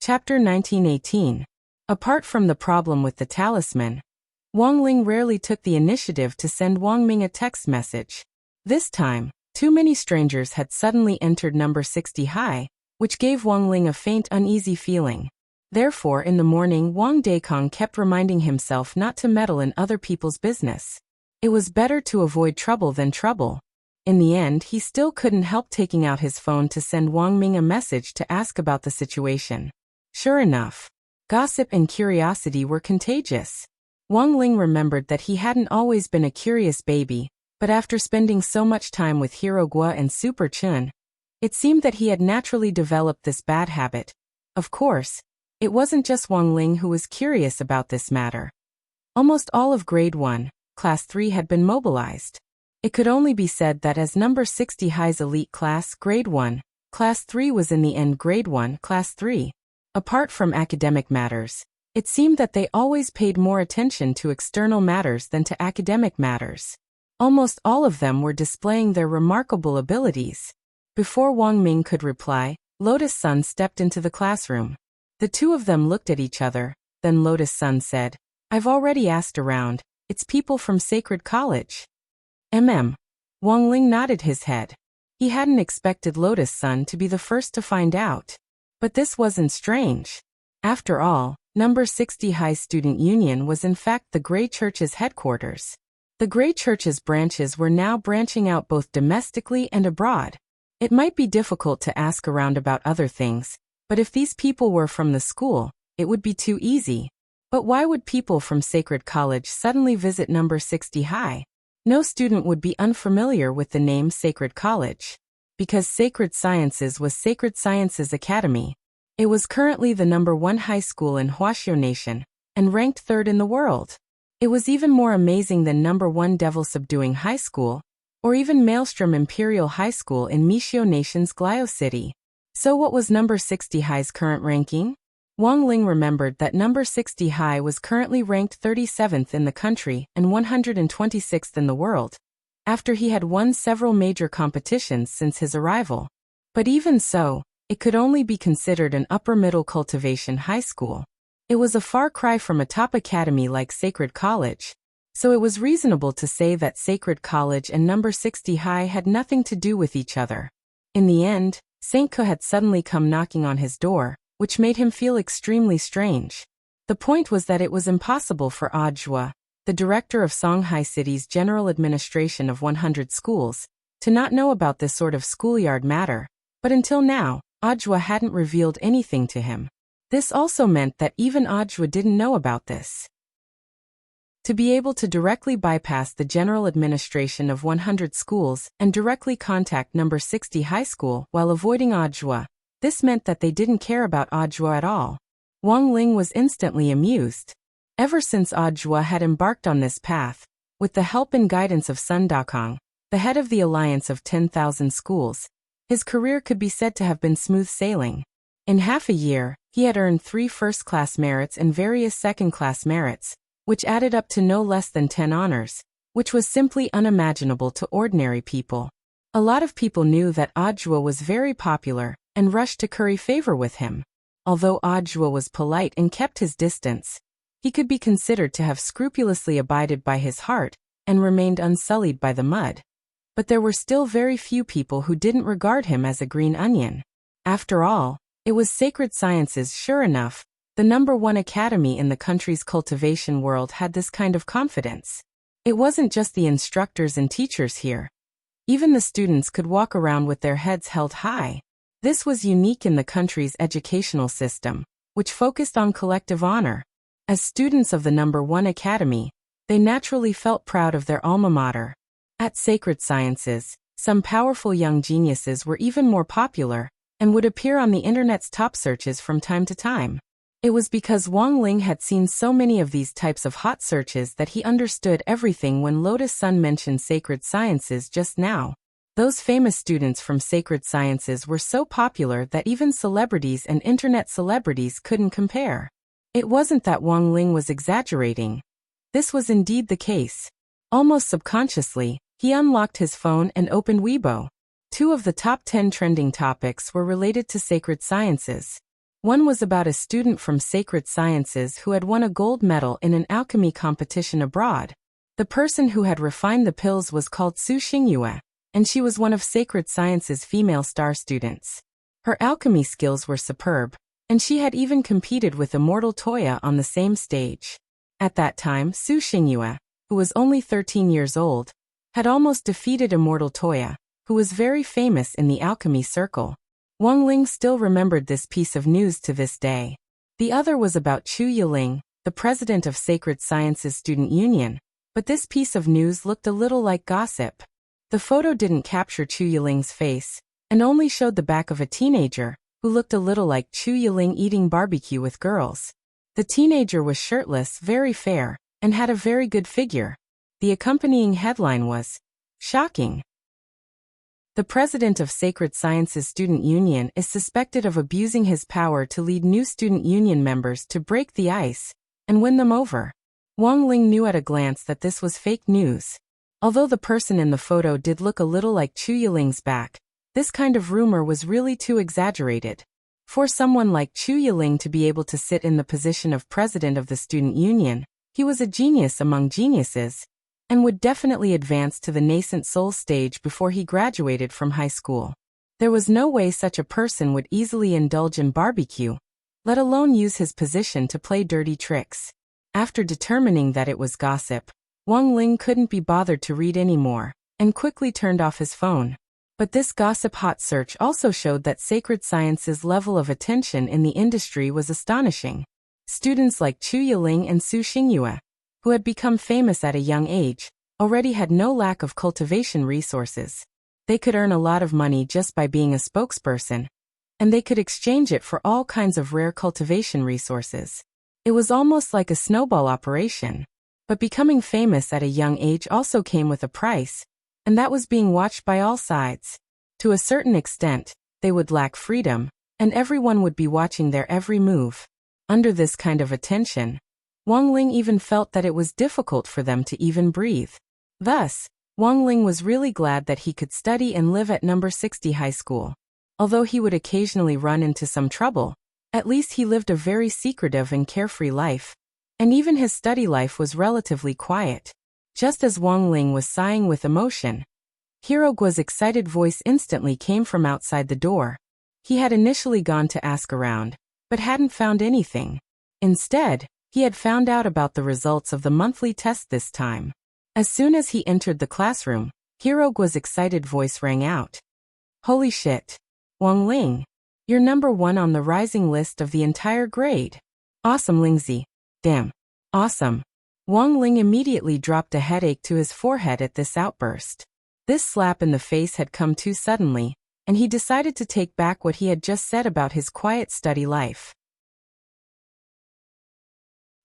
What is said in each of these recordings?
Chapter 1918. Apart from the problem with the talisman, Wang Ling rarely took the initiative to send Wang Ming a text message. This time, too many strangers had suddenly entered number 60 high, which gave Wang Ling a faint uneasy feeling. Therefore in the morning Wang Daikong kept reminding himself not to meddle in other people's business. It was better to avoid trouble than trouble. In the end he still couldn't help taking out his phone to send Wang Ming a message to ask about the situation. Sure enough, gossip and curiosity were contagious. Wang Ling remembered that he hadn't always been a curious baby, but after spending so much time with Hero Gua and Super Chun, it seemed that he had naturally developed this bad habit. Of course, it wasn't just Wang Ling who was curious about this matter. Almost all of Grade 1, Class 3 had been mobilized. It could only be said that as number 60 high's elite class, Grade 1, Class 3 was in the end Grade 1, Class 3. Apart from academic matters, it seemed that they always paid more attention to external matters than to academic matters. Almost all of them were displaying their remarkable abilities. Before Wang Ming could reply, Lotus Sun stepped into the classroom. The two of them looked at each other, then Lotus Sun said, "I've already asked around, it's people from Sacred College." Wang Ling nodded his head. He hadn't expected Lotus Sun to be the first to find out. But this wasn't strange. After all, number 60 High Student Union was in fact the Grey Church's headquarters. The Grey Church's branches were now branching out both domestically and abroad. It might be difficult to ask around about other things, but if these people were from the school, it would be too easy. But why would people from Sacred College suddenly visit number 60 High? No student would be unfamiliar with the name Sacred College. Because Sacred Sciences was Sacred Sciences Academy. It was currently the number 1 high school in Huaxiu Nation, and ranked 3rd in the world. It was even more amazing than number 1 Devil Subduing High School, or even Maelstrom Imperial High School in Mishio Nation's Glio City. So what was number 60 High's current ranking? Wang Ling remembered that number 60 High was currently ranked 37th in the country and 126th in the world, after he had won several major competitions since his arrival. But even so, it could only be considered an upper-middle cultivation high school. It was a far cry from a top academy like Sacred College, so it was reasonable to say that Sacred College and number 60 High had nothing to do with each other. In the end, Saint Ke had suddenly come knocking on his door, which made him feel extremely strange. The point was that it was impossible for Audiobook, the director of Songhai City's General Administration of 100 schools, to not know about this sort of schoolyard matter, but until now, Audiobook hadn't revealed anything to him. This also meant that even Audiobook didn't know about this. To be able to directly bypass the General Administration of 100 schools and directly contact number 60 high school while avoiding Audiobook, this meant that they didn't care about Audiobook at all. Wang Ling was instantly amused. Ever since Audiobook had embarked on this path, with the help and guidance of Sun Dakong, the head of the Alliance of 10,000 Schools, his career could be said to have been smooth sailing. In half a year, he had earned 3 first-class merits and various second-class merits, which added up to no less than 10 honors, which was simply unimaginable to ordinary people. A lot of people knew that Audiobook was very popular and rushed to curry favor with him. Although Audiobook was polite and kept his distance, he could be considered to have scrupulously abided by his heart and remained unsullied by the mud. But there were still very few people who didn't regard him as a green onion. After all, it was Sacred Sciences. Sure enough, the number 1 academy in the country's cultivation world had this kind of confidence. It wasn't just the instructors and teachers here. Even the students could walk around with their heads held high. This was unique in the country's educational system, which focused on collective honor. As students of the number 1 academy, they naturally felt proud of their alma mater. At Sacred Sciences, some powerful young geniuses were even more popular and would appear on the internet's top searches from time to time. It was because Wang Ling had seen so many of these types of hot searches that he understood everything when Lotus Sun mentioned Sacred Sciences just now. Those famous students from Sacred Sciences were so popular that even celebrities and internet celebrities couldn't compare. It wasn't that Wang Ling was exaggerating. This was indeed the case. Almost subconsciously, he unlocked his phone and opened Weibo. 2 of the top 10 trending topics were related to Sacred Sciences. One was about a student from Sacred Sciences who had won a gold medal in an alchemy competition abroad. The person who had refined the pills was called Su Xingyue, and she was one of Sacred Sciences' female star students. Her alchemy skills were superb, and she had even competed with immortal Toya on the same stage. At that time, Su Xingyue, who was only 13 years old, had almost defeated immortal Toya, who was very famous in the alchemy circle. Wang Ling still remembered this piece of news to this day. The other was about Chu Yiling, the president of Sacred Sciences Student Union, but this piece of news looked a little like gossip. The photo didn't capture Chu Yiling's face, and only showed the back of a teenager, who looked a little like Chu Yiling eating barbecue with girls. The teenager was shirtless, very fair, and had a very good figure. The accompanying headline was, "Shocking." The president of Sacred Sciences Student Union is suspected of abusing his power to lead new student union members to break the ice and win them over. Wang Ling knew at a glance that this was fake news. Although the person in the photo did look a little like Chu Yiling's back, this kind of rumor was really too exaggerated. For someone like Chu Yiling to be able to sit in the position of president of the student union, he was a genius among geniuses, and would definitely advance to the nascent soul stage before he graduated from high school. There was no way such a person would easily indulge in barbecue, let alone use his position to play dirty tricks. After determining that it was gossip, Wang Ling couldn't be bothered to read anymore, and quickly turned off his phone. But this gossip hot search also showed that Sacred Sciences' level of attention in the industry was astonishing. Students like Chu Yiling and Su Xingyue, who had become famous at a young age, already had no lack of cultivation resources. They could earn a lot of money just by being a spokesperson, and they could exchange it for all kinds of rare cultivation resources. It was almost like a snowball operation. But becoming famous at a young age also came with a price, and that was being watched by all sides. To a certain extent, they would lack freedom, and everyone would be watching their every move. Under this kind of attention, Wang Ling even felt that it was difficult for them to even breathe. Thus, Wang Ling was really glad that he could study and live at number 60 high school. Although he would occasionally run into some trouble, at least he lived a very secretive and carefree life, and even his study life was relatively quiet. Just as Wang Ling was sighing with emotion, Hirogua's excited voice instantly came from outside the door. He had initially gone to ask around, but hadn't found anything. Instead, he had found out about the results of the monthly test this time. As soon as he entered the classroom, Hirogua's excited voice rang out. "Holy shit! Wang Ling, you're number 1 on the rising list of the entire grade. Awesome, Lingzi. Damn. Awesome." Wang Ling immediately dropped a headache to his forehead at this outburst. This slap in the face had come too suddenly, and he decided to take back what he had just said about his quiet study life.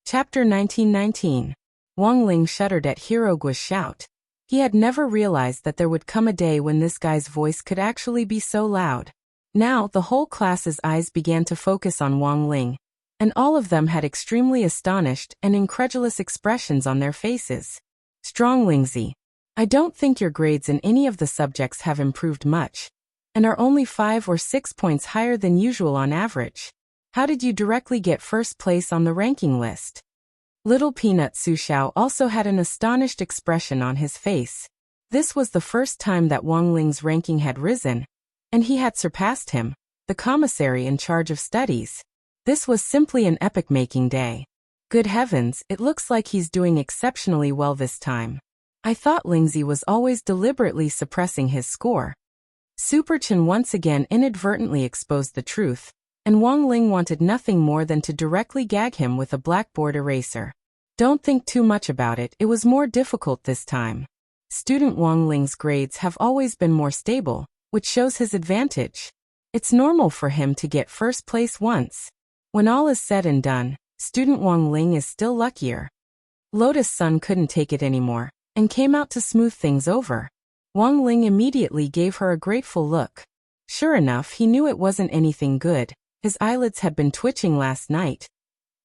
Chapter 1919. Wang Ling shuddered at Hirogua's shout. He had never realized that there would come a day when this guy's voice could actually be so loud. Now, the whole class's eyes began to focus on Wang Ling, and all of them had extremely astonished and incredulous expressions on their faces. "Strong, Lingzi. I don't think your grades in any of the subjects have improved much, and are only 5 or 6 points higher than usual on average. How did you directly get first place on the ranking list?" Little Peanut Su Xiao also had an astonished expression on his face. This was the first time that Wang Ling's ranking had risen, and he had surpassed him, the commissary in charge of studies. This was simply an epoch-making day. Good heavens, it looks like he's doing exceptionally well this time. I thought Lingzi was always deliberately suppressing his score. Super Chen once again inadvertently exposed the truth, and Wang Ling wanted nothing more than to directly gag him with a blackboard eraser. Don't think too much about it, it was more difficult this time. Student Wang Ling's grades have always been more stable, which shows his advantage. It's normal for him to get first place once. When all is said and done, student Wang Ling is still luckier. Lotus Sun couldn't take it anymore, and came out to smooth things over. Wang Ling immediately gave her a grateful look. Sure enough, he knew it wasn't anything good. His eyelids had been twitching last night.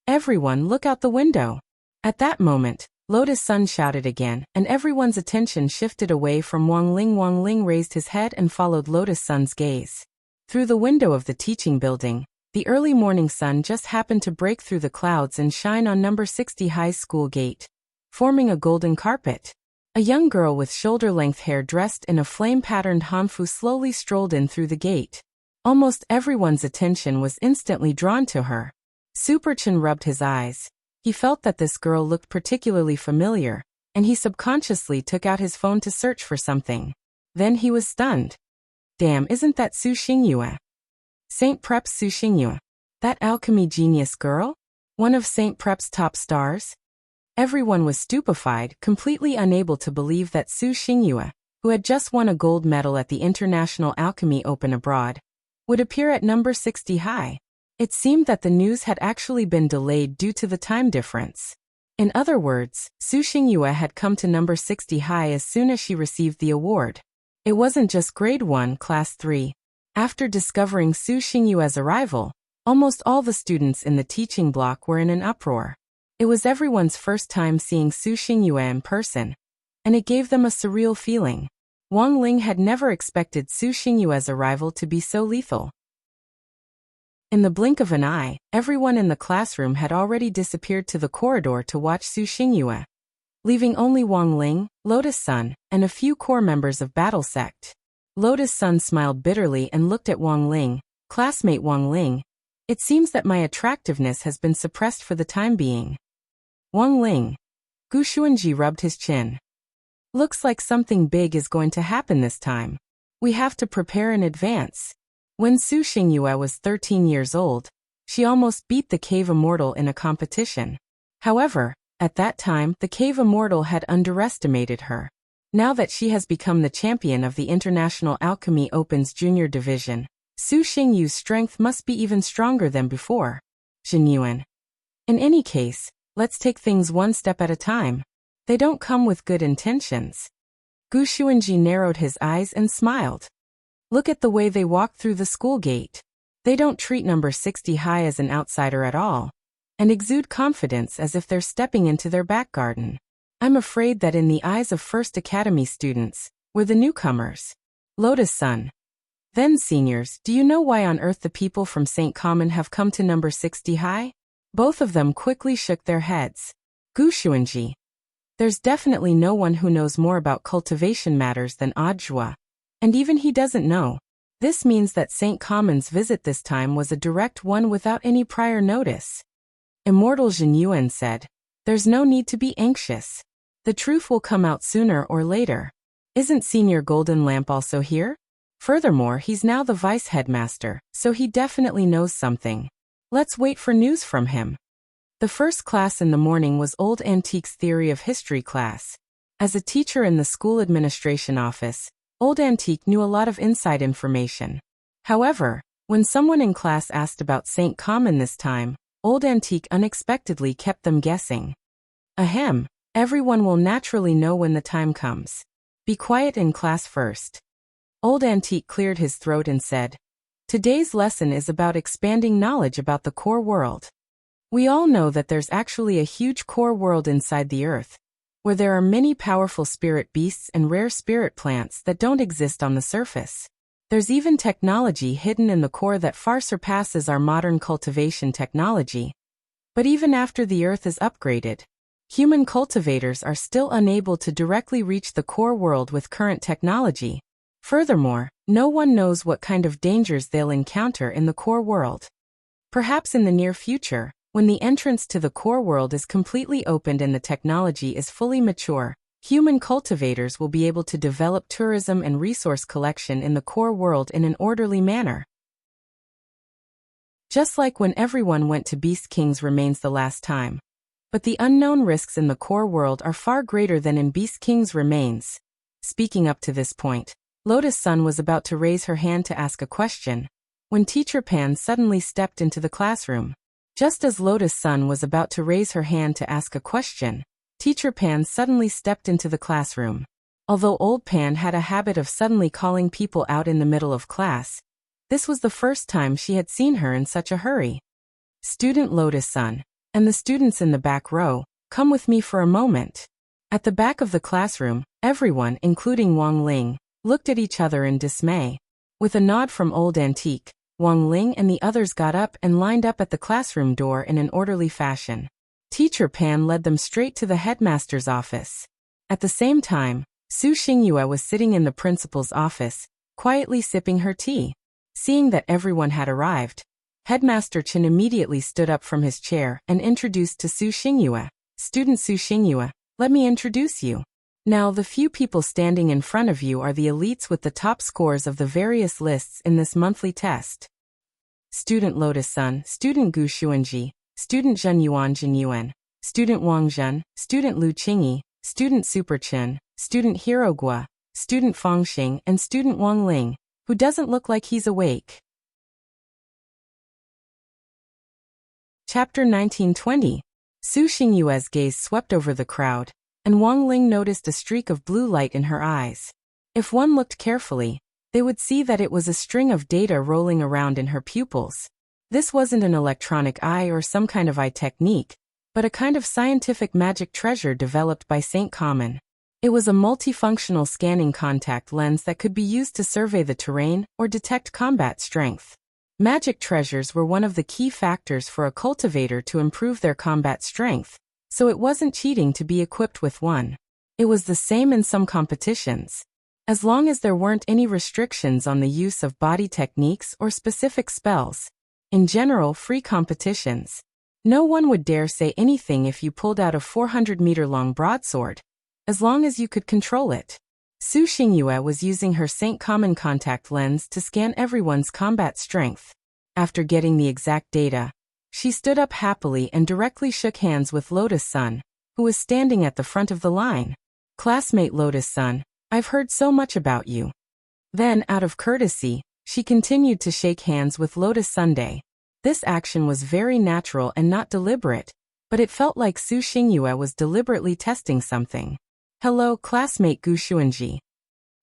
"Everyone, look out the window." At that moment, Lotus Sun shouted again, and everyone's attention shifted away from Wang Ling. Wang Ling raised his head and followed Lotus Sun's gaze. Through the window of the teaching building, The early morning sun just happened to break through the clouds and shine on number 60 High School gate, forming a golden carpet. A young girl with shoulder-length hair dressed in a flame-patterned hanfu slowly strolled in through the gate. Almost everyone's attention was instantly drawn to her. Superchin rubbed his eyes. He felt that this girl looked particularly familiar, and he subconsciously took out his phone to search for something. Then he was stunned. Damn, isn't that Su Xingyue? St. Prep's Su Xingyue. That alchemy genius girl? One of St. Prep's top stars? Everyone was stupefied, completely unable to believe that Su Xingyue, who had just won a gold medal at the International Alchemy Open abroad, would appear at number 60 high. It seemed that the news had actually been delayed due to the time difference. In other words, Su Xingyue had come to number 60 high as soon as she received the award. It wasn't just grade 1, class 3. After discovering Su Xingyue's arrival, almost all the students in the teaching block were in an uproar. It was everyone's first time seeing Su Xingyue in person, and it gave them a surreal feeling. Wang Ling had never expected Su Xingyue's arrival to be so lethal. In the blink of an eye, everyone in the classroom had already disappeared to the corridor to watch Su Xingyue, leaving only Wang Ling, Lotus Sun, and a few core members of Battle Sect. Lotus Sun smiled bitterly and looked at Wang Ling. Classmate Wang Ling, it seems that my attractiveness has been suppressed for the time being. Wang Ling. Gu Xuanji rubbed his chin. Looks like something big is going to happen this time. We have to prepare in advance. When Su Xingyue was 13 years old, she almost beat the Cave Immortal in a competition. However, at that time the Cave Immortal had underestimated her. Now that she has become the champion of the International Alchemy Open's junior division, Su Xingyu's strength must be even stronger than before. Jinyuan. In any case, let's take things one step at a time. They don't come with good intentions. Gu Xuanji narrowed his eyes and smiled. Look at the way they walk through the school gate. They don't treat number 60 high as an outsider at all, and exude confidence as if they're stepping into their back garden. I'm afraid that in the eyes of First Academy students, we're the newcomers. Lotus Sun. Then seniors, do you know why on earth the people from St. Common have come to number 60 high? Both of them quickly shook their heads. Gu Xuanji. There's definitely no one who knows more about cultivation matters than Audiobook, and even he doesn't know. This means that St. Common's visit this time was a direct one without any prior notice. Immortal Jinyuan said, there's no need to be anxious. The truth will come out sooner or later. Isn't Senior Golden Lamp also here? Furthermore, he's now the vice headmaster, so he definitely knows something. Let's wait for news from him. The first class in the morning was Old Antique's Theory of History class. As a teacher in the school administration office, Old Antique knew a lot of inside information. However, when someone in class asked about St. Common this time, Old Antique unexpectedly kept them guessing. Ahem, everyone will naturally know when the time comes. Be quiet in class first. Old Antique cleared his throat and said, today's lesson is about expanding knowledge about the core world. We all know that there's actually a huge core world inside the earth, where there are many powerful spirit beasts and rare spirit plants that don't exist on the surface. There's even technology hidden in the core that far surpasses our modern cultivation technology. But even after the earth is upgraded, human cultivators are still unable to directly reach the core world with current technology. Furthermore, no one knows what kind of dangers they'll encounter in the core world. Perhaps in the near future, when the entrance to the core world is completely opened and the technology is fully mature, human cultivators will be able to develop tourism and resource collection in the core world in an orderly manner. Just like when everyone went to Beast King's remains the last time. But the unknown risks in the core world are far greater than in Beast King's remains. Speaking up to this point, Lotus Sun was about to raise her hand to ask a question, when Teacher Pan suddenly stepped into the classroom. Just as Lotus Sun was about to raise her hand to ask a question, Teacher Pan suddenly stepped into the classroom. Although Old Pan had a habit of suddenly calling people out in the middle of class, this was the first time she had seen her in such a hurry. Student Lotus Sun, and the students in the back row, come with me for a moment. At the back of the classroom, everyone, including Wang Ling, looked at each other in dismay. With a nod from Old Antique, Wang Ling and the others got up and lined up at the classroom door in an orderly fashion. Teacher Pan led them straight to the headmaster's office. At the same time, Su Xingyue was sitting in the principal's office, quietly sipping her tea. Seeing that everyone had arrived, Headmaster Chen immediately stood up from his chair and introduced to Su Xingyue. Student Su Xingyue, let me introduce you. Now the few people standing in front of you are the elites with the top scores of the various lists in this monthly test. Student Lotus Sun, Student Gu Xuanji, Student Zhen Yuan Jin Yuan, Student Wang Zhen, Student Lu Qingyi, Student Super Chen, Student Hero Gua, Student Fang Xing and Student Wang Ling, who doesn't look like he's awake. Chapter 1920. Su Xingyue's gaze swept over the crowd, and Wang Ling noticed a streak of blue light in her eyes. If one looked carefully, they would see that it was a string of data rolling around in her pupils. This wasn't an electronic eye or some kind of eye technique, but a kind of scientific magic treasure developed by Saint Common. It was a multifunctional scanning contact lens that could be used to survey the terrain or detect combat strength. Magic treasures were one of the key factors for a cultivator to improve their combat strength, so it wasn't cheating to be equipped with one. It was the same in some competitions. As long as there weren't any restrictions on the use of body techniques or specific spells. In general, free competitions. No one would dare say anything if you pulled out a 400-meter-long broadsword, as long as you could control it. Su Xingyue was using her Saint Common contact lens to scan everyone's combat strength. After getting the exact data, she stood up happily and directly shook hands with Lotus Sun, who was standing at the front of the line. Classmate Lotus Sun, I've heard so much about you. Then, out of courtesy, she continued to shake hands with Lotus Sunday. This action was very natural and not deliberate, but it felt like Su Xingyue was deliberately testing something. Hello, classmate Gu Xuanji.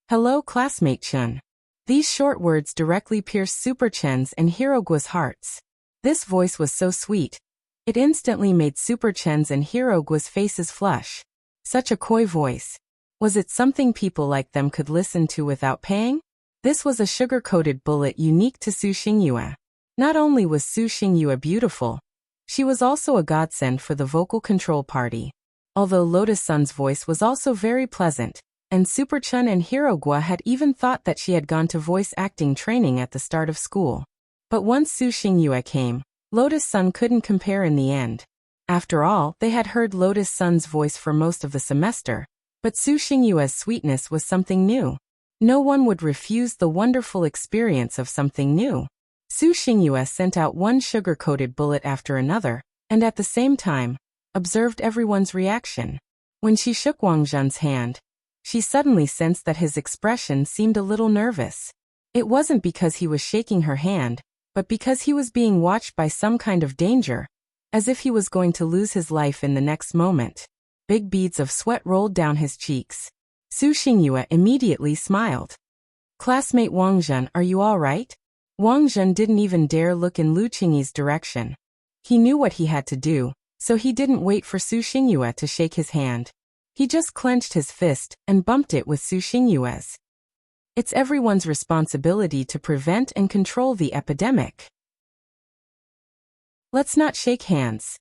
Hello, classmate Chen. These short words directly pierced Super Chen's and Hirogua's hearts. This voice was so sweet. It instantly made Super Chen's and Hirogua's faces flush. Such a coy voice. Was it something people like them could listen to without paying? This was a sugar-coated bullet unique to Su Xingyue. Not only was Su Xingyue beautiful, she was also a godsend for the vocal control party. Although Lotus Sun's voice was also very pleasant, and Super Chen and Hirogua had even thought that she had gone to voice acting training at the start of school. But once Su Xingyue came, Lotus Sun couldn't compare in the end. After all, they had heard Lotus Sun's voice for most of the semester, but Su Xingyue's sweetness was something new. No one would refuse the wonderful experience of something new. Su Xingyue sent out one sugar-coated bullet after another, and at the same time, observed everyone's reaction. When she shook Wang Zhen's hand, she suddenly sensed that his expression seemed a little nervous. It wasn't because he was shaking her hand, but because he was being watched by some kind of danger, as if he was going to lose his life in the next moment. Big beads of sweat rolled down his cheeks. Su Xingyue immediately smiled. Classmate Wang Zhen, are you all right? Wang Zhen didn't even dare look in Lu Qingyi's direction. He knew what he had to do, so he didn't wait for Su Xingyue to shake his hand. He just clenched his fist and bumped it with Su Xingyue's. It's everyone's responsibility to prevent and control the epidemic. Let's not shake hands.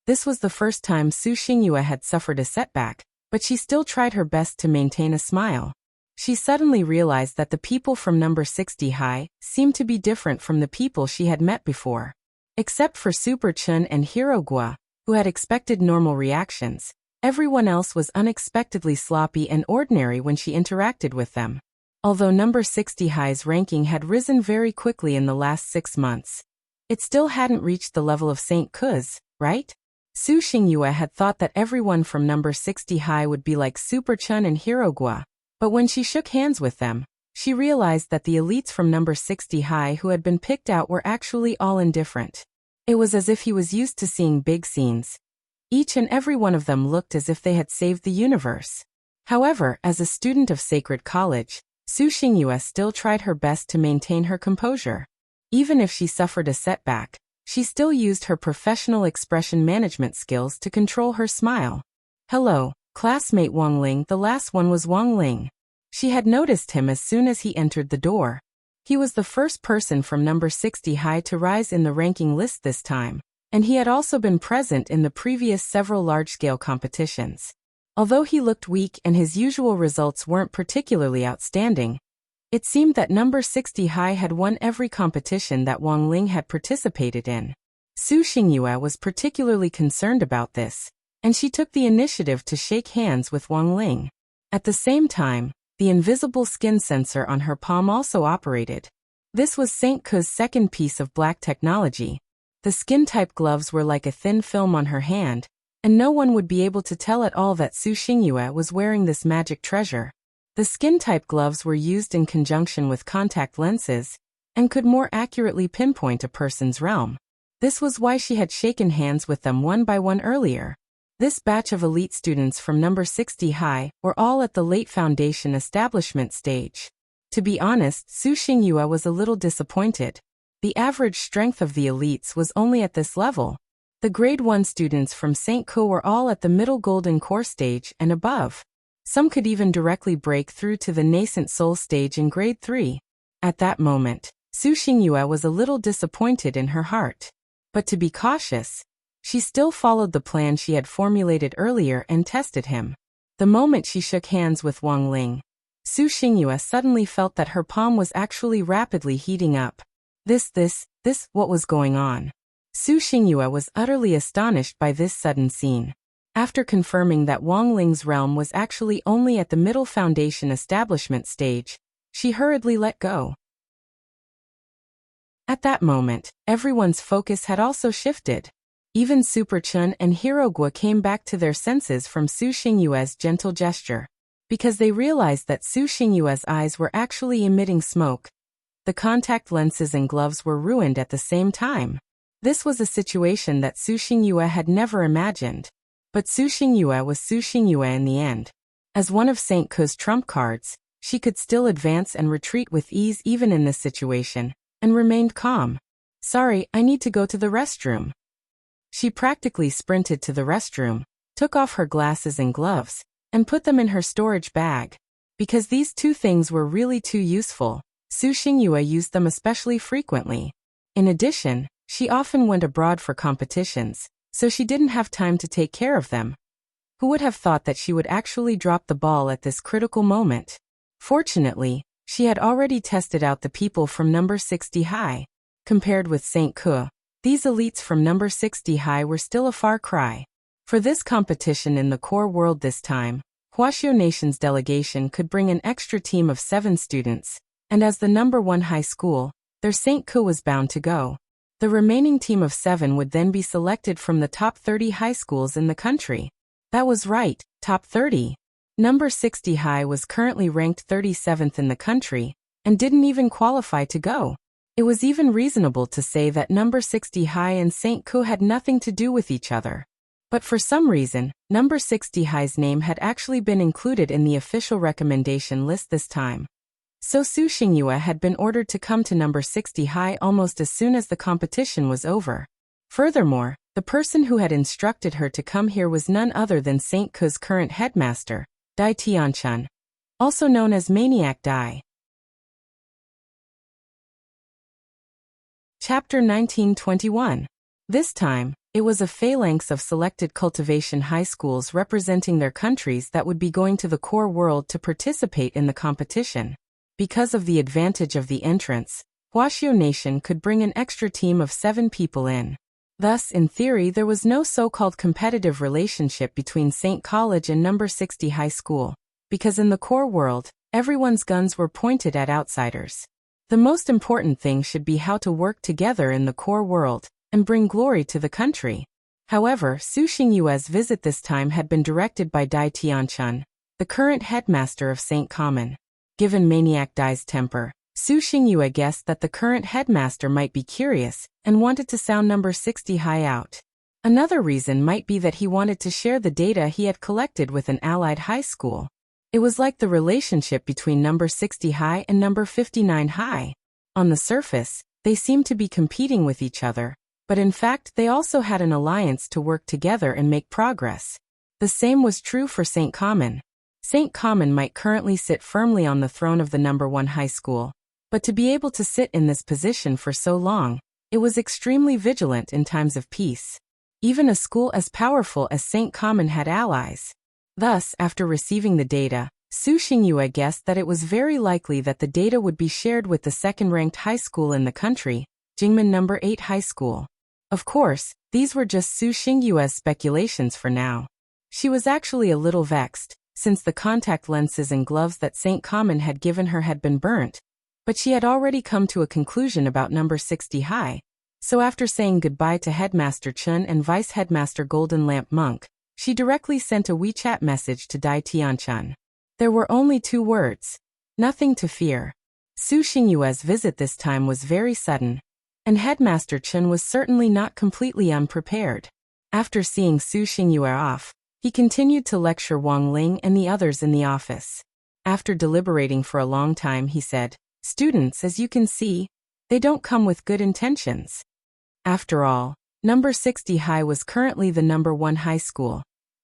This was the first time Su Xingyue had suffered a setback, but she still tried her best to maintain a smile. She suddenly realized that the people from number 60 high seemed to be different from the people she had met before. Except for Super Chen and Hirogua, who had expected normal reactions, everyone else was unexpectedly sloppy and ordinary when she interacted with them. Although number 60 high's ranking had risen very quickly in the last 6 months, it still hadn't reached the level of St. Kuz, right? Su Xingyue had thought that everyone from number 60 high would be like Super Chen and Hirogua, but when she shook hands with them, she realized that the elites from number 60 high who had been picked out were actually all indifferent. It was as if he was used to seeing big scenes. Each and every one of them looked as if they had saved the universe. However, as a student of Sacred College, Su Xingyue still tried her best to maintain her composure. Even if she suffered a setback, she still used her professional expression management skills to control her smile. Hello, classmate Wang Ling. The last one was Wang Ling. She had noticed him as soon as he entered the door. He was the first person from number 60 high to rise in the ranking list this time, and he had also been present in the previous several large-scale competitions. Although he looked weak and his usual results weren't particularly outstanding, it seemed that number 60 high had won every competition that Wang Ling had participated in. Su Xingyue was particularly concerned about this, and she took the initiative to shake hands with Wang Ling. At the same time, the invisible skin sensor on her palm also operated. This was St. Ke's second piece of black technology. The skin-type gloves were like a thin film on her hand, and no one would be able to tell at all that Su Xingyue was wearing this magic treasure. The skin-type gloves were used in conjunction with contact lenses, and could more accurately pinpoint a person's realm. This was why she had shaken hands with them one by one earlier. This batch of elite students from number 60 high were all at the late foundation establishment stage. To be honest, Su Xingyue was a little disappointed. The average strength of the elites was only at this level. The grade 1 students from St. Ke were all at the middle golden core stage and above. Some could even directly break through to the nascent soul stage in grade 3. At that moment, Su Xingyue was a little disappointed in her heart. But to be cautious, she still followed the plan she had formulated earlier and tested him. The moment she shook hands with Wang Ling, Su Xingyue suddenly felt that her palm was actually rapidly heating up. What was going on? Su Xingyue was utterly astonished by this sudden scene. After confirming that Wang Ling's realm was actually only at the middle foundation establishment stage, she hurriedly let go. At that moment, everyone's focus had also shifted. Even Super Chun and Hirogua came back to their senses from Su Xingyue's gentle gesture, because they realized that Su Xingyue's eyes were actually emitting smoke. The contact lenses and gloves were ruined at the same time. This was a situation that Su Xingyue had never imagined. But Su Xingyue was Su Xingyue in the end. As one of St. Ke's trump cards, she could still advance and retreat with ease even in this situation, and remained calm. "Sorry, I need to go to the restroom." She practically sprinted to the restroom, took off her glasses and gloves, and put them in her storage bag. Because these two things were really too useful, Su Xingyue used them especially frequently. In addition, she often went abroad for competitions, so she didn't have time to take care of them. Who would have thought that she would actually drop the ball at this critical moment? Fortunately, she had already tested out the people from number 60 high. Compared with St. Ke, these elites from number 60 high were still a far cry. For this competition in the core world this time, Huaxiao Nation's delegation could bring an extra team of 7 students, and as the number 1 high school, their St. Ke was bound to go. The remaining team of 7 would then be selected from the top 30 high schools in the country. That was right, top 30. Number 60 high was currently ranked 37th in the country, and didn't even qualify to go. It was even reasonable to say that number 60 high and St. Ke had nothing to do with each other. But for some reason, number 60 high's name had actually been included in the official recommendation list this time. So Su Xingyue had been ordered to come to number 60 high almost as soon as the competition was over. Furthermore, the person who had instructed her to come here was none other than St. Ke's current headmaster, Dai Tianchun, also known as Maniac Dai. Chapter 1921. This time, it was a phalanx of selected cultivation high schools representing their countries that would be going to the core world to participate in the competition. Because of the advantage of the entrance, Huaxiao Nation could bring an extra team of 7 people in. Thus, in theory, there was no so-called competitive relationship between St. College and number 60 high school, because in the core world, everyone's guns were pointed at outsiders. The most important thing should be how to work together in the core world, and bring glory to the country. However, Su Xingyue's visit this time had been directed by Dai Tianchun, the current headmaster of St. Common. Given Maniac Dai's temper, Su Xingyue guessed that the current headmaster might be curious, and wanted to sound number 60 high out. Another reason might be that he wanted to share the data he had collected with an allied high school. It was like the relationship between number 60 high and number 59 high. On the surface, they seemed to be competing with each other, but in fact they also had an alliance to work together and make progress. The same was true for St. Common. St. Common might currently sit firmly on the throne of the number 1 high school, But to be able to sit in this position for so long, it was extremely vigilant in times of peace. Even a school as powerful as St. Common had allies. Thus, after receiving the data, Su Xingyue guessed that it was very likely that the data would be shared with the second-ranked high school in the country, Jingmen No. 8 High School. Of course, these were just Su Xingyue's speculations for now. She was actually a little vexed, since the contact lenses and gloves that St. Common had given her had been burnt, but she had already come to a conclusion about No. 60 High. So after saying goodbye to Headmaster Chun and Vice Headmaster Golden Lamp Monk, she directly sent a WeChat message to Dai Tianchun. There were only 2 words. Nothing to fear. Su Xingyue's visit this time was very sudden, and Headmaster Chun was certainly not completely unprepared. After seeing Su Xingyue off, he continued to lecture Wang Ling and the others in the office. After deliberating for a long time, he said, "Students, as you can see, they don't come with good intentions. After all, No. 60 High was currently the No. 1 high school,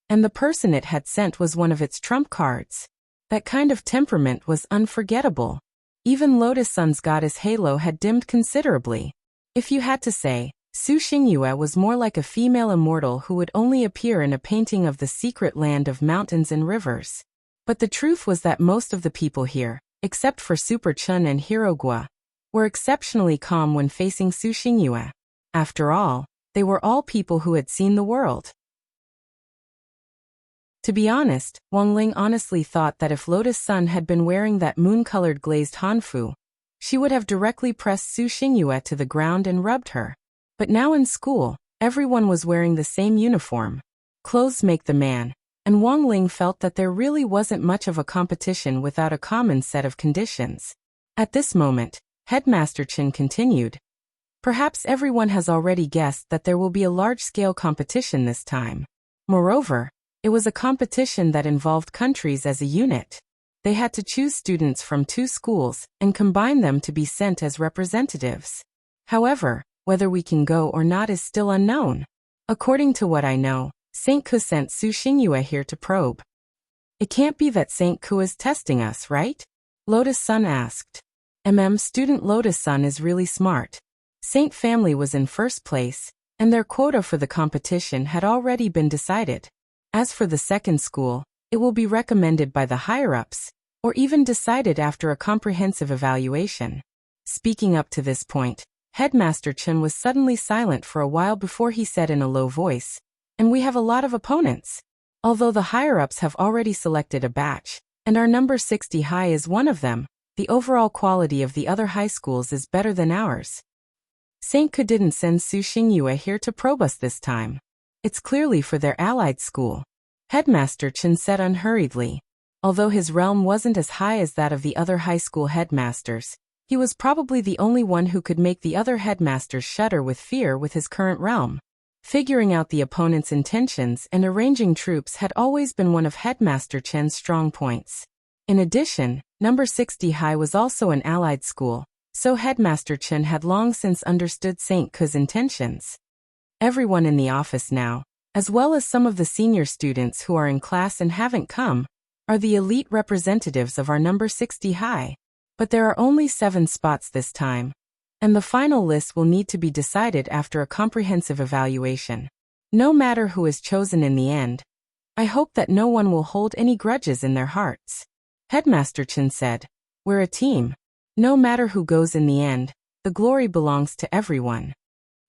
and the person it had sent was one of its trump cards. That kind of temperament was unforgettable. Even Lotus Sun's goddess halo had dimmed considerably. If you had to say, Su Xingyue was more like a female immortal who would only appear in a painting of the secret land of mountains and rivers. But the truth was that most of the people here, except for Super Chun and Hirogua, were exceptionally calm when facing Su Xingyue. After all, they were all people who had seen the world. To be honest, Wang Ling honestly thought that if Lotus Sun had been wearing that moon-colored glazed hanfu, she would have directly pressed Su Xingyue to the ground and rubbed her. But now in school, everyone was wearing the same uniform. Clothes make the man, and Wang Ling felt that there really wasn't much of a competition without a common set of conditions. At this moment, Headmaster Chin continued, "Perhaps everyone has already guessed that there will be a large-scale competition this time. Moreover, it was a competition that involved countries as a unit. They had to choose students from 2 schools and combine them to be sent as representatives. However, whether we can go or not is still unknown. According to what I know, St. Ku sent Su Xingyue here to probe. It can't be that St. Ku is testing us, right?" Lotus Sun asked. Student Lotus Sun is really smart. Saint family was in first place, and their quota for the competition had already been decided. As for the second school, it will be recommended by the higher-ups, or even decided after a comprehensive evaluation. Speaking up to this point, Headmaster Chen was suddenly silent for a while before he said in a low voice, "And we have a lot of opponents. Although the higher-ups have already selected a batch, and our No. 60 High is one of them, the overall quality of the other high schools is better than ours. St. Ku didn't send Su Xingyue here to probe us this time. It's clearly for their allied school," Headmaster Chen said unhurriedly. Although his realm wasn't as high as that of the other high school headmasters, he was probably the only one who could make the other headmasters shudder with fear with his current realm. Figuring out the opponent's intentions and arranging troops had always been one of Headmaster Chen's strong points. In addition, No. 60 High was also an allied school, so Headmaster Chen had long since understood St. Ku's intentions. Everyone in the office now, as well as some of the senior students who are in class and haven't come, are the elite representatives of our No. 60 High. But there are only 7 spots this time, and the final list will need to be decided after a comprehensive evaluation. No matter who is chosen in the end, I hope that no one will hold any grudges in their hearts. Headmaster Chen said, "We're a team. No matter who goes in the end, the glory belongs to everyone."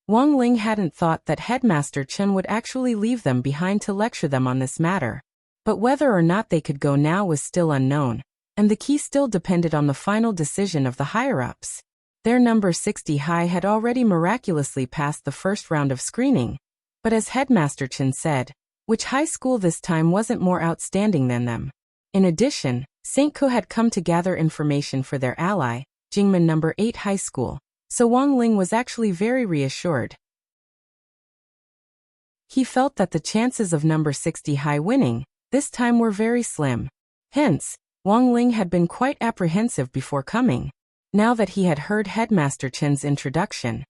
Wang Ling hadn't thought that Headmaster Chen would actually leave them behind to lecture them on this matter. But whether or not they could go now was still unknown, and the key still depended on the final decision of the higher-ups. Their No. 60 High had already miraculously passed the first round of screening, but as Headmaster Chen said, which high school this time wasn't more outstanding than them? In addition, St. Ku had come to gather information for their ally, Jingmen No. 8 High School, so Wang Ling was actually very reassured. He felt that the chances of No. 60 High winning, this time were very slim. Hence, Wang Ling had been quite apprehensive before coming. Now that he had heard Headmaster Chen's introduction,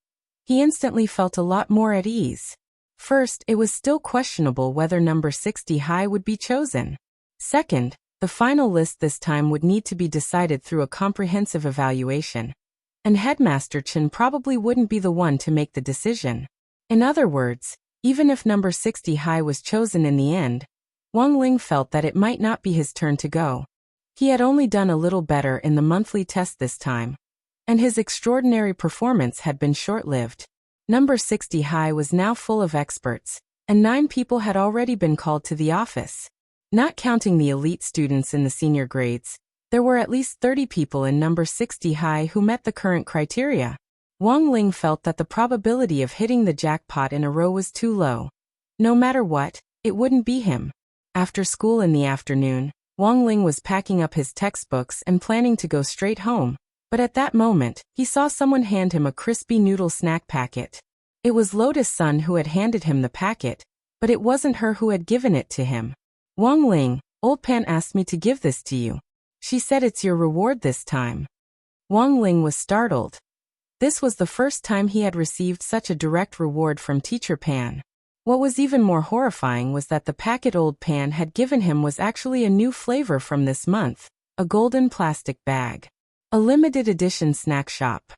he instantly felt a lot more at ease. First, it was still questionable whether No. 60 High would be chosen. Second, The final list this time would need to be decided through a comprehensive evaluation. And Headmaster Chen probably wouldn't be the one to make the decision. In other words, even if number 60 high was chosen in the end, Wang Ling felt that it might not be his turn to go. He had only done a little better in the monthly test this time, and his extraordinary performance had been short-lived. Number 60 high was now full of experts, and 9 people had already been called to the office. Not counting the elite students in the senior grades, there were at least 30 people in number 60 high who met the current criteria. Wang Ling felt that the probability of hitting the jackpot in a row was too low. No matter what, it wouldn't be him. After school in the afternoon, Wang Ling was packing up his textbooks and planning to go straight home, but at that moment, he saw someone hand him a crispy noodle snack packet. It was Lotus Sun who had handed him the packet, but it wasn't her who had given it to him. Wang Ling, old Pan asked me to give this to you. She said it's your reward this time. Wang Ling was startled. This was the first time he had received such a direct reward from Teacher Pan. What was even more horrifying was that the packet old Pan had given him was actually a new flavor from this month, a golden plastic bag. A limited edition snack shop.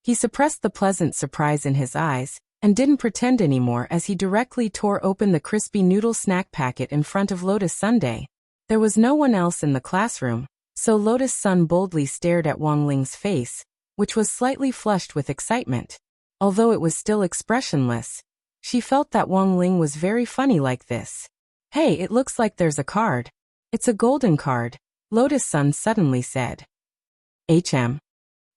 He suppressed the pleasant surprise in his eyes, and didn't pretend anymore as he directly tore open the crispy noodle snack packet in front of Lotus Sunday. There was no one else in the classroom, so Lotus Sun boldly stared at Wang Ling's face, which was slightly flushed with excitement. Although it was still expressionless, she felt that Wang Ling was very funny like this. Hey, it looks like there's a card. It's a golden card, Lotus Sun suddenly said.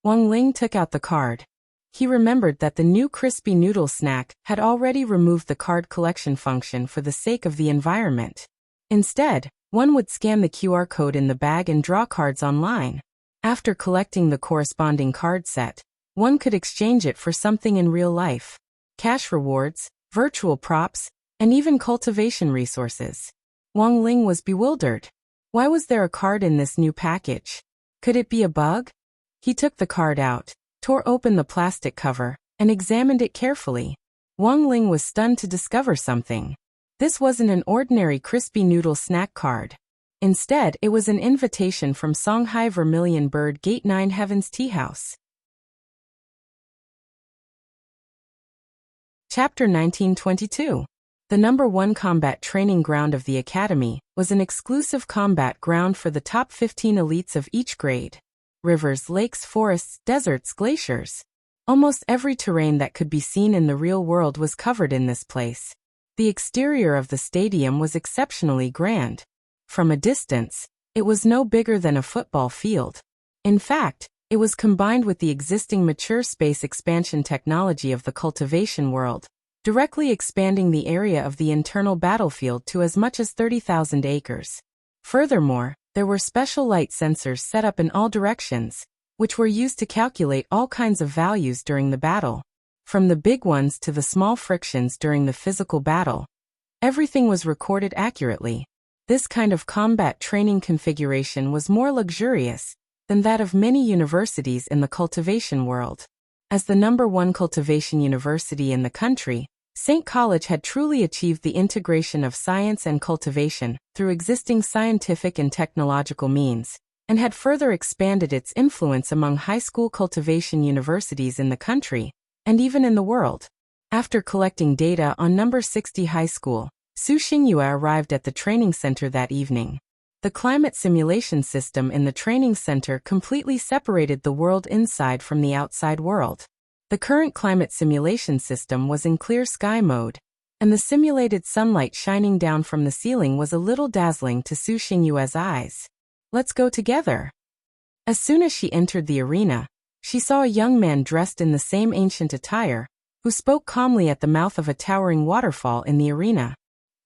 Wang Ling took out the card. He remembered that the new crispy noodle snack had already removed the card collection function for the sake of the environment. Instead, one would scan the QR code in the bag and draw cards online. After collecting the corresponding card set, one could exchange it for something in real life. Cash rewards, virtual props, and even cultivation resources. Wang Ling was bewildered. Why was there a card in this new package? Could it be a bug? He took the card out, tore open the plastic cover, and examined it carefully. Wang Ling was stunned to discover something. This wasn't an ordinary crispy noodle snack card. Instead, it was an invitation from Songhai Vermilion Bird Gate 9 Heaven's Tea House. Chapter 1922. The number 1 combat training ground of the Academy was an exclusive combat ground for the top 15 elites of each grade. Rivers, lakes, forests, deserts, glaciers. Almost every terrain that could be seen in the real world was covered in this place. The exterior of the stadium was exceptionally grand. From a distance, it was no bigger than a football field. In fact, it was combined with the existing mature space expansion technology of the cultivation world, directly expanding the area of the internal battlefield to as much as 30,000 acres. Furthermore, there were special light sensors set up in all directions, which were used to calculate all kinds of values during the battle. From the big ones to the small frictions during the physical battle, everything was recorded accurately. This kind of combat training configuration was more luxurious than that of many universities in the cultivation world. As the number 1 cultivation university in the country, St. College had truly achieved the integration of science and cultivation through existing scientific and technological means, and had further expanded its influence among high school cultivation universities in the country, and even in the world. After collecting data on number 60 high school, Su Xingyue arrived at the training center that evening. The climate simulation system in the training center completely separated the world inside from the outside world. The current climate simulation system was in clear sky mode, and the simulated sunlight shining down from the ceiling was a little dazzling to Su Xingyue's eyes. Let's go together. As soon as she entered the arena, she saw a young man dressed in the same ancient attire, who spoke calmly at the mouth of a towering waterfall in the arena.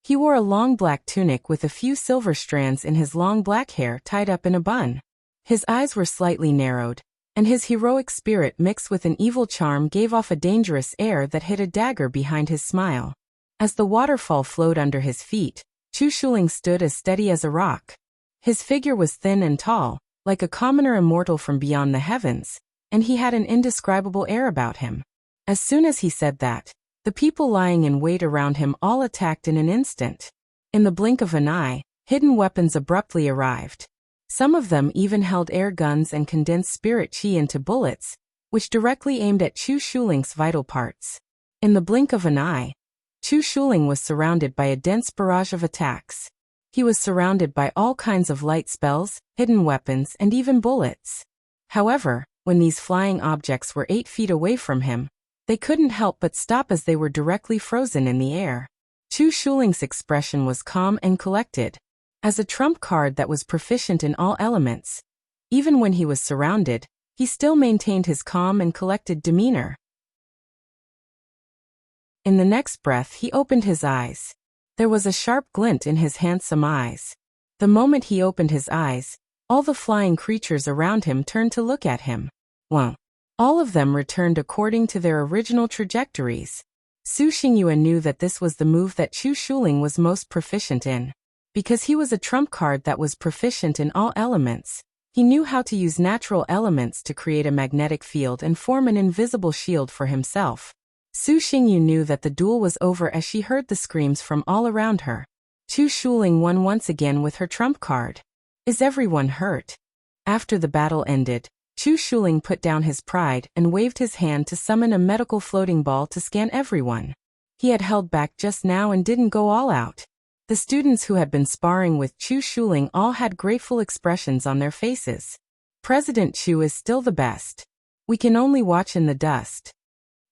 He wore a long black tunic with a few silver strands in his long black hair tied up in a bun. His eyes were slightly narrowed, and his heroic spirit mixed with an evil charm gave off a dangerous air that hid a dagger behind his smile. As the waterfall flowed under his feet, Chu Shuling stood as steady as a rock. His figure was thin and tall, like a commoner immortal from beyond the heavens, and he had an indescribable air about him. As soon as he said that, the people lying in wait around him all attacked in an instant. In the blink of an eye, hidden weapons abruptly arrived. Some of them even held air guns and condensed spirit chi into bullets, which directly aimed at Chu Shuling's vital parts. In the blink of an eye, Chu Shuling was surrounded by a dense barrage of attacks. He was surrounded by all kinds of light spells, hidden weapons, and even bullets. However, when these flying objects were 8 feet away from him, they couldn't help but stop as they were directly frozen in the air. Chu Shuling's expression was calm and collected. As a trump card that was proficient in all elements, even when he was surrounded, he still maintained his calm and collected demeanor. In the next breath, he opened his eyes. There was a sharp glint in his handsome eyes. The moment he opened his eyes, all the flying creatures around him turned to look at him. Well, all of them returned according to their original trajectories. Su Xingyue knew that this was the move that Chu Shuling was most proficient in. Because he was a trump card that was proficient in all elements, he knew how to use natural elements to create a magnetic field and form an invisible shield for himself. Su Xingyu knew that the duel was over as she heard the screams from all around her. Chu Shuling won once again with her trump card. Is everyone hurt? After the battle ended, Chu Shuling put down his pride and waved his hand to summon a medical floating ball to scan everyone. He had held back just now and didn't go all out. The students who had been sparring with Chu Shuling all had grateful expressions on their faces. President Chu is still the best. We can only watch in the dust.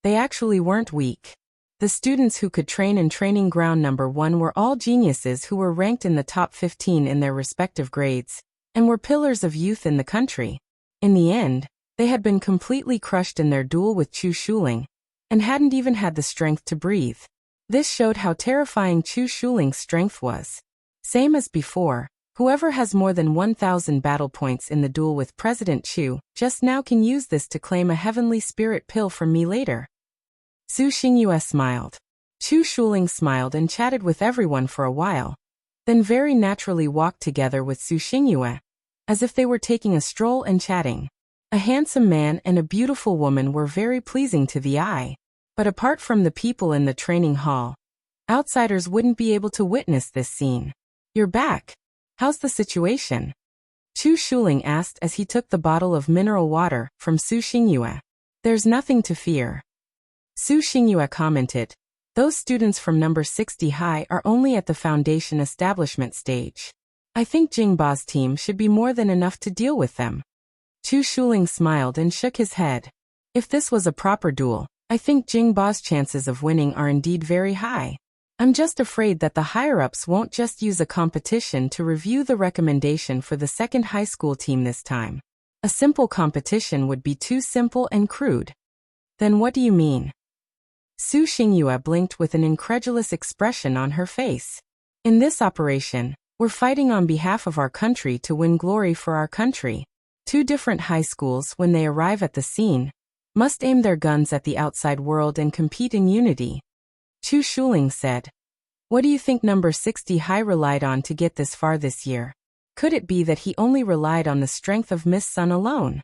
They actually weren't weak. The students who could train in training ground number 1 were all geniuses who were ranked in the top 15 in their respective grades, and were pillars of youth in the country. In the end, they had been completely crushed in their duel with Chu Shuling, and hadn't even had the strength to breathe. This showed how terrifying Chu Shuling's strength was. Same as before, whoever has more than 1,000 battle points in the duel with President Chu just now can use this to claim a heavenly spirit pill from me later. Su Xingyue smiled. Chu Shuling smiled and chatted with everyone for a while, then very naturally walked together with Su Xingyue, as if they were taking a stroll and chatting. A handsome man and a beautiful woman were very pleasing to the eye. But apart from the people in the training hall, outsiders wouldn't be able to witness this scene. You're back. How's the situation? Chu Shuling asked as he took the bottle of mineral water from Su Xingyue. There's nothing to fear. Su Xingyue commented. Those students from number 60 high are only at the foundation establishment stage. I think Jingba's team should be more than enough to deal with them. Chu Shuling smiled and shook his head. If this was a proper duel, I think Jingba's chances of winning are indeed very high. I'm just afraid that the higher-ups won't just use a competition to review the recommendation for the second high school team this time. A simple competition would be too simple and crude. Then what do you mean? Su Xingyue blinked with an incredulous expression on her face. In this operation, we're fighting on behalf of our country to win glory for our country. 2 different high schools, when they arrive at the scene, must aim their guns at the outside world and compete in unity. Chu Shuling said. What do you think number 60 high relied on to get this far this year? Could it be that he only relied on the strength of Miss Sun alone?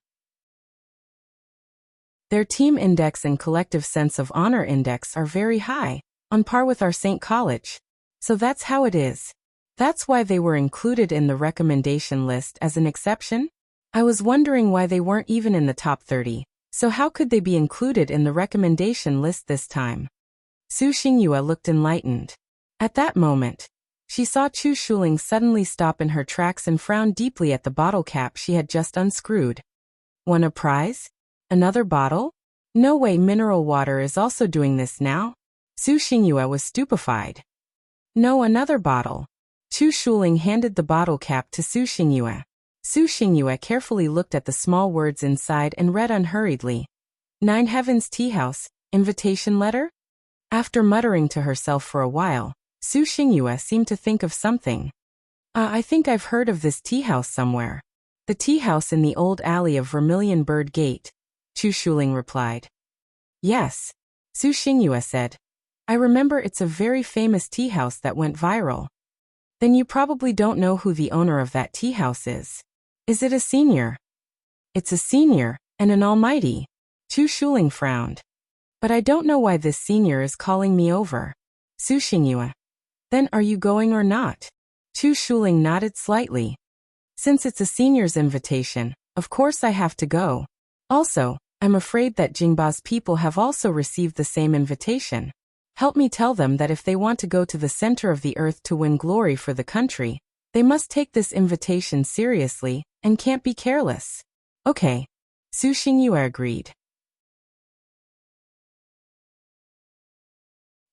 Their team index and collective sense of honor index are very high, on par with our St. College. So that's how it is. That's why they were included in the recommendation list as an exception? I was wondering why they weren't even in the top 30. So how could they be included in the recommendation list this time? Su Xingyue looked enlightened. At that moment, she saw Chu Shuling suddenly stop in her tracks and frown deeply at the bottle cap she had just unscrewed. Won a prize? Another bottle? No way, mineral water is also doing this now? Su Xingyue was stupefied. No, another bottle. Chu Shuling handed the bottle cap to Su Xingyue. Su Xingyue carefully looked at the small words inside and read unhurriedly. 9 Heavens Tea House, invitation letter? After muttering to herself for a while, Su Xingyue seemed to think of something. I think I've heard of this tea house somewhere. The tea house in the old alley of Vermilion Bird Gate, Chu Shuling replied. Yes, Su Xingyue said. I remember it's a very famous tea house that went viral. Then you probably don't know who the owner of that tea house is. Is it a senior? It's a senior, and an almighty. Chu Shuling frowned. But I don't know why this senior is calling me over. Su Xingyue. Then are you going or not? Chu Shuling nodded slightly. Since it's a senior's invitation, of course I have to go. Also, I'm afraid that Jingba's people have also received the same invitation. Help me tell them that if they want to go to the center of the earth to win glory for the country, they must take this invitation seriously and can't be careless. Okay. Su Xingyue agreed.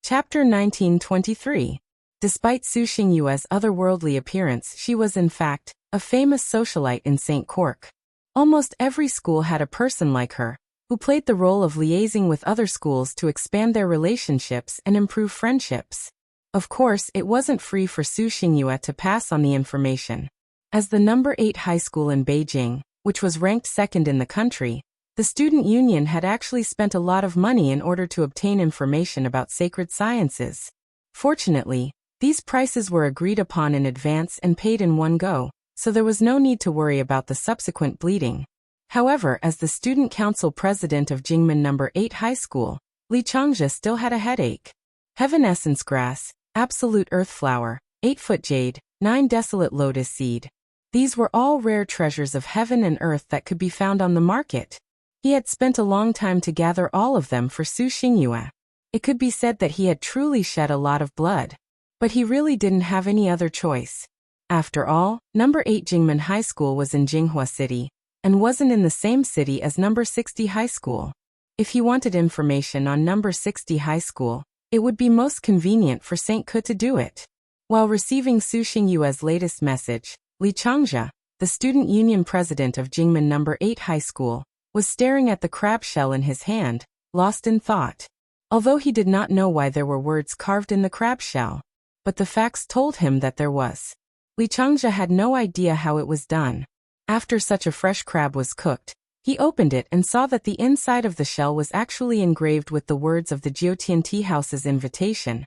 Chapter 1923. Despite Su Xingyue's otherworldly appearance, she was in fact a famous socialite in St. Cork. Almost every school had a person like her, who played the role of liaising with other schools to expand their relationships and improve friendships. Of course, it wasn't free for Su Xingyue to pass on the information. As the number 8 high school in Beijing, which was ranked second in the country, the student union had actually spent a lot of money in order to obtain information about sacred sciences. Fortunately, these prices were agreed upon in advance and paid in one go, so there was no need to worry about the subsequent bleeding. However, as the student council president of Jingmen No. 8 High School, Li Changjia still had a headache. Heaven essence grass, absolute earth flower, 8-foot jade, 9 desolate lotus seed. These were all rare treasures of heaven and earth that could be found on the market. He had spent a long time to gather all of them for Su Xingyue. It could be said that he had truly shed a lot of blood. But he really didn't have any other choice. After all, No. 8 Jingmen High School was in Jinghua City, and wasn't in the same city as No. 60 High School. If he wanted information on No. 60 High School, it would be most convenient for St. Ke to do it. While receiving Su Xingyue's latest message, Li Changjia, the student union president of Jingmen No. 8 High School, was staring at the crab shell in his hand, lost in thought. Although he did not know why there were words carved in the crab shell, but the facts told him that there was. Li Changjia had no idea how it was done. After such a fresh crab was cooked, he opened it and saw that the inside of the shell was actually engraved with the words of the Jiutian Tea House's invitation.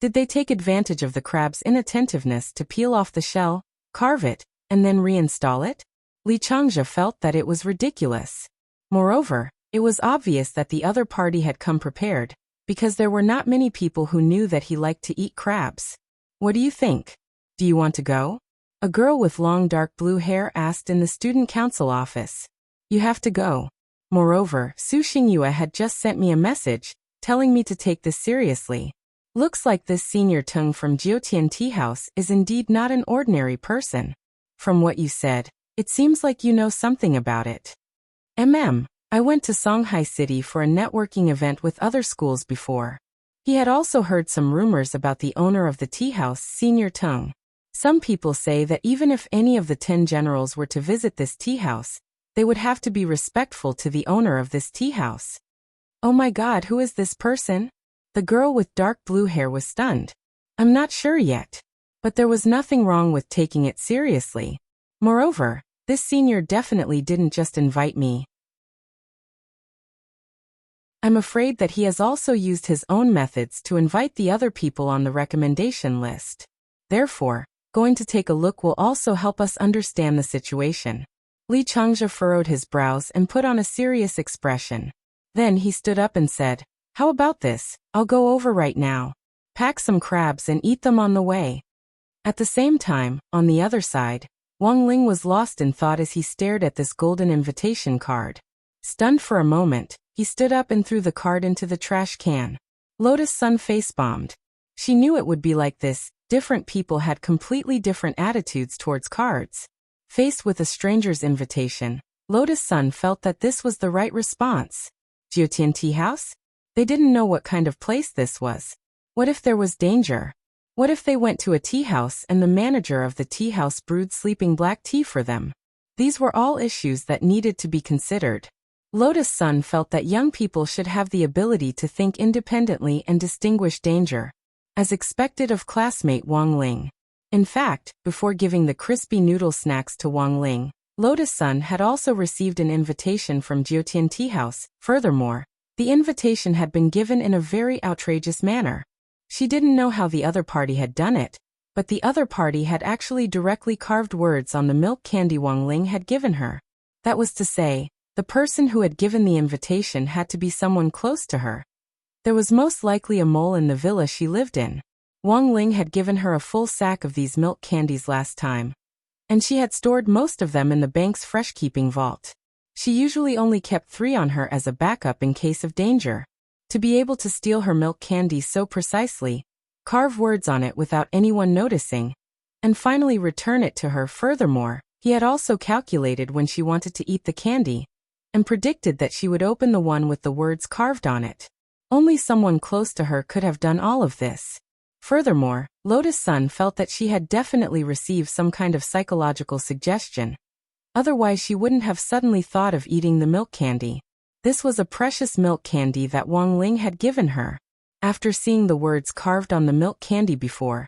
Did they take advantage of the crab's inattentiveness to peel off the shell, carve it, and then reinstall it? Li Changjia felt that it was ridiculous. Moreover, it was obvious that the other party had come prepared, because there were not many people who knew that he liked to eat crabs. What do you think? Do you want to go? A girl with long dark blue hair asked in the student council office. You have to go. Moreover, Su Xingyue had just sent me a message, telling me to take this seriously. Looks like this senior Tung from Jiutian Tea House is indeed not an ordinary person. From what you said, it seems like you know something about it. I went to Songhai City for a networking event with other schools before. He had also heard some rumors about the owner of the tea house, Senior Tung. Some people say that even if any of the 10 generals were to visit this tea house, they would have to be respectful to the owner of this tea house. Oh my God, who is this person? The girl with dark blue hair was stunned. I'm not sure yet. But there was nothing wrong with taking it seriously. Moreover, this senior definitely didn't just invite me. I'm afraid that he has also used his own methods to invite the other people on the recommendation list. Therefore, going to take a look will also help us understand the situation. Li Changjia furrowed his brows and put on a serious expression. Then he stood up and said, How about this? I'll go over right now. Pack some crabs and eat them on the way. At the same time, on the other side, Wang Ling was lost in thought as he stared at this golden invitation card. Stunned for a moment, he stood up and threw the card into the trash can. Lotus Sun face-bombed. She knew it would be like this. Different people had completely different attitudes towards cards. Faced with a stranger's invitation, Lotus Sun felt that this was the right response. Jiutian Tea House? They didn't know what kind of place this was. What if there was danger? What if they went to a tea house and the manager of the tea house brewed sleeping black tea for them? These were all issues that needed to be considered. Lotus Sun felt that young people should have the ability to think independently and distinguish danger, as expected of classmate Wang Ling. In fact, before giving the crispy noodle snacks to Wang Ling, Lotus Sun had also received an invitation from Jiutian Tea House. Furthermore, the invitation had been given in a very outrageous manner. She didn't know how the other party had done it, but the other party had actually directly carved words on the milk candy Wang Ling had given her. That was to say, the person who had given the invitation had to be someone close to her. There was most likely a mole in the villa she lived in. Wang Ling had given her a full sack of these milk candies last time, and she had stored most of them in the bank's fresh-keeping vault. She usually only kept 3 on her as a backup in case of danger. To be able to steal her milk candy so precisely, carve words on it without anyone noticing, and finally return it to her. Furthermore, he had also calculated when she wanted to eat the candy, and predicted that she would open the one with the words carved on it. Only someone close to her could have done all of this. Furthermore, Lotus Sun felt that she had definitely received some kind of psychological suggestion. Otherwise she wouldn't have suddenly thought of eating the milk candy. This was a precious milk candy that Wang Ling had given her. After seeing the words carved on the milk candy before,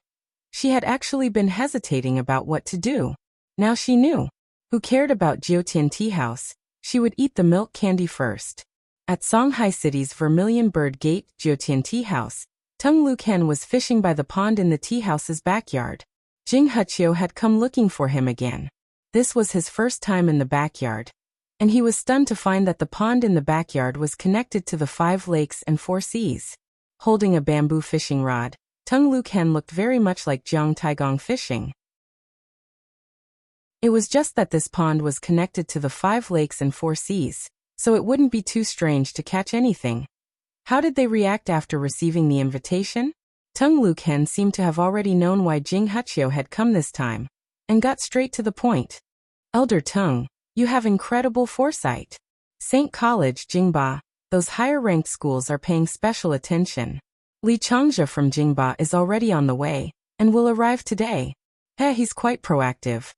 she had actually been hesitating about what to do. Now she knew. Who cared about Jiutian Tea House? She would eat the milk candy first. At Songhai City's Vermilion Bird Gate Jiutian Tea House, Tung Luken was fishing by the pond in the tea house's backyard. Jing Huqiu had come looking for him again. This was his first time in the backyard, and he was stunned to find that the pond in the backyard was connected to the 5 lakes and 4 seas. Holding a bamboo fishing rod, Tung Luken looked very much like Jiang Taigong fishing. It was just that this pond was connected to the 5 lakes and 4 seas, so it wouldn't be too strange to catch anything. How did they react after receiving the invitation? Tung Luken seemed to have already known why Jing Huqiu had come this time, and got straight to the point. Elder Tung, you have incredible foresight. St. College Jingba, those higher-ranked schools are paying special attention. Li Changjia from Jingba is already on the way, and will arrive today. He's quite proactive.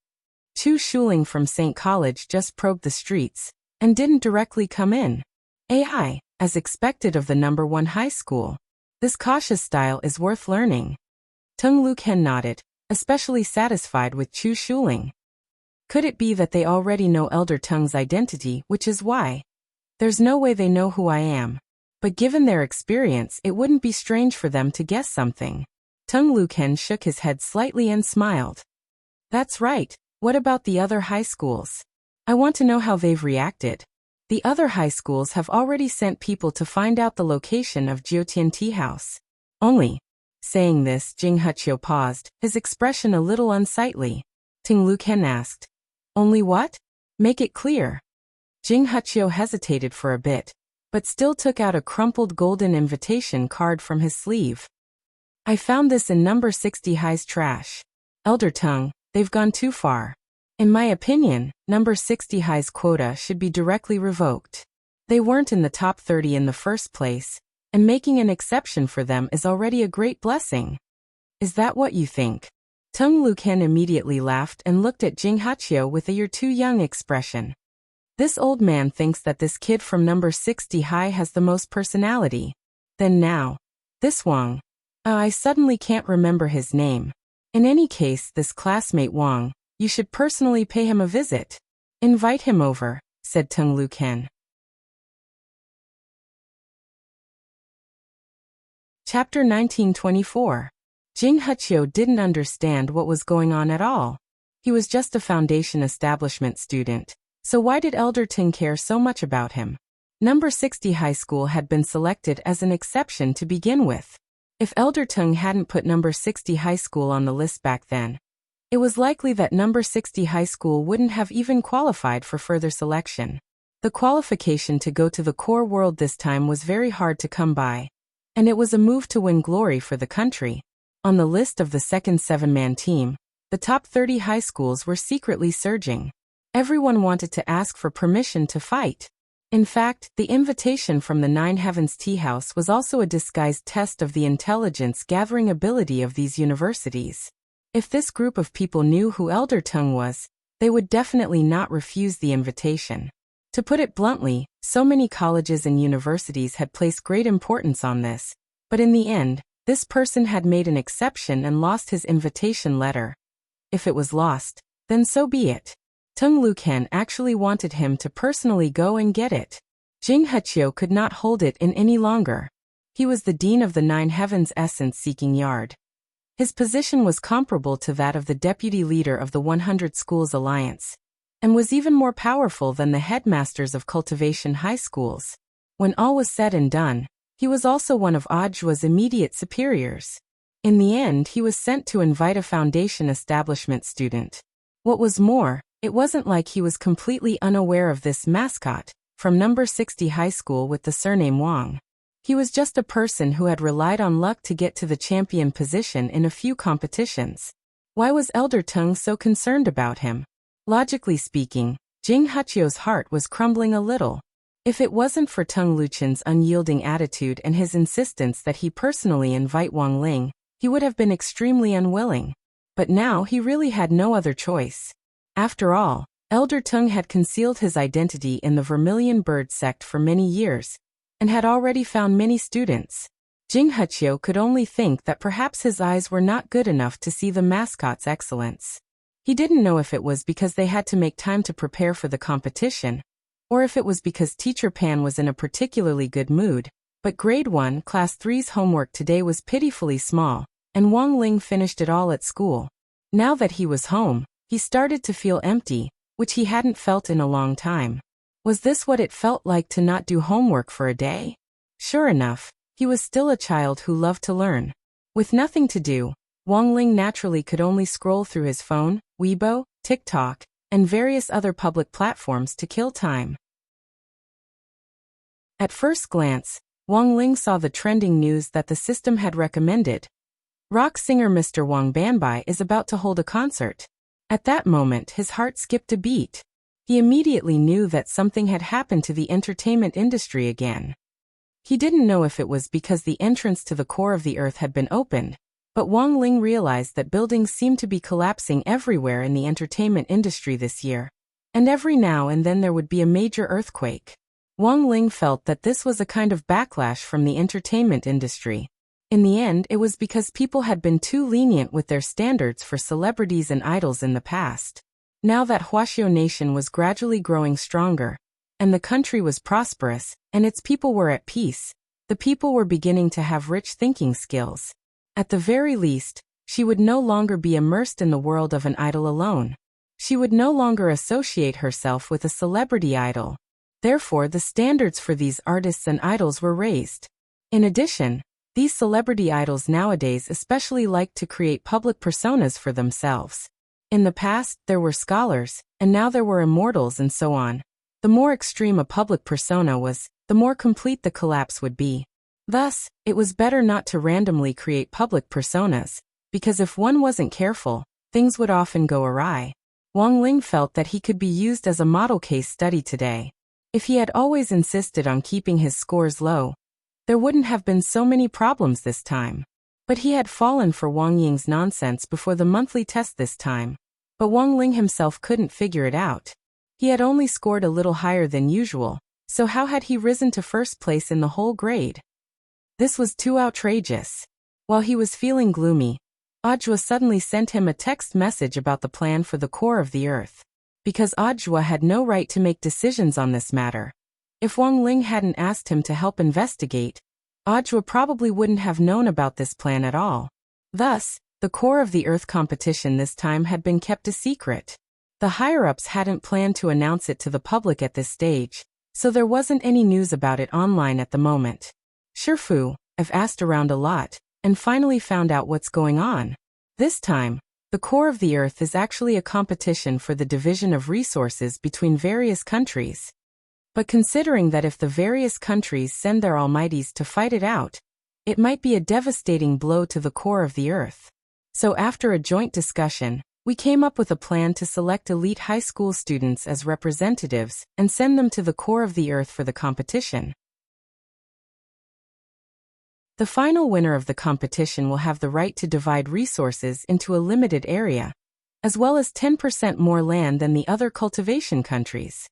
Chu Shuling from St. College just probed the streets, and didn't directly come in. AI, as expected of the #1 high school. This cautious style is worth learning. Tung Luken nodded, especially satisfied with Chu Shuling. Could it be that they already know Elder Tung's identity, which is why? There's no way they know who I am. But given their experience, it wouldn't be strange for them to guess something. Tung Luken shook his head slightly and smiled. That's right. What about the other high schools? I want to know how they've reacted. The other high schools have already sent people to find out the location of Jiutian Tea House. Only. Saying this, Jing Huqiu paused, his expression a little unsightly. Tung Luken asked, only what? Make it clear. Jing Huqiu hesitated for a bit, but still took out a crumpled golden invitation card from his sleeve. I found this in number 60 High's trash. Elder Tung, they've gone too far. In my opinion, number 60 High's quota should be directly revoked. They weren't in the top 30 in the first place, and making an exception for them is already a great blessing. Is that what you think? Tung Luken immediately laughed and looked at Jing Huqiu with a "you're too young" expression. This old man thinks that this kid from number 60 High has the most personality. Then now, this Wang. I suddenly can't remember his name. In any case, this classmate Wang, you should personally pay him a visit. Invite him over, said Tung Luken. Chapter 1924. Jing Huqiu didn't understand what was going on at all. He was just a foundation establishment student, so why did Elder Tung care so much about him? Number 60 High School had been selected as an exception to begin with. If Elder Tung hadn't put number 60 High School on the list back then, it was likely that number 60 High School wouldn't have even qualified for further selection. The qualification to go to the core world this time was very hard to come by, and it was a move to win glory for the country. On the list of the second 7-man team, the top 30 high schools were secretly surging. Everyone wanted to ask for permission to fight. In fact, the invitation from the 9 Heavens Tea House was also a disguised test of the intelligence-gathering ability of these universities. If this group of people knew who Elder Tung was, they would definitely not refuse the invitation. To put it bluntly, so many colleges and universities had placed great importance on this, but in the end, this person had made an exception and lost his invitation letter. If it was lost, then so be it. Tung Luken actually wanted him to personally go and get it. Jing Huqiu could not hold it in any longer. He was the dean of the 9 Heavens Essence-Seeking Yard. His position was comparable to that of the deputy leader of the 100 Schools Alliance, and was even more powerful than the headmasters of Cultivation high schools. When all was said and done, he was also one of Audiobook's immediate superiors. In the end, he was sent to invite a Foundation establishment student. What was more, it wasn't like he was completely unaware of this mascot from number 60 high school with the surname Wang. He was just a person who had relied on luck to get to the champion position in a few competitions. Why was Elder Tung so concerned about him? Logically speaking, Jing Huchio's heart was crumbling a little. If it wasn't for Tung Luchen's unyielding attitude and his insistence that he personally invite Wang Ling, he would have been extremely unwilling. But now he really had no other choice. After all, Elder Tung had concealed his identity in the Vermilion Bird sect for many years, and had already found many students. Jing Huchio could only think that perhaps his eyes were not good enough to see the mascot's excellence. He didn't know if it was because they had to make time to prepare for the competition, or if it was because Teacher Pan was in a particularly good mood, but Grade 1 Class 3's homework today was pitifully small, and Wang Ling finished it all at school. Now that he was home, he started to feel empty, which he hadn't felt in a long time. Was this what it felt like to not do homework for a day? Sure enough, he was still a child who loved to learn. With nothing to do, Wang Ling naturally could only scroll through his phone, Weibo, TikTok, and various other public platforms to kill time. At first glance, Wang Ling saw the trending news that the system had recommended. Rock singer Mr. Wang Banbai is about to hold a concert. At that moment, his heart skipped a beat. He immediately knew that something had happened to the entertainment industry again. He didn't know if it was because the entrance to the core of the earth had been opened, but Wang Ling realized that buildings seemed to be collapsing everywhere in the entertainment industry this year, and every now and then there would be a major earthquake. Wang Ling felt that this was a kind of backlash from the entertainment industry. In the end, it was because people had been too lenient with their standards for celebrities and idols in the past. Now that Huaxiao Nation was gradually growing stronger, and the country was prosperous, and its people were at peace, the people were beginning to have rich thinking skills. At the very least, she would no longer be immersed in the world of an idol alone. She would no longer associate herself with a celebrity idol. Therefore, the standards for these artists and idols were raised. In addition, these celebrity idols nowadays especially like to create public personas for themselves. In the past, there were scholars, and now there were immortals and so on. The more extreme a public persona was, the more complete the collapse would be. Thus, it was better not to randomly create public personas, because if one wasn't careful, things would often go awry. Wang Ling felt that he could be used as a model case study today. If he had always insisted on keeping his scores low, there wouldn't have been so many problems this time. But he had fallen for Wang Ying's nonsense before the monthly test this time. But Wang Ling himself couldn't figure it out. He had only scored a little higher than usual, so how had he risen to first place in the whole grade? This was too outrageous. While he was feeling gloomy, Ajwa suddenly sent him a text message about the plan for the core of the earth. Because Ajwa had no right to make decisions on this matter. If Wang Ling hadn't asked him to help investigate, Ajwa probably wouldn't have known about this plan at all. Thus, the core of the earth competition this time had been kept a secret. The higher-ups hadn't planned to announce it to the public at this stage, so there wasn't any news about it online at the moment. Shifu, I've asked around a lot, and finally found out what's going on. This time, the core of the earth is actually a competition for the division of resources between various countries. But considering that if the various countries send their almighties to fight it out, it might be a devastating blow to the core of the earth. So after a joint discussion, we came up with a plan to select elite high school students as representatives and send them to the core of the earth for the competition. The final winner of the competition will have the right to divide resources into a limited area, as well as 10% more land than the other cultivation countries.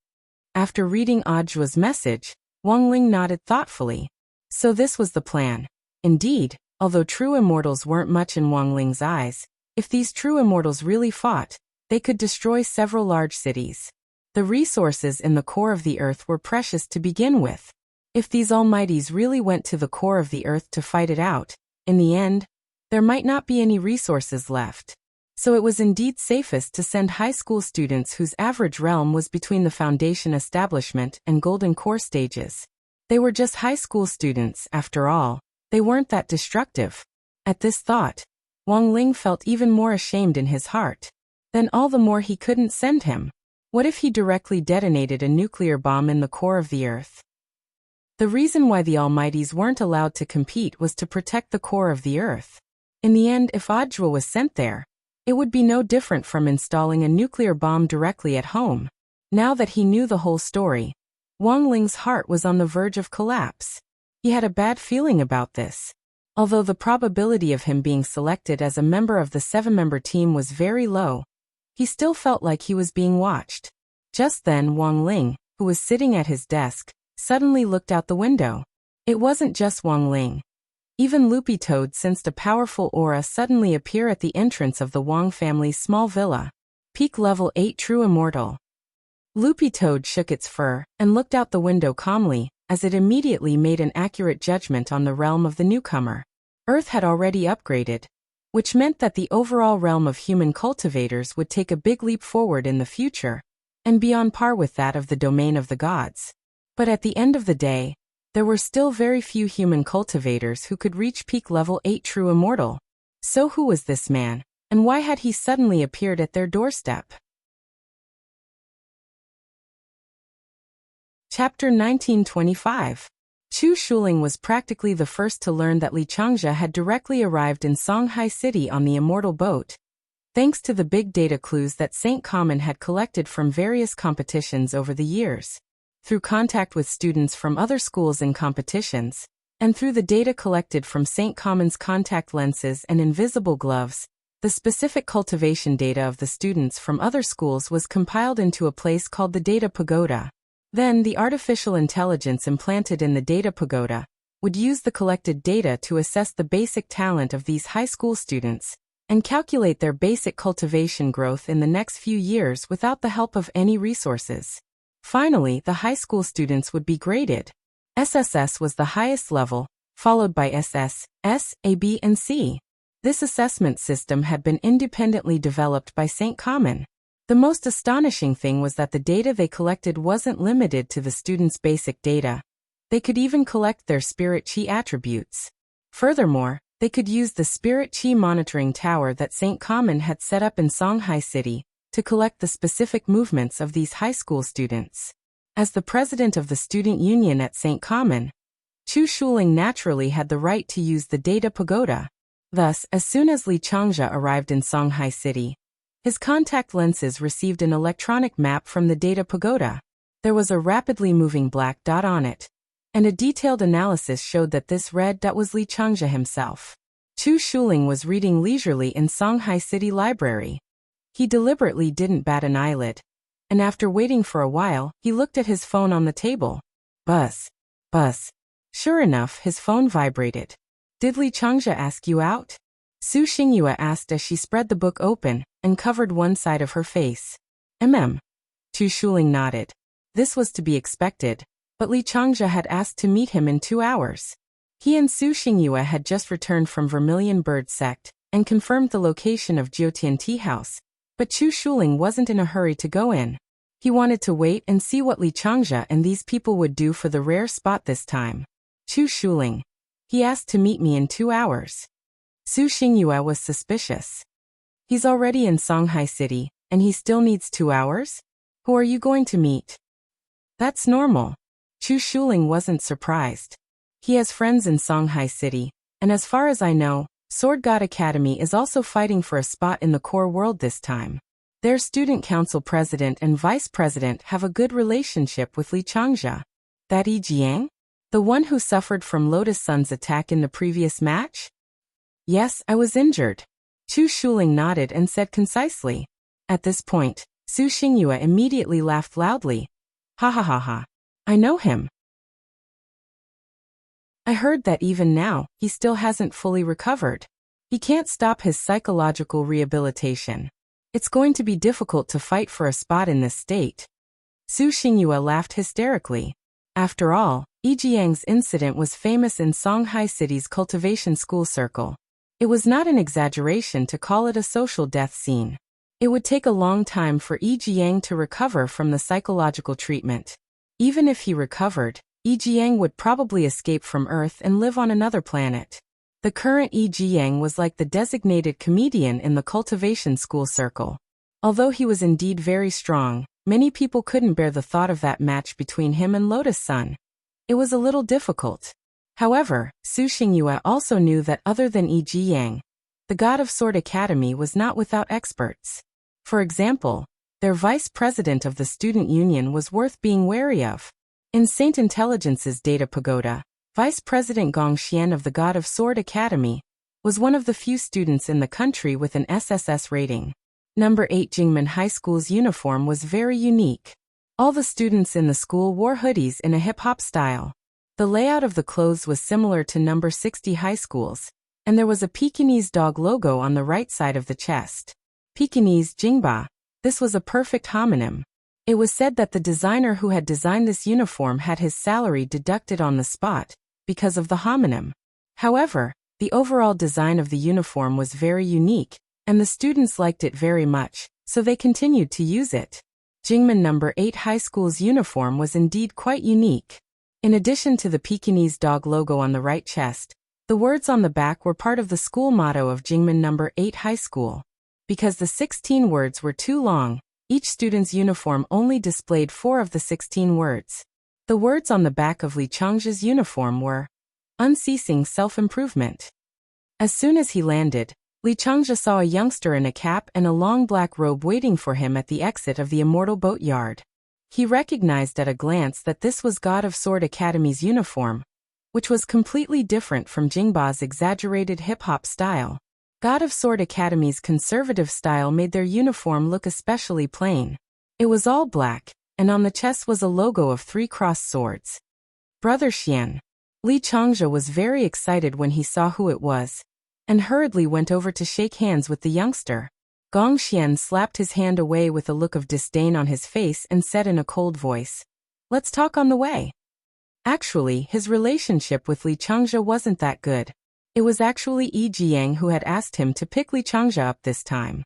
After reading Ajwa's message, Wang Ling nodded thoughtfully. So this was the plan. Indeed, although true immortals weren't much in Wang Ling's eyes, if these true immortals really fought, they could destroy several large cities. The resources in the core of the earth were precious to begin with. If these almighties really went to the core of the earth to fight it out, in the end, there might not be any resources left. So it was indeed safest to send high school students whose average realm was between the foundation establishment and golden core stages. They were just high school students, after all. They weren't that destructive. At this thought, Wang Ling felt even more ashamed in his heart. Then all the more he couldn't send him. What if he directly detonated a nuclear bomb in the core of the Earth? The reason why the Almighties weren't allowed to compete was to protect the core of the Earth. In the end, if Audiobook was sent there, it would be no different from installing a nuclear bomb directly at home. Now that he knew the whole story, Wang Ling's heart was on the verge of collapse. He had a bad feeling about this. Although the probability of him being selected as a member of the 7-member team was very low, he still felt like he was being watched. Just then Wang Ling, who was sitting at his desk, suddenly looked out the window. It wasn't just Wang Ling. Even Loopy Toad sensed a powerful aura suddenly appear at the entrance of the Wang family's small villa. Peak level 8 true immortal. Loopy Toad shook its fur and looked out the window calmly, as it immediately made an accurate judgment on the realm of the newcomer. Earth had already upgraded, which meant that the overall realm of human cultivators would take a big leap forward in the future, and be on par with that of the domain of the gods. But at the end of the day, there were still very few human cultivators who could reach peak level 8 true immortal. So who was this man, and why had he suddenly appeared at their doorstep? Chapter 1925. Chu Shuling was practically the first to learn that Li Changjia had directly arrived in Songhai City on the immortal boat, thanks to the big data clues that St. Common had collected from various competitions over the years. Through contact with students from other schools in competitions, and through the data collected from St. Common's contact lenses and invisible gloves, the specific cultivation data of the students from other schools was compiled into a place called the Data Pagoda. Then the artificial intelligence implanted in the Data Pagoda would use the collected data to assess the basic talent of these high school students and calculate their basic cultivation growth in the next few years without the help of any resources. Finally, the high school students would be graded. SSS was the highest level, followed by SS, S, A, B, and C. This assessment system had been independently developed by St. Common. The most astonishing thing was that the data they collected wasn't limited to the students' basic data. They could even collect their spirit chi attributes. Furthermore, they could use the spirit chi monitoring tower that St. Common had set up in Songhai City to collect the specific movements of these high school students. As the president of the student union at St. Common, Chu Shuling naturally had the right to use the Data Pagoda. Thus, as soon as Li Changjia arrived in Songhai City, his contact lenses received an electronic map from the Data Pagoda. There was a rapidly moving black dot on it, and a detailed analysis showed that this red dot was Li Changjia himself. Chu Shuling was reading leisurely in Songhai City Library. He deliberately didn't bat an eyelid, and after waiting for a while, he looked at his phone on the table. Buzz. Buzz. Sure enough, his phone vibrated. Did Li Changjia ask you out? Su Xingyue asked as she spread the book open and covered one side of her face. Chu Shuling nodded. This was to be expected, but Li Changjia had asked to meet him in 2 hours. He and Su Xingyue had just returned from Vermilion Bird Sect and confirmed the location of Jiutian Tea House, but Chu Shuling wasn't in a hurry to go in. He wanted to wait and see what Li Changjia and these people would do for the rare spot this time. Chu Shuling. He asked to meet me in 2 hours. Su Xingyue was suspicious. He's already in Songhai City, and he still needs 2 hours? Who are you going to meet? That's normal. Chu Shuling wasn't surprised. He has friends in Songhai City, and as far as I know, Sword God Academy is also fighting for a spot in the core world this time. Their student council president and vice president have a good relationship with Li Changjia. That Yi Jiang? The one who suffered from Lotus Sun's attack in the previous match? Yes, I was injured. Chu Shuling nodded and said concisely. At this point, Su Xingyue immediately laughed loudly. Ha ha ha ha. I know him. I heard that even now, he still hasn't fully recovered. He can't stop his psychological rehabilitation. It's going to be difficult to fight for a spot in this state. Su Xingyue laughed hysterically. After all, Yi Jiang's incident was famous in Songhai City's cultivation school circle. It was not an exaggeration to call it a social death scene. It would take a long time for Yi Jiang to recover from the psychological treatment. Even if he recovered, Yi Jiang would probably escape from Earth and live on another planet. The current Yi Jiyang was like the designated comedian in the Cultivation school circle. Although he was indeed very strong, many people couldn't bear the thought of that match between him and Lotus Sun. It was a little difficult. However, Su Xingyue also knew that other than Yi Jiyang, the God of Sword Academy was not without experts. For example, their vice president of the student union was worth being wary of. In Saint Intelligence's data pagoda, Vice President Gong Xian of the God of Sword Academy was one of the few students in the country with an SSS rating. Number 8 Jingmen High School's uniform was very unique. All the students in the school wore hoodies in a hip-hop style. The layout of the clothes was similar to number 60 High School's, and there was a Pekingese dog logo on the right side of the chest. Pekingese Jingba. This was a perfect homonym. It was said that the designer who had designed this uniform had his salary deducted on the spot because of the homonym. However, the overall design of the uniform was very unique, and the students liked it very much, so they continued to use it. Jingmen number 8 High School's uniform was indeed quite unique. In addition to the Pekingese dog logo on the right chest, the words on the back were part of the school motto of Jingmen number 8 High School. Because the 16 words were too long, each student's uniform only displayed 4 of the 16 words. The words on the back of Li Changzhe's uniform were unceasing self-improvement. As soon as he landed, Li Changzhe saw a youngster in a cap and a long black robe waiting for him at the exit of the Immortal Boat Yard. He recognized at a glance that this was God of Sword Academy's uniform, which was completely different from Jingba's exaggerated hip-hop style. God of Sword Academy's conservative style made their uniform look especially plain. It was all black, and on the chest was a logo of 3 crossed swords. Brother Xian. Li Changzhe was very excited when he saw who it was, and hurriedly went over to shake hands with the youngster. Gong Xian slapped his hand away with a look of disdain on his face and said in a cold voice, "Let's talk on the way." Actually, his relationship with Li Changzhe wasn't that good. It was actually Yi Jiyang who had asked him to pick Li Changzhe up this time.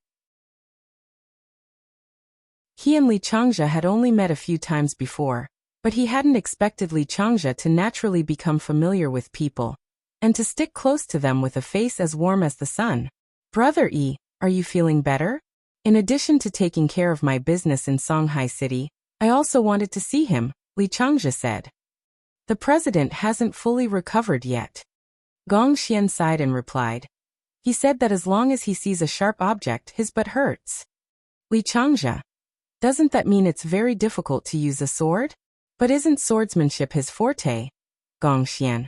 He and Li Changzhe had only met a few times before, but he hadn't expected Li Changzhe to naturally become familiar with people, and to stick close to them with a face as warm as the sun. "Brother Yi, are you feeling better? In addition to taking care of my business in Songhai City, I also wanted to see him," Li Changzhe said. "The president hasn't fully recovered yet." Gong Xian sighed and replied. "He said that as long as he sees a sharp object, his butt hurts." Li Changzhe. "Doesn't that mean it's very difficult to use a sword? But isn't swordsmanship his forte?" Gong Xian.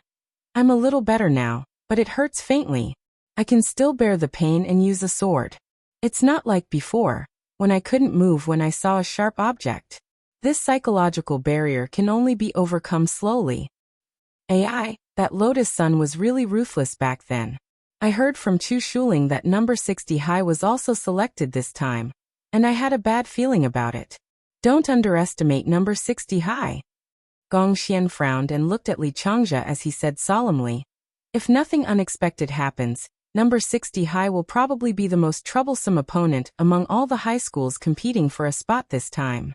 "I'm a little better now, but it hurts faintly. I can still bear the pain and use a sword. It's not like before, when I couldn't move when I saw a sharp object. This psychological barrier can only be overcome slowly." AI. That Lotus Sun was really ruthless back then. I heard from Chu Shuling that number 60 High was also selected this time, and I had a bad feeling about it. Don't underestimate number 60 High. Gong Xian frowned and looked at Li Changzhe as he said solemnly, "If nothing unexpected happens, number 60 High will probably be the most troublesome opponent among all the high schools competing for a spot this time."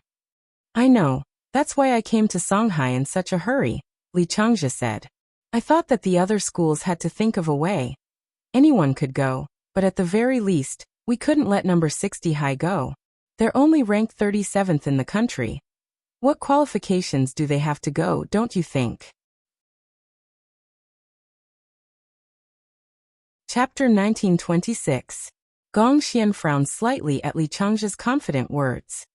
"I know, that's why I came to Songhai in such a hurry," Li Changzhe said. "I thought that the other schools had to think of a way. Anyone could go, but at the very least, we couldn't let number 60 High go. They're only ranked 37th in the country. What qualifications do they have to go, don't you think?" Chapter 1926. Gong Xian frowned slightly at Li Changzhe's confident words.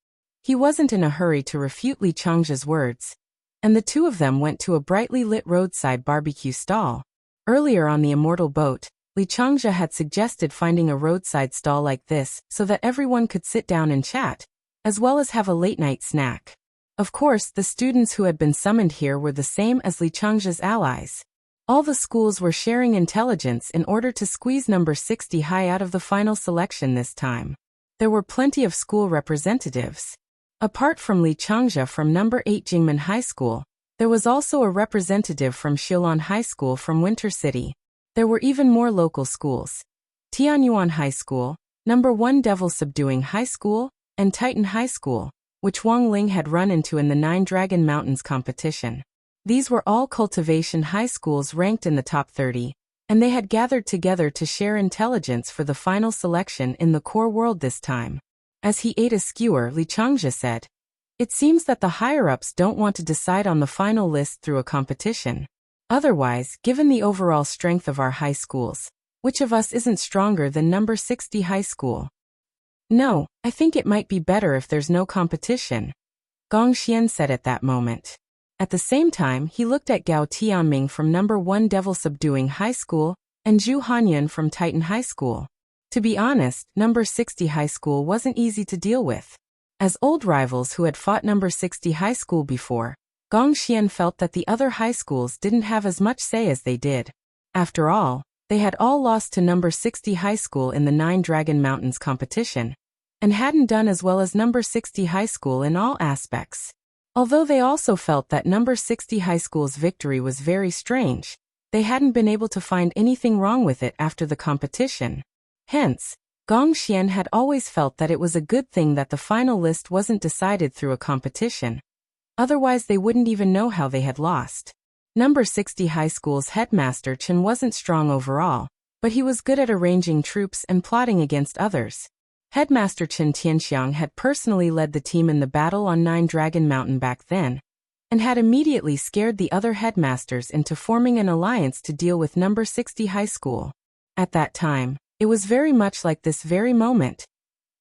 He wasn't in a hurry to refute Li Changzhe's words, and the two of them went to a brightly lit roadside barbecue stall. Earlier on the Immortal Boat, Li Changzhe had suggested finding a roadside stall like this so that everyone could sit down and chat, as well as have a late-night snack. Of course, the students who had been summoned here were the same as Li Changzhe's allies. All the schools were sharing intelligence in order to squeeze number 60 High out of the final selection this time. There were plenty of school representatives. Apart from Li Changzhe from number 8 Jingmen High School, there was also a representative from Shilon High School from Winter City. There were even more local schools. Tianyuan High School, number 1 Devil Subduing High School, and Titan High School, which Wang Ling had run into in the 9 Dragon Mountains competition. These were all cultivation high schools ranked in the top 30, and they had gathered together to share intelligence for the final selection in the core world this time. As he ate a skewer, Li Changzhe said, "It seems that the higher-ups don't want to decide on the final list through a competition. Otherwise, given the overall strength of our high schools, which of us isn't stronger than number 60 high school? No, I think it might be better if there's no competition," Gong Xian said at that moment. At the same time, he looked at Gao Tianming from number 1 Devil Subduing High School and Zhu Hanyan from Titan High School. To be honest, number 60 high school wasn't easy to deal with. As old rivals who had fought number 60 high school before, Gong Xian felt that the other high schools didn't have as much say as they did. After all, they had all lost to number 60 high school in the 9 Dragon Mountains competition, and hadn't done as well as number 60 high school in all aspects. Although they also felt that number 60 high school's victory was very strange, they hadn't been able to find anything wrong with it after the competition. Hence, Gong Xian had always felt that it was a good thing that the final list wasn't decided through a competition. Otherwise they wouldn't even know how they had lost. Number 60 high school's headmaster Chen wasn't strong overall, but he was good at arranging troops and plotting against others. Headmaster Chen Tianxiang had personally led the team in the battle on 9 Dragon Mountain back then, and had immediately scared the other headmasters into forming an alliance to deal with number 60 high school. At that time, it was very much like this very moment.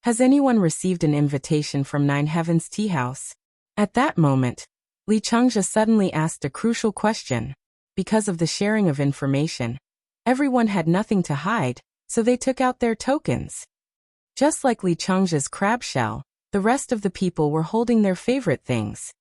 Has anyone received an invitation from 9 Heavens Tea House? At that moment, Li Changzhe suddenly asked a crucial question. Because of the sharing of information, everyone had nothing to hide, so they took out their tokens. Just like Li Changzhe's crab shell, the rest of the people were holding their favorite things.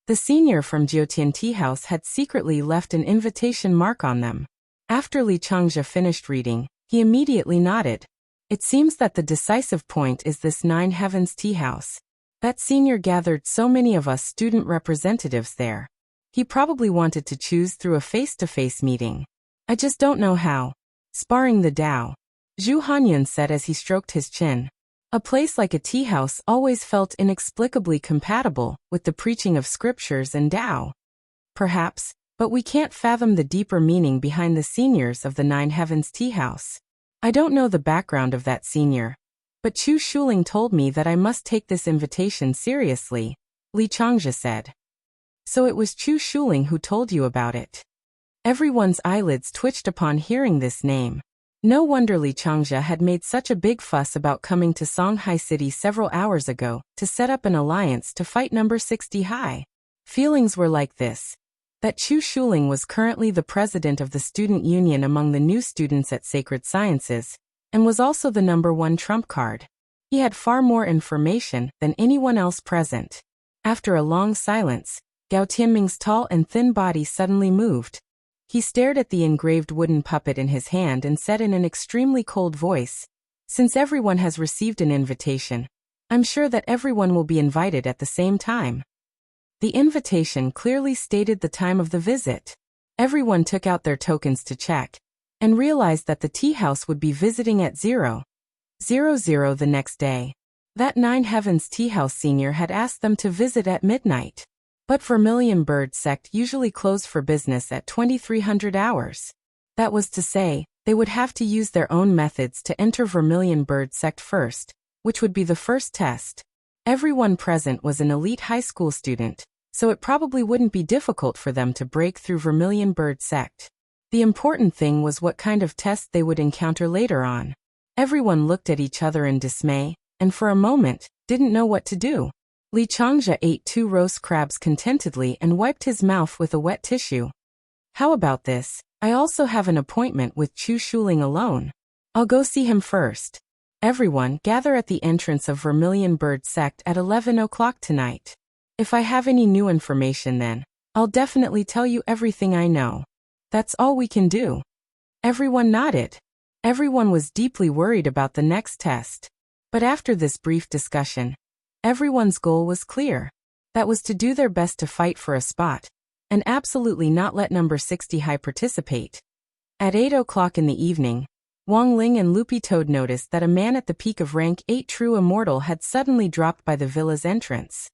The senior from Jiutian Tea House had secretly left an invitation mark on them. After Li Changzhe finished reading, he immediately nodded. It seems that the decisive point is this 9 Heavens Tea House. That senior gathered so many of us student representatives there. He probably wanted to choose through a face-to-face meeting. I just don't know how. Sparring the Tao, Zhu Hanyan said as he stroked his chin. A place like a tea house always felt inexplicably compatible with the preaching of scriptures and Tao. Perhaps, but we can't fathom the deeper meaning behind the seniors of the 9 Heavens Tea House. I don't know the background of that senior, but Chu Shuling told me that I must take this invitation seriously, Li Changzhe said. So it was Chu Shuling who told you about it. Everyone's eyelids twitched upon hearing this name. No wonder Li Changzhe had made such a big fuss about coming to Songhai City several hours ago to set up an alliance to fight number 60 high. Feelings were like this: that Chu Shuling was currently the president of the student union among the new students at Sacred Sciences, and was also the number 1 trump card. He had far more information than anyone else present. After a long silence, Gao Tianming's tall and thin body suddenly moved. He stared at the engraved wooden puppet in his hand and said in an extremely cold voice, "Since everyone has received an invitation, I'm sure that everyone will be invited at the same time." The invitation clearly stated the time of the visit. Everyone took out their tokens to check, and realized that the tea house would be visiting at 00:00 the next day. That 9 Heavens Tea House senior had asked them to visit at midnight. But Vermilion Bird Sect usually closed for business at 2300 hours. That was to say, they would have to use their own methods to enter Vermilion Bird Sect first, which would be the first test. Everyone present was an elite high school student, so it probably wouldn't be difficult for them to break through Vermilion Bird Sect. The important thing was what kind of test they would encounter later on. Everyone looked at each other in dismay, and for a moment, didn't know what to do. Li Changzhe ate 2 roast crabs contentedly and wiped his mouth with a wet tissue. How about this? I also have an appointment with Chu Shuling alone. I'll go see him first. Everyone gather at the entrance of Vermilion Bird Sect at 11 o'clock tonight. If I have any new information then, I'll definitely tell you everything I know. That's all we can do. Everyone nodded. Everyone was deeply worried about the next test. But after this brief discussion, everyone's goal was clear. That was to do their best to fight for a spot, and absolutely not let number 60 high participate. At 8 o'clock in the evening, Wang Ling and Loopy Toad noticed that a man at the peak of rank 8 true immortal had suddenly dropped by the villa's entrance.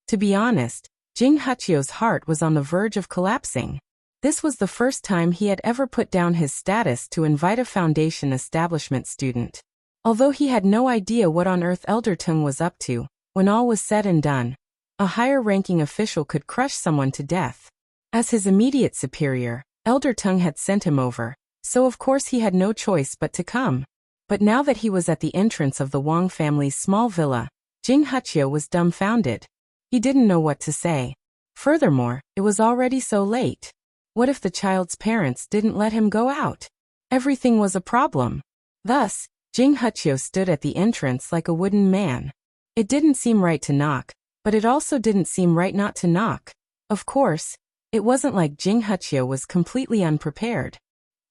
To be honest, Jing Huchio's heart was on the verge of collapsing. This was the first time he had ever put down his status to invite a foundation establishment student. Although he had no idea what on earth Elder Tung was up to, when all was said and done, a higher-ranking official could crush someone to death. As his immediate superior, Elder Tung had sent him over, so of course he had no choice but to come. But now that he was at the entrance of the Wang family's small villa, Jing Huchio was dumbfounded. He didn't know what to say. Furthermore, it was already so late. What if the child's parents didn't let him go out? Everything was a problem. Thus, Jing Huchio stood at the entrance like a wooden man. It didn't seem right to knock, but it also didn't seem right not to knock. Of course, it wasn't like Jing Huchio was completely unprepared.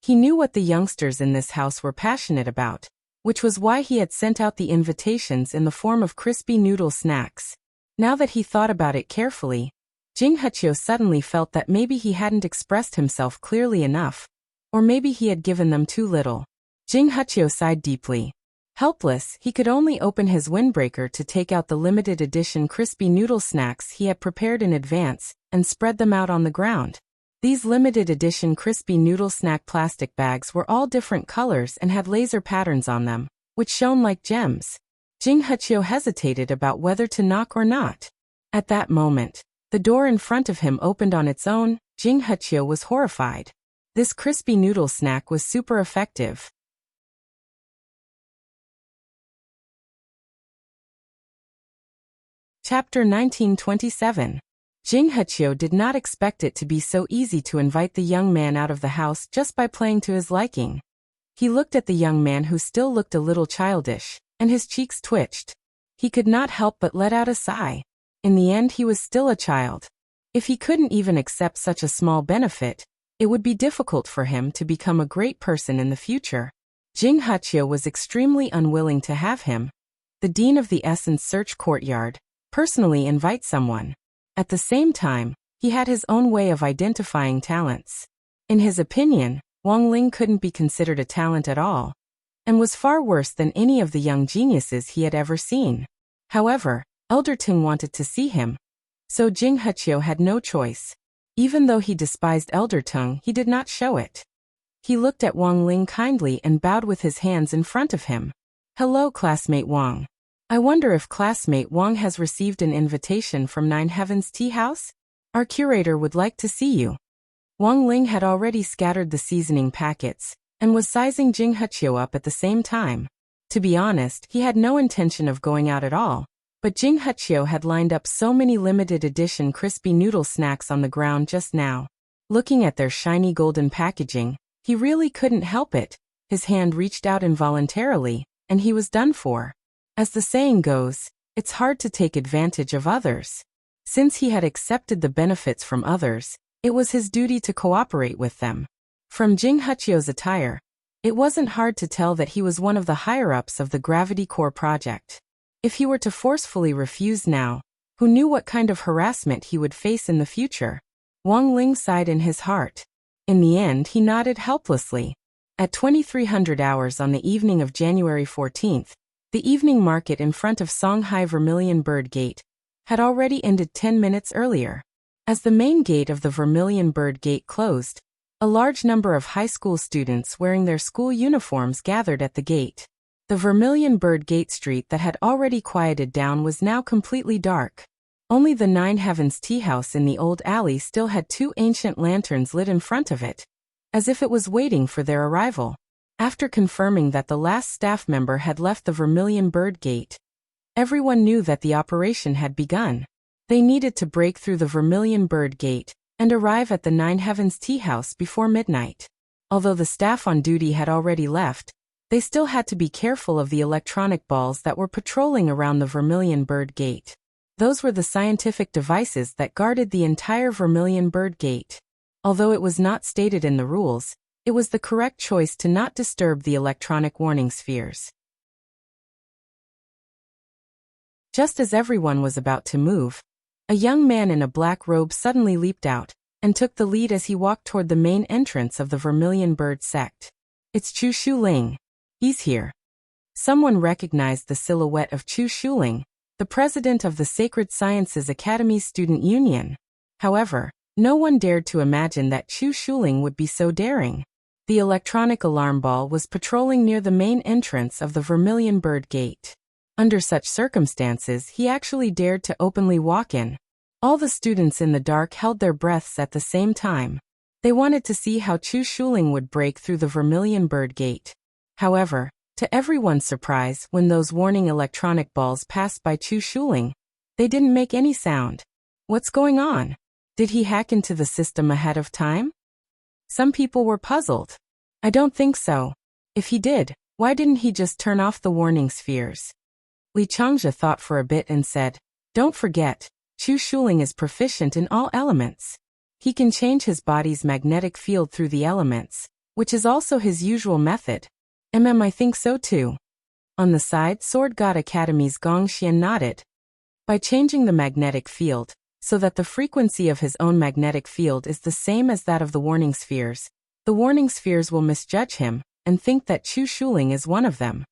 He knew what the youngsters in this house were passionate about, which was why he had sent out the invitations in the form of crispy noodle snacks. Now that he thought about it carefully, Jing Huchio suddenly felt that maybe he hadn't expressed himself clearly enough, or maybe he had given them too little. Jing Huchio sighed deeply. Helpless, he could only open his windbreaker to take out the limited edition crispy noodle snacks he had prepared in advance and spread them out on the ground. These limited edition crispy noodle snack plastic bags were all different colors and had laser patterns on them, which shone like gems. Jing Huchio hesitated about whether to knock or not. At that moment, the door in front of him opened on its own. Jing Huchio was horrified. This crispy noodle snack was super effective. Chapter 1927. Jing Huchio did not expect it to be so easy to invite the young man out of the house just by playing to his liking. He looked at the young man who still looked a little childish, and his cheeks twitched. He could not help but let out a sigh. In the end, he was still a child. If he couldn't even accept such a small benefit, it would be difficult for him to become a great person in the future. Jing Huchio was extremely unwilling to have him, the dean of the Essence Search Courtyard, personally invite someone. At the same time, he had his own way of identifying talents. In his opinion, Wang Ling couldn't be considered a talent at all, and was far worse than any of the young geniuses he had ever seen. However, Elder Tung wanted to see him, so Jing Huchio had no choice. Even though he despised Elder Tung, he did not show it. He looked at Wang Ling kindly and bowed with his hands in front of him. "Hello, classmate Wang. I wonder if classmate Wang has received an invitation from Nine Heavens Tea House? Our curator would like to see you." Wang Ling had already scattered the seasoning packets, and was sizing Jing Huchio up at the same time. To be honest, he had no intention of going out at all, but Jing Huchio had lined up so many limited edition crispy noodle snacks on the ground just now. Looking at their shiny golden packaging, he really couldn't help it. His hand reached out involuntarily, and he was done for. As the saying goes, it's hard to take advantage of others. Since he had accepted the benefits from others, it was his duty to cooperate with them. From Jing Huchio's attire, it wasn't hard to tell that he was one of the higher-ups of the Gravity Core project. If he were to forcefully refuse now, who knew what kind of harassment he would face in the future? Wang Ling sighed in his heart. In the end, he nodded helplessly. At 2300 hours on the evening of January 14th, the evening market in front of Songhai Vermilion Bird Gate had already ended 10 minutes earlier. As the main gate of the Vermilion Bird Gate closed, a large number of high school students wearing their school uniforms gathered at the gate. The Vermilion Bird Gate street that had already quieted down was now completely dark. Only the Nine Heavens Tea House in the old alley still had two ancient lanterns lit in front of it, as if it was waiting for their arrival. After confirming that the last staff member had left the Vermilion Bird Gate, everyone knew that the operation had begun. They needed to break through the Vermilion Bird Gate and arrive at the Nine Heavens Tea House before midnight. Although the staff on duty had already left, they still had to be careful of the electronic balls that were patrolling around the Vermilion Bird Gate. Those were the scientific devices that guarded the entire Vermilion Bird Gate. Although it was not stated in the rules, it was the correct choice to not disturb the electronic warning spheres. Just as everyone was about to move, a young man in a black robe suddenly leaped out and took the lead as he walked toward the main entrance of the Vermilion Bird sect. "It's Chu Shuling. He's here." Someone recognized the silhouette of Chu Shuling, the president of the Sacred Sciences Academy Student Union. However, no one dared to imagine that Chu Shuling would be so daring. The electronic alarm ball was patrolling near the main entrance of the Vermilion Bird Gate. Under such circumstances, he actually dared to openly walk in. All the students in the dark held their breaths at the same time. They wanted to see how Chu Shuling would break through the Vermilion Bird Gate. However, to everyone's surprise, when those warning electronic balls passed by Chu Shuling, they didn't make any sound. What's going on? Did he hack into the system ahead of time? Some people were puzzled. I don't think so. If he did, why didn't he just turn off the warning spheres? Li Changzhe thought for a bit and said, "Don't forget, Chu Shuling is proficient in all elements. He can change his body's magnetic field through the elements, which is also his usual method." I think so too. On the side, Sword God Academy's Gong Xian nodded. By changing the magnetic field, so that the frequency of his own magnetic field is the same as that of the warning spheres, the warning spheres will misjudge him, and think that Chu Shuling is one of them.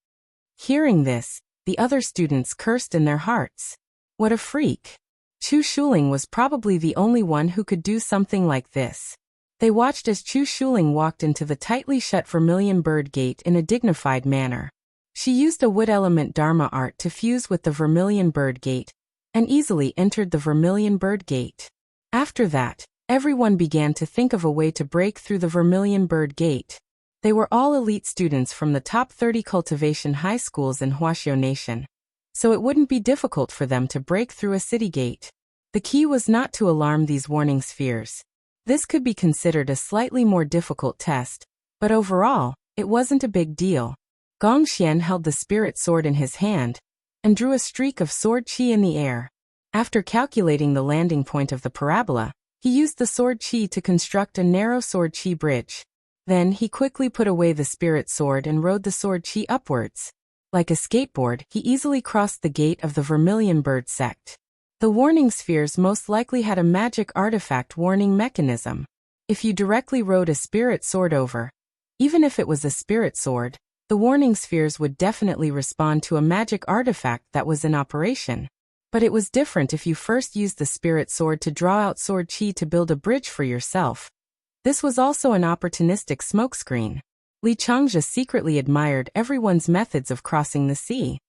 Hearing this, the other students cursed in their hearts. What a freak! Chu Shuling was probably the only one who could do something like this. They watched as Chu Shuling walked into the tightly shut Vermilion Bird Gate in a dignified manner. She used a wood element Dharma art to fuse with the Vermilion Bird Gate, and easily entered the Vermilion Bird Gate. After that, everyone began to think of a way to break through the Vermilion Bird Gate. They were all elite students from the top 30 cultivation high schools in Huaxiao Nation, so it wouldn't be difficult for them to break through a city gate. The key was not to alarm these warning spheres. This could be considered a slightly more difficult test, but overall, it wasn't a big deal. Gong Xian held the spirit sword in his hand, and drew a streak of sword chi in the air. After calculating the landing point of the parabola, he used the sword chi to construct a narrow sword chi bridge. Then he quickly put away the spirit sword and rode the sword chi upwards. Like a skateboard, he easily crossed the gate of the Vermilion Bird sect. The warning spheres most likely had a magic artifact warning mechanism. If you directly rode a spirit sword over, even if it was a spirit sword, the warning spheres would definitely respond to a magic artifact that was in operation. But it was different if you first used the spirit sword to draw out sword chi to build a bridge for yourself. This was also an opportunistic smokescreen. Li Changzhe secretly admired everyone's methods of crossing the sea.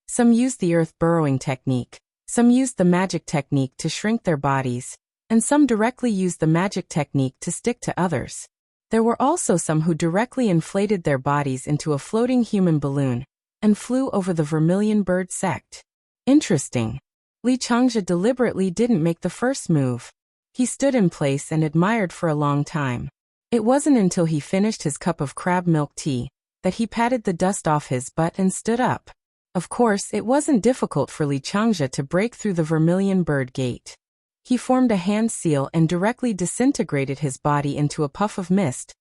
Some used the earth burrowing technique, some used the magic technique to shrink their bodies, and some directly used the magic technique to stick to others. There were also some who directly inflated their bodies into a floating human balloon, and flew over the Vermilion Bird sect. Interesting. Li Changzhe deliberately didn't make the first move. He stood in place and admired for a long time. It wasn't until he finished his cup of crab milk tea that he patted the dust off his butt and stood up. Of course, it wasn't difficult for Li Changzhe to break through the Vermilion Bird Gate. He formed a hand seal and directly disintegrated his body into a puff of mist,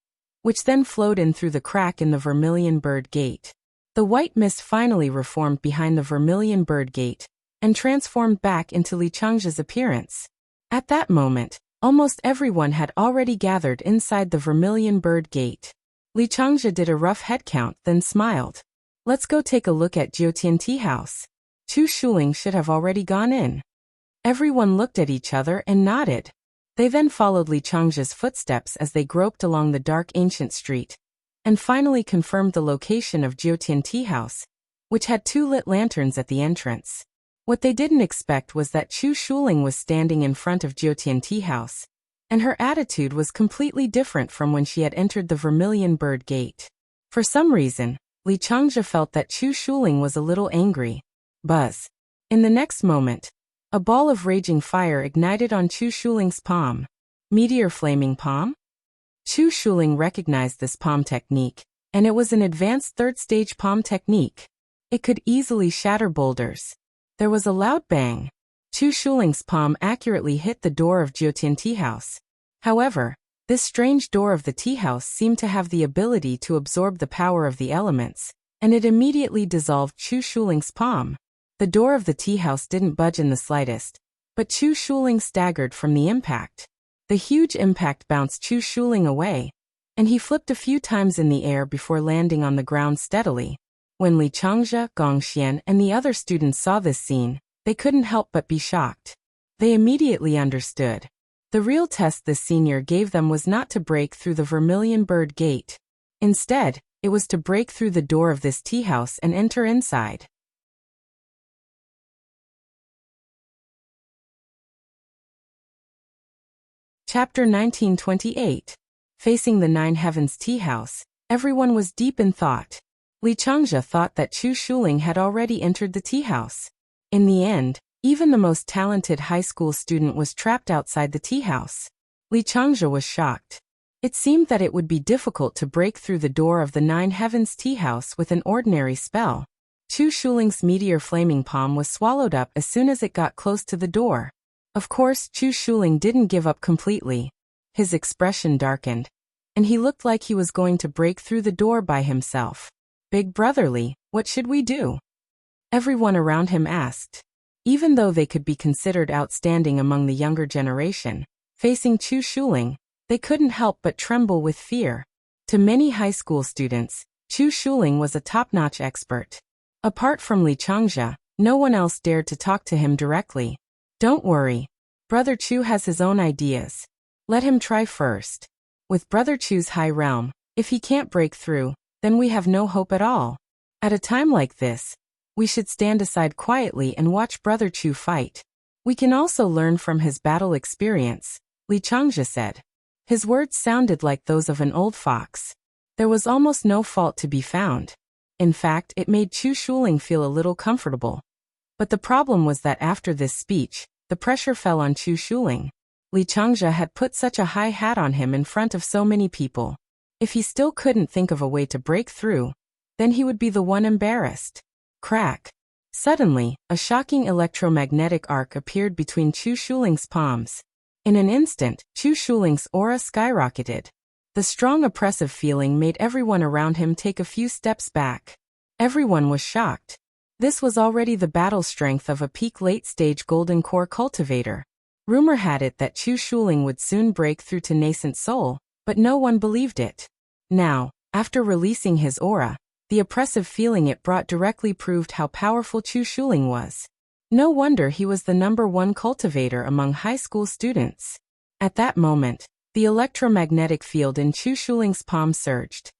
which then flowed in through the crack in the Vermilion Bird Gate. The white mist finally reformed behind the Vermilion Bird Gate, and transformed back into Li Changzhe's appearance. At that moment, almost everyone had already gathered inside the Vermilion Bird Gate. Li Changzhe did a rough head count, then smiled. Let's go take a look at Jiutian Tea House. Chu Shuling should have already gone in. Everyone looked at each other and nodded. They then followed Li Changzhe's footsteps as they groped along the dark ancient street, and finally confirmed the location of Jiutian Tea House, which had 2 lit lanterns at the entrance. What they didn't expect was that Chu Shuling was standing in front of Jiutian Tea House, and her attitude was completely different from when she had entered the Vermilion Bird Gate. For some reason, Li Changzhe felt that Chu Shuling was a little angry. Buzz. In the next moment, a ball of raging fire ignited on Chu Shuling's palm. Meteor flaming palm? Chu Shuling recognized this palm technique, and it was an advanced 3rd-stage palm technique. It could easily shatter boulders. There was a loud bang. Chu Shuling's palm accurately hit the door of Jiutian Tea House. However, this strange door of the tea house seemed to have the ability to absorb the power of the elements, and it immediately dissolved Chu Shuling's palm. The door of the tea house didn't budge in the slightest, but Chu Shuling staggered from the impact. The huge impact bounced Chu Shuling away, and he flipped a few times in the air before landing on the ground steadily. When Li Changzhe, Gong Xian, and the other students saw this scene, they couldn't help but be shocked. They immediately understood. The real test this senior gave them was not to break through the Vermilion Bird Gate. Instead, it was to break through the door of this tea house and enter inside. Chapter 1928. Facing the Nine Heavens Tea House, everyone was deep in thought. Li Changzhe thought that Chu Shuling had already entered the tea house. In the end, even the most talented high school student was trapped outside the tea house. Li Changzhe was shocked. It seemed that it would be difficult to break through the door of the Nine Heavens tea house with an ordinary spell. Chu Shuling's meteor flaming palm was swallowed up as soon as it got close to the door. Of course, Chu Shuling didn't give up completely. His expression darkened, and he looked like he was going to break through the door by himself. Big brotherly, what should we do? Everyone around him asked. Even though they could be considered outstanding among the younger generation, facing Chu Shuling, they couldn't help but tremble with fear. To many high school students, Chu Shuling was a top-notch expert. Apart from Li Changzhe, no one else dared to talk to him directly. Don't worry. Brother Chu has his own ideas. Let him try first. With Brother Chu's high realm, if he can't break through, then we have no hope at all. At a time like this, we should stand aside quietly and watch Brother Chu fight. We can also learn from his battle experience, Li Changzhe said. His words sounded like those of an old fox. There was almost no fault to be found. In fact, it made Chu Shuling feel a little comfortable. But the problem was that after this speech, the pressure fell on Chu Shuling. Li Changzhe had put such a high hat on him in front of so many people. If he still couldn't think of a way to break through, then he would be the one embarrassed. Crack. Suddenly, a shocking electromagnetic arc appeared between Chu Shuling's palms. In an instant, Chu Shuling's aura skyrocketed. The strong oppressive feeling made everyone around him take a few steps back. Everyone was shocked. This was already the battle strength of a peak late-stage golden core cultivator. Rumor had it that Chu Shuling would soon break through to nascent soul, but no one believed it. Now, after releasing his aura, the oppressive feeling it brought directly proved how powerful Chu Shuling was. No wonder he was the #1 cultivator among high school students. At that moment, the electromagnetic field in Chu Shuling's palm surged.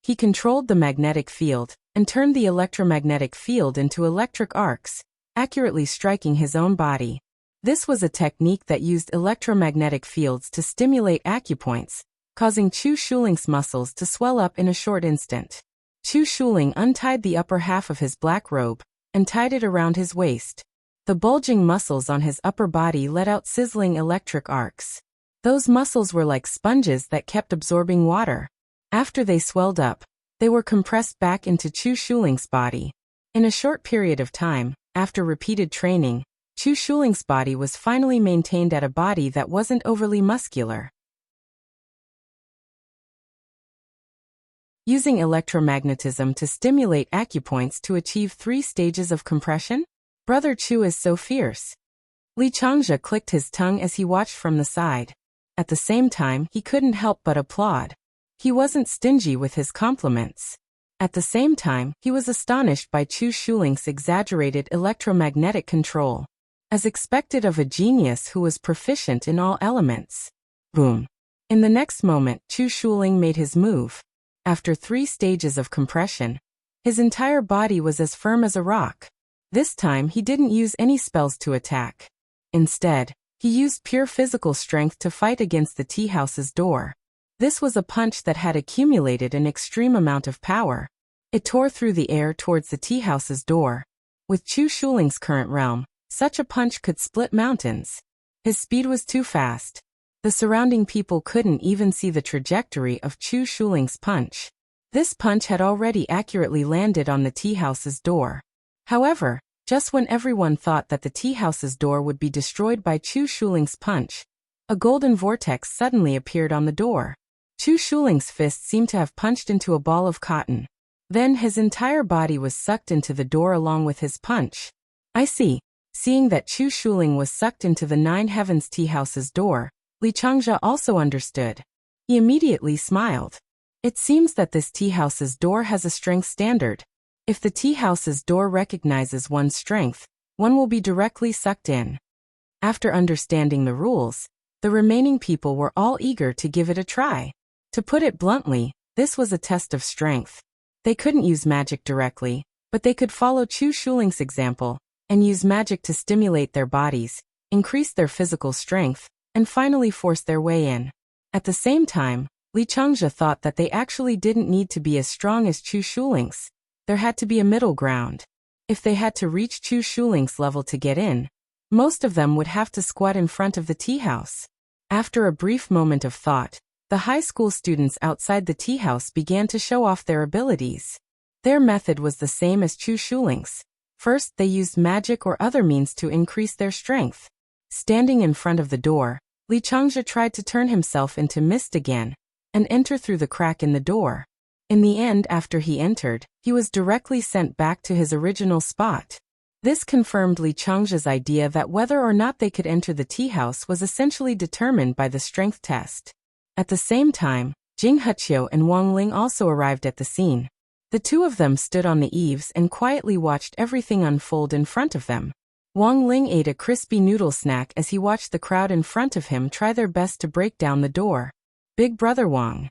He controlled the magnetic field and turned the electromagnetic field into electric arcs, accurately striking his own body. This was a technique that used electromagnetic fields to stimulate acupoints, causing Chu Shuling's muscles to swell up in a short instant. Chu Shuling untied the upper half of his black robe and tied it around his waist. The bulging muscles on his upper body let out sizzling electric arcs. Those muscles were like sponges that kept absorbing water. After they swelled up, they were compressed back into Chu Shuling's body. In a short period of time, after repeated training, Chu Shuling's body was finally maintained at a body that wasn't overly muscular. Using electromagnetism to stimulate acupoints to achieve 3 stages of compression? Brother Chu is so fierce. Li Changzhe clicked his tongue as he watched from the side. At the same time, he couldn't help but applaud. He wasn't stingy with his compliments. At the same time, he was astonished by Chu Shuling's exaggerated electromagnetic control. As expected of a genius who was proficient in all elements. Boom. In the next moment, Chu Shuling made his move. After 3 stages of compression, his entire body was as firm as a rock. This time he didn't use any spells to attack. Instead, he used pure physical strength to fight against the tea house's door. This was a punch that had accumulated an extreme amount of power. It tore through the air towards the tea house's door. With Chu Shuling's current realm, such a punch could split mountains. His speed was too fast. The surrounding people couldn't even see the trajectory of Chu Shuling's punch. This punch had already accurately landed on the tea house's door. However, just when everyone thought that the tea house's door would be destroyed by Chu Shuling's punch, a golden vortex suddenly appeared on the door. Chu Shuling's fist seemed to have punched into a ball of cotton. Then his entire body was sucked into the door along with his punch. I see. Seeing that Chu Shuling was sucked into the Nine Heavens tea house's door, Li Changzhe also understood. He immediately smiled. It seems that this tea house's door has a strength standard. If the tea house's door recognizes one's strength, one will be directly sucked in. After understanding the rules, the remaining people were all eager to give it a try. To put it bluntly, this was a test of strength. They couldn't use magic directly, but they could follow Chu Shuling's example and use magic to stimulate their bodies, increase their physical strength, and finally force their way in. At the same time, Li Changzhe thought that they actually didn't need to be as strong as Chu Shuling's. There had to be a middle ground. If they had to reach Chu Shuling's level to get in, most of them would have to squat in front of the tea house. After a brief moment of thought, the high school students outside the tea house began to show off their abilities. Their method was the same as Chu Shuling's. First, they used magic or other means to increase their strength. Standing in front of the door, Li Changzhe tried to turn himself into mist again and enter through the crack in the door. In the end, after he entered, he was directly sent back to his original spot. This confirmed Li Changzhe's idea that whether or not they could enter the tea house was essentially determined by the strength test. At the same time, Jing Heqiu and Wang Ling also arrived at the scene. The two of them stood on the eaves and quietly watched everything unfold in front of them. Wang Ling ate a crispy noodle snack as he watched the crowd in front of him try their best to break down the door. Big Brother Wang.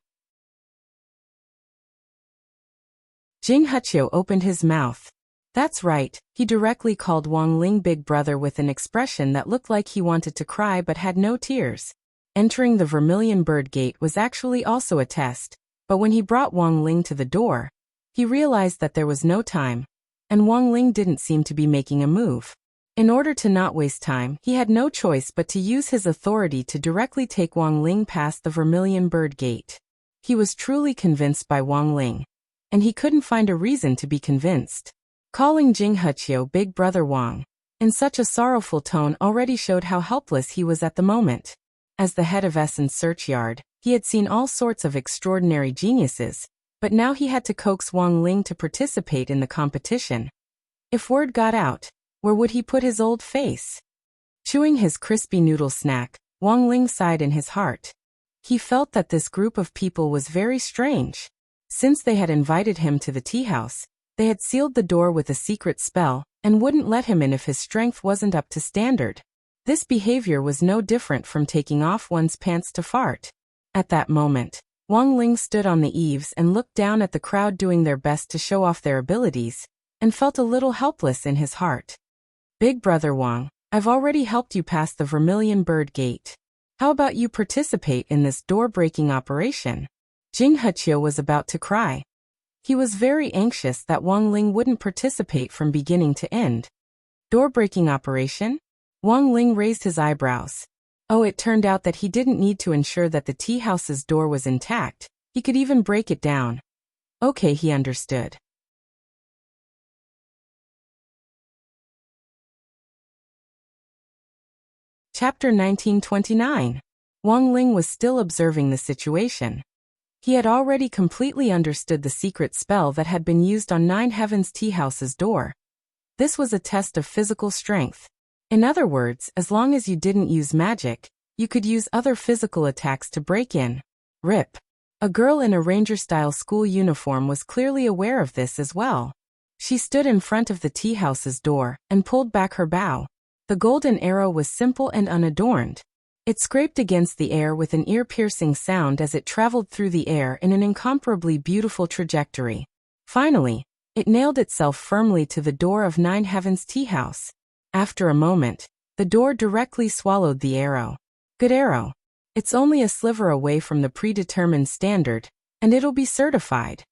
Jing Heqiu opened his mouth. That's right, he directly called Wang Ling Big Brother with an expression that looked like he wanted to cry but had no tears. Entering the Vermilion Bird Gate was actually also a test, but when he brought Wang Ling to the door, he realized that there was no time, and Wang Ling didn't seem to be making a move. In order to not waste time, he had no choice but to use his authority to directly take Wang Ling past the Vermilion Bird Gate. He was truly convinced by Wang Ling, and he couldn't find a reason to be convinced. Calling Jing Heqiu Big Brother Wang in such a sorrowful tone already showed how helpless he was at the moment. As the head of Essen's search yard, he had seen all sorts of extraordinary geniuses, but now he had to coax Wang Ling to participate in the competition. If word got out, where would he put his old face? Chewing his crispy noodle snack, Wang Ling sighed in his heart. He felt that this group of people was very strange. Since they had invited him to the tea house, they had sealed the door with a secret spell and wouldn't let him in if his strength wasn't up to standard. This behavior was no different from taking off one's pants to fart. At that moment, Wang Ling stood on the eaves and looked down at the crowd doing their best to show off their abilities, and felt a little helpless in his heart. Big Brother Wang, I've already helped you pass the Vermilion Bird Gate. How about you participate in this door-breaking operation? Jing Heqiu was about to cry. He was very anxious that Wang Ling wouldn't participate from beginning to end. Door-breaking operation? Wang Ling raised his eyebrows. Oh, it turned out that he didn't need to ensure that the tea house's door was intact. He could even break it down. Okay, he understood. Chapter 1929. Wang Ling was still observing the situation. He had already completely understood the secret spell that had been used on Nine Heavens Tea House's door. This was a test of physical strength. In other words, as long as you didn't use magic, you could use other physical attacks to break in. Rip. A girl in a ranger-style school uniform was clearly aware of this as well. She stood in front of the tea house's door and pulled back her bow. The golden arrow was simple and unadorned. It scraped against the air with an ear-piercing sound as it traveled through the air in an incomparably beautiful trajectory. Finally, it nailed itself firmly to the door of Nine Heavens Tea House. After a moment, the door directly swallowed the arrow. Good arrow. It's only a sliver away from the predetermined standard, and it'll be certified.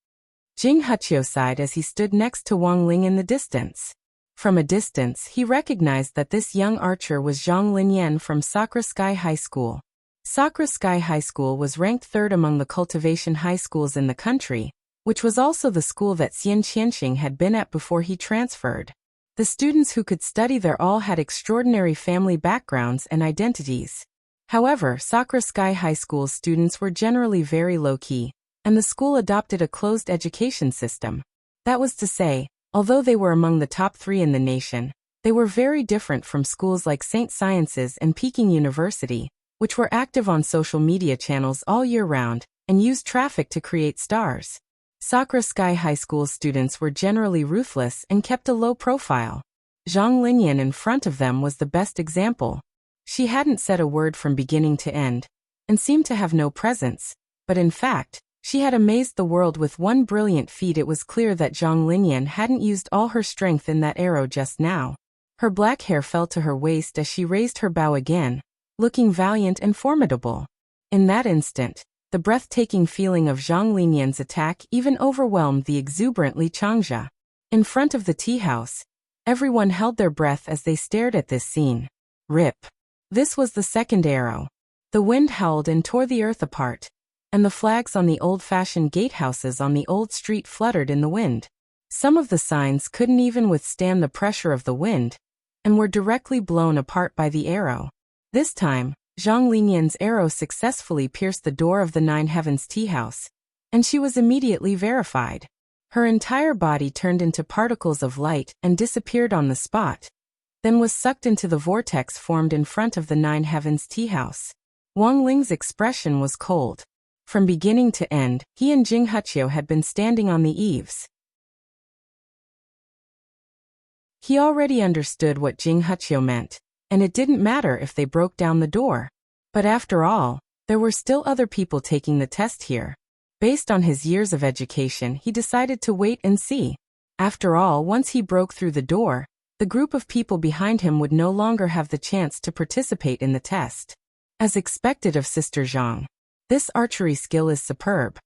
Jing Heqiu sighed as he stood next to Wang Ling in the distance. From a distance, he recognized that this young archer was Zhang Linyan from Sakura Sky High School. Sakura Sky High School was ranked third among the cultivation high schools in the country, which was also the school that Xian Qianxing had been at before he transferred. The students who could study there all had extraordinary family backgrounds and identities. However, Sakura Sky High School's students were generally very low-key, and the school adopted a closed education system. That was to say, although they were among the top 3 in the nation, they were very different from schools like St. Sciences and Peking University, which were active on social media channels all year round and used traffic to create stars. Sakura Sky High School students were generally ruthless and kept a low profile. Zhang Linyan in front of them was the best example. She hadn't said a word from beginning to end, and seemed to have no presence, but in fact, she had amazed the world with one brilliant feat. It was clear that Zhang Linyan hadn't used all her strength in that arrow just now. Her black hair fell to her waist as she raised her bow again, looking valiant and formidable. In that instant, the breathtaking feeling of Zhang Linyan's attack even overwhelmed the exuberant Li Changzhe. In front of the tea house, everyone held their breath as they stared at this scene. Rip. This was the second arrow. The wind howled and tore the earth apart, and the flags on the old-fashioned gatehouses on the old street fluttered in the wind. Some of the signs couldn't even withstand the pressure of the wind, and were directly blown apart by the arrow. This time, Zhang Linyan's arrow successfully pierced the door of the Nine Heavens tea house, and she was immediately verified. Her entire body turned into particles of light and disappeared on the spot, then was sucked into the vortex formed in front of the Nine Heavens tea house. Wang Ling's expression was cold. From beginning to end, he and Jing Huqiu had been standing on the eaves. He already understood what Jing Huqiu meant, and it didn't matter if they broke down the door. But after all, there were still other people taking the test here. Based on his years of education, he decided to wait and see. After all, once he broke through the door, the group of people behind him would no longer have the chance to participate in the test. As expected of Sister Zhang, this archery skill is superb.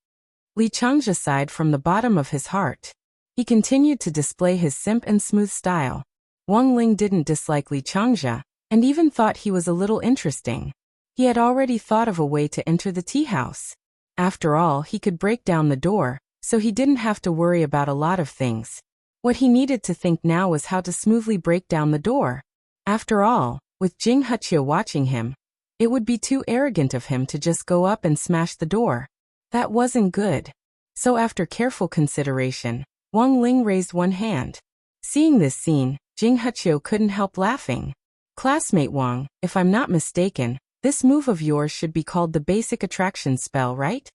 Li Changzhe sighed from the bottom of his heart. He continued to display his simple and smooth style. Wang Ling didn't dislike Li Changzhe, and even thought he was a little interesting. He had already thought of a way to enter the tea house. After all, he could break down the door, so he didn't have to worry about a lot of things. What he needed to think now was how to smoothly break down the door. After all, with Jing Huqiu watching him, it would be too arrogant of him to just go up and smash the door. That wasn't good. So after careful consideration, Wang Ling raised one hand. Seeing this scene, Jing Huqiu couldn't help laughing. Classmate Wang, if I'm not mistaken, this move of yours should be called the basic attraction spell, right?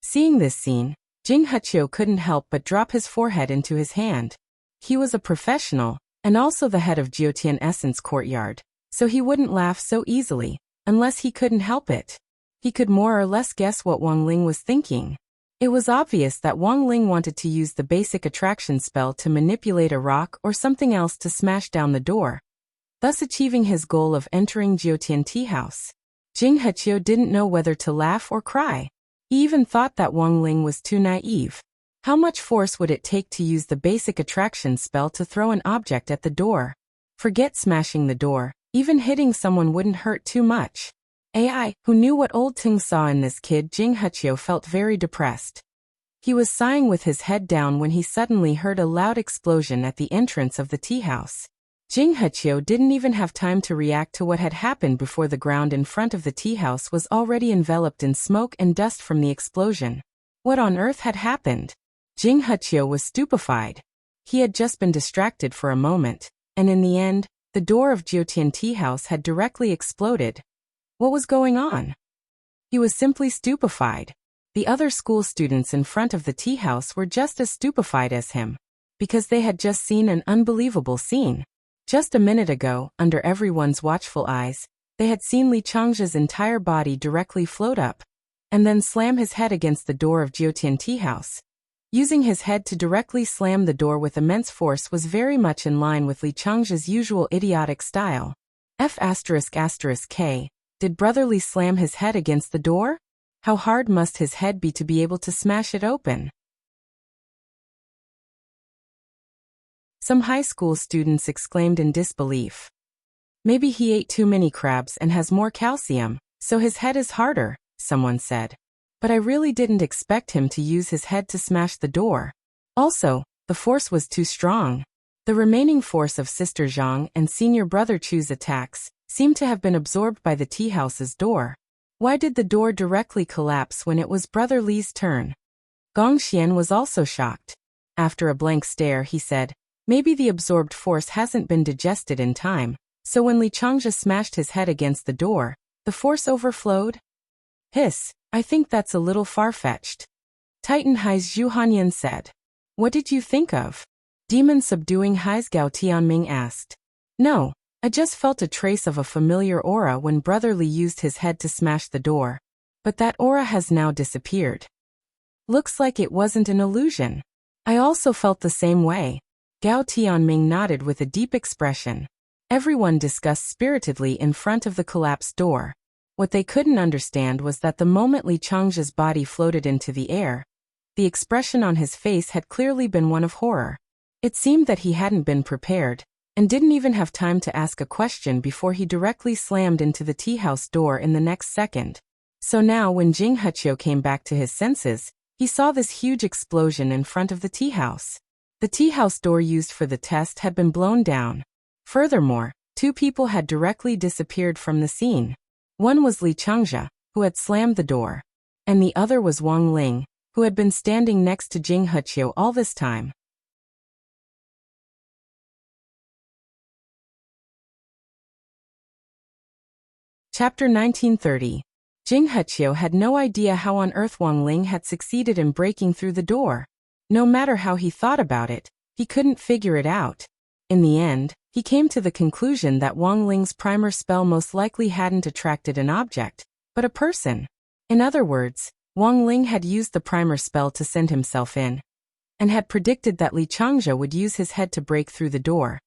Seeing this scene, Jing Huqiu couldn't help but drop his forehead into his hand. He was a professional, and also the head of Jiutian Essence Courtyard, so he wouldn't laugh so easily, unless he couldn't help it. He could more or less guess what Wang Ling was thinking. It was obvious that Wang Ling wanted to use the basic attraction spell to manipulate a rock or something else to smash down the door, thus achieving his goal of entering Jiutian Tea House. Jing Huqiu didn't know whether to laugh or cry. He even thought that Wang Ling was too naive. How much force would it take to use the basic attraction spell to throw an object at the door? Forget smashing the door, even hitting someone wouldn't hurt too much. AI, who knew what old Ting saw in this kid, Jing Huqiu felt very depressed. He was sighing with his head down when he suddenly heard a loud explosion at the entrance of the tea house. Jing Huqiu didn't even have time to react to what had happened before the ground in front of the tea house was already enveloped in smoke and dust from the explosion. What on earth had happened? Jing Huqiu was stupefied. He had just been distracted for a moment, and in the end, the door of Jiutian Tea House had directly exploded. What was going on? He was simply stupefied. The other school students in front of the tea house were just as stupefied as him, because they had just seen an unbelievable scene. Just a minute ago, under everyone's watchful eyes, they had seen Li Changzhe's entire body directly float up, and then slam his head against the door of Jiutian Tea House. Using his head to directly slam the door with immense force was very much in line with Li Changzhe's usual idiotic style. F***K. Did Brother Li slam his head against the door? How hard must his head be to be able to smash it open? Some high school students exclaimed in disbelief. Maybe he ate too many crabs and has more calcium, so his head is harder, someone said. But I really didn't expect him to use his head to smash the door. Also, the force was too strong. The remaining force of Sister Zhang and Senior Brother Chu's attacks seemed to have been absorbed by the tea house's door. Why did the door directly collapse when it was Brother Li's turn? Gong Xian was also shocked. After a blank stare, he said, maybe the absorbed force hasn't been digested in time, so when Li Changzhe smashed his head against the door, the force overflowed? Hiss, I think that's a little far-fetched. Titan Hai's Zhu Hanyan said. What did you think of? Demon subduing Hai's Gao Tianming asked. No, I just felt a trace of a familiar aura when Brother Li used his head to smash the door. But that aura has now disappeared. Looks like it wasn't an illusion. I also felt the same way. Gao Tianming nodded with a deep expression. Everyone discussed spiritedly in front of the collapsed door. What they couldn't understand was that the moment Li Changzhe's body floated into the air, the expression on his face had clearly been one of horror. It seemed that he hadn't been prepared, and didn't even have time to ask a question before he directly slammed into the tea house door in the next second. So now when Jing Heqiu came back to his senses, he saw this huge explosion in front of the tea house. The tea house door used for the test had been blown down. Furthermore, 2 people had directly disappeared from the scene. One was Li Changzhe, who had slammed the door, and the other was Wang Ling, who had been standing next to Jing Heqiu all this time. Chapter 1930. Jing Heqiu had no idea how on earth Wang Ling had succeeded in breaking through the door. No matter how he thought about it, he couldn't figure it out. In the end, he came to the conclusion that Wang Ling's primer spell most likely hadn't attracted an object, but a person. In other words, Wang Ling had used the primer spell to send himself in, and had predicted that Li Changzhe would use his head to break through the door.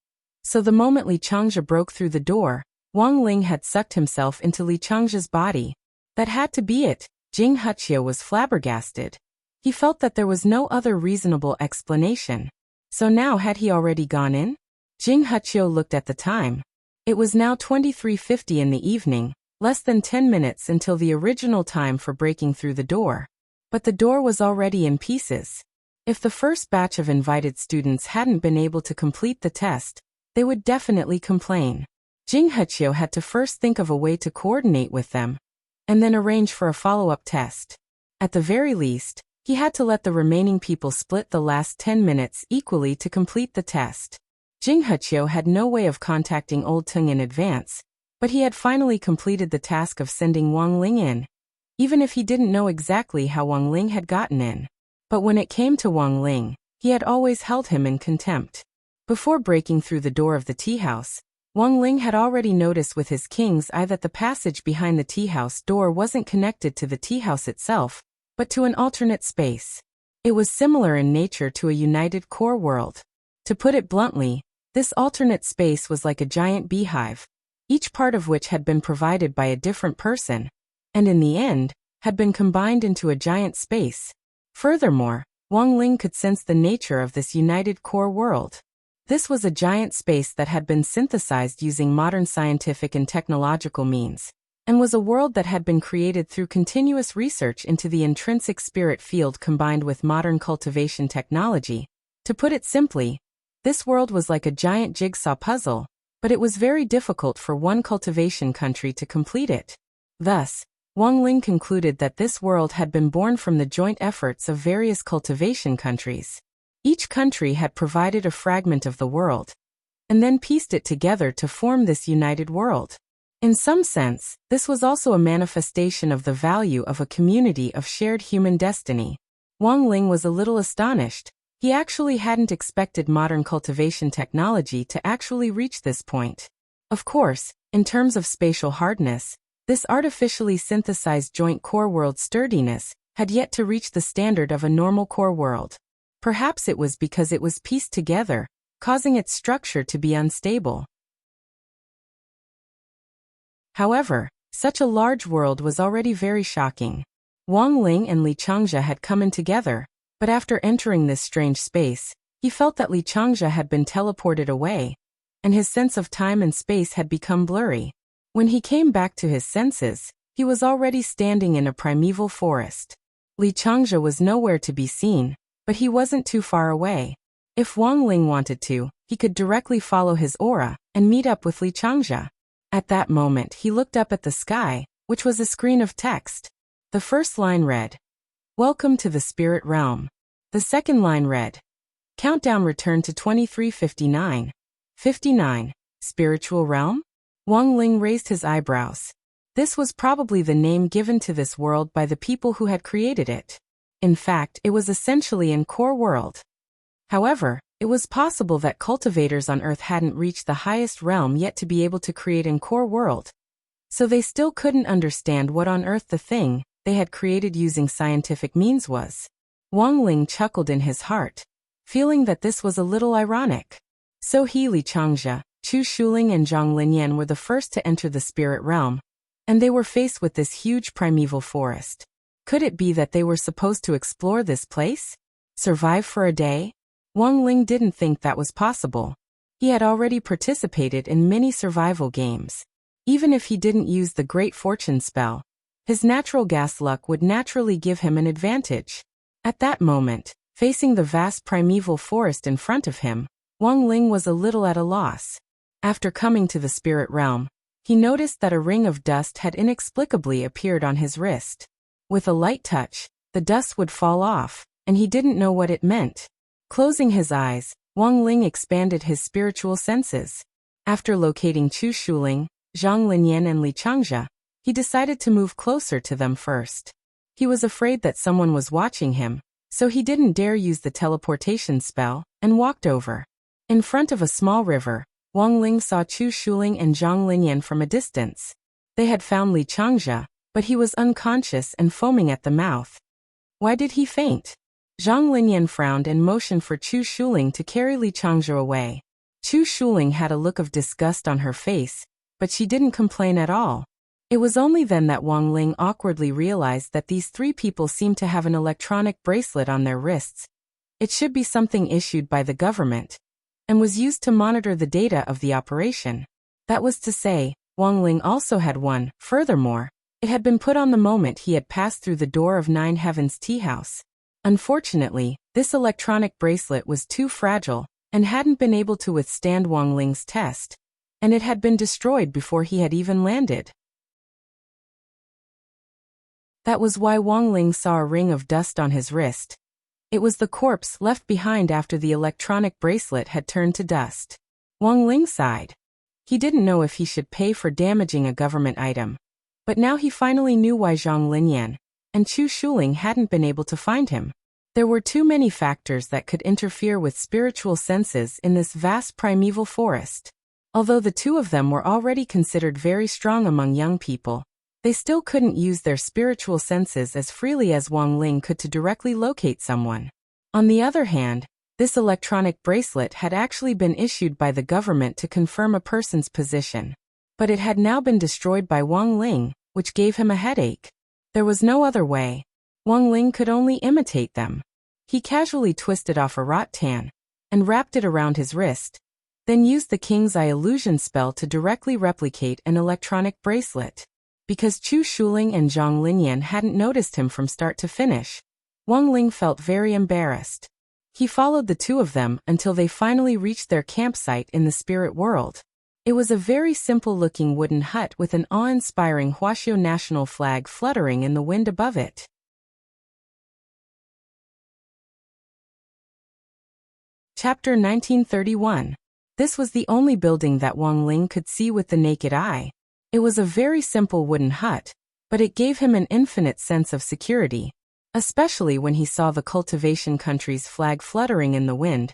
So the moment Li Changzhe broke through the door, Wang Ling had sucked himself into Li Changzhe's body. That had to be it. Jing Heqiu was flabbergasted. He felt that there was no other reasonable explanation. So now had he already gone in? Jing Heqiu looked at the time. It was now 23:50 in the evening, less than 10 minutes until the original time for breaking through the door. But the door was already in pieces. If the first batch of invited students hadn't been able to complete the test, they would definitely complain. Jing Heqiu had to first think of a way to coordinate with them, and then arrange for a follow-up test. At the very least, he had to let the remaining people split the last 10 minutes equally to complete the test. Jing Heqiu had no way of contacting Old Tung in advance, but he had finally completed the task of sending Wang Ling in, even if he didn't know exactly how Wang Ling had gotten in. But when it came to Wang Ling, he had always held him in contempt. Before breaking through the door of the tea house, Wang Ling had already noticed with his king's eye that the passage behind the tea house door wasn't connected to the tea house itself, but to an alternate space. It was similar in nature to a united core world. To put it bluntly, this alternate space was like a giant beehive, each part of which had been provided by a different person, and in the end, had been combined into a giant space. Furthermore, Wang Ling could sense the nature of this united core world. This was a giant space that had been synthesized using modern scientific and technological means, and was a world that had been created through continuous research into the intrinsic spirit field combined with modern cultivation technology. To put it simply, this world was like a giant jigsaw puzzle, but it was very difficult for one cultivation country to complete it. Thus, Wang Ling concluded that this world had been born from the joint efforts of various cultivation countries. Each country had provided a fragment of the world, and then pieced it together to form this united world. In some sense, this was also a manifestation of the value of a community of shared human destiny. Wang Ling was a little astonished. He actually hadn't expected modern cultivation technology to actually reach this point. Of course, in terms of spatial hardness, this artificially synthesized joint core world sturdiness had yet to reach the standard of a normal core world. Perhaps it was because it was pieced together, causing its structure to be unstable. However, such a large world was already very shocking. Wang Ling and Li Changzhe had come in together, but after entering this strange space, he felt that Li Changzhe had been teleported away, and his sense of time and space had become blurry. When he came back to his senses, he was already standing in a primeval forest. Li Changzhe was nowhere to be seen, but he wasn't too far away. If Wang Ling wanted to, he could directly follow his aura and meet up with Li Changzhe. At that moment he looked up at the sky, which was a screen of text. The first line read, "Welcome to the spirit realm." The second line read, "Countdown return to 2359. 59. Spiritual realm?" Wang Ling raised his eyebrows. This was probably the name given to this world by the people who had created it. In fact, it was essentially in core world. However, it was possible that cultivators on Earth hadn't reached the highest realm yet to be able to create in core world. So they still couldn't understand what on earth the thing they had created using scientific means was. Wang Ling chuckled in his heart, feeling that this was a little ironic. So he, Li Changzhe, Chu Shuling and Zhang Linyan were the first to enter the spirit realm, and they were faced with this huge primeval forest. Could it be that they were supposed to explore this place? Survive for a day? Wang Ling didn't think that was possible. He had already participated in many survival games. Even if he didn't use the Great Fortune spell, his natural gas luck would naturally give him an advantage. At that moment, facing the vast primeval forest in front of him, Wang Ling was a little at a loss. After coming to the spirit realm, he noticed that a ring of dust had inexplicably appeared on his wrist. With a light touch, the dust would fall off, and he didn't know what it meant. Closing his eyes, Wang Ling expanded his spiritual senses. After locating Chu Shuling, Zhang Linyan and Li Changzhe, he decided to move closer to them first. He was afraid that someone was watching him, so he didn't dare use the teleportation spell, and walked over. In front of a small river, Wang Ling saw Chu Shuling and Zhang Linyan from a distance. They had found Li Changzhe, but he was unconscious and foaming at the mouth. Why did he faint? Zhang Linyan frowned and motioned for Chu Shuling to carry Li Changzhe away. Chu Shuling had a look of disgust on her face, but she didn't complain at all. It was only then that Wang Ling awkwardly realized that these three people seemed to have an electronic bracelet on their wrists. It should be something issued by the government, and was used to monitor the data of the operation. That was to say, Wang Ling also had one. Furthermore, it had been put on the moment he had passed through the door of Nine Heavens Tea House. Unfortunately, this electronic bracelet was too fragile, and hadn't been able to withstand Wang Ling's test, and it had been destroyed before he had even landed. That was why Wang Ling saw a ring of dust on his wrist. It was the corpse left behind after the electronic bracelet had turned to dust. Wang Ling sighed. He didn't know if he should pay for damaging a government item, but now he finally knew why Zhang Linyan and Chu Shuling hadn't been able to find him. There were too many factors that could interfere with spiritual senses in this vast primeval forest. Although the two of them were already considered very strong among young people, they still couldn't use their spiritual senses as freely as Wang Ling could to directly locate someone. On the other hand, this electronic bracelet had actually been issued by the government to confirm a person's position. But it had now been destroyed by Wang Ling, which gave him a headache. There was no other way. Wang Ling could only imitate them. He casually twisted off a rattan and wrapped it around his wrist, then used the King's Eye illusion spell to directly replicate an electronic bracelet. Because Chu Shuling and Zhang Linyan hadn't noticed him from start to finish, Wang Ling felt very embarrassed. He followed the two of them until they finally reached their campsite in the spirit world. It was a very simple-looking wooden hut with an awe-inspiring Huaxiao national flag fluttering in the wind above it. Chapter 1931. This was the only building that Wang Ling could see with the naked eye. It was a very simple wooden hut, but it gave him an infinite sense of security, especially when he saw the Cultivation country's flag fluttering in the wind.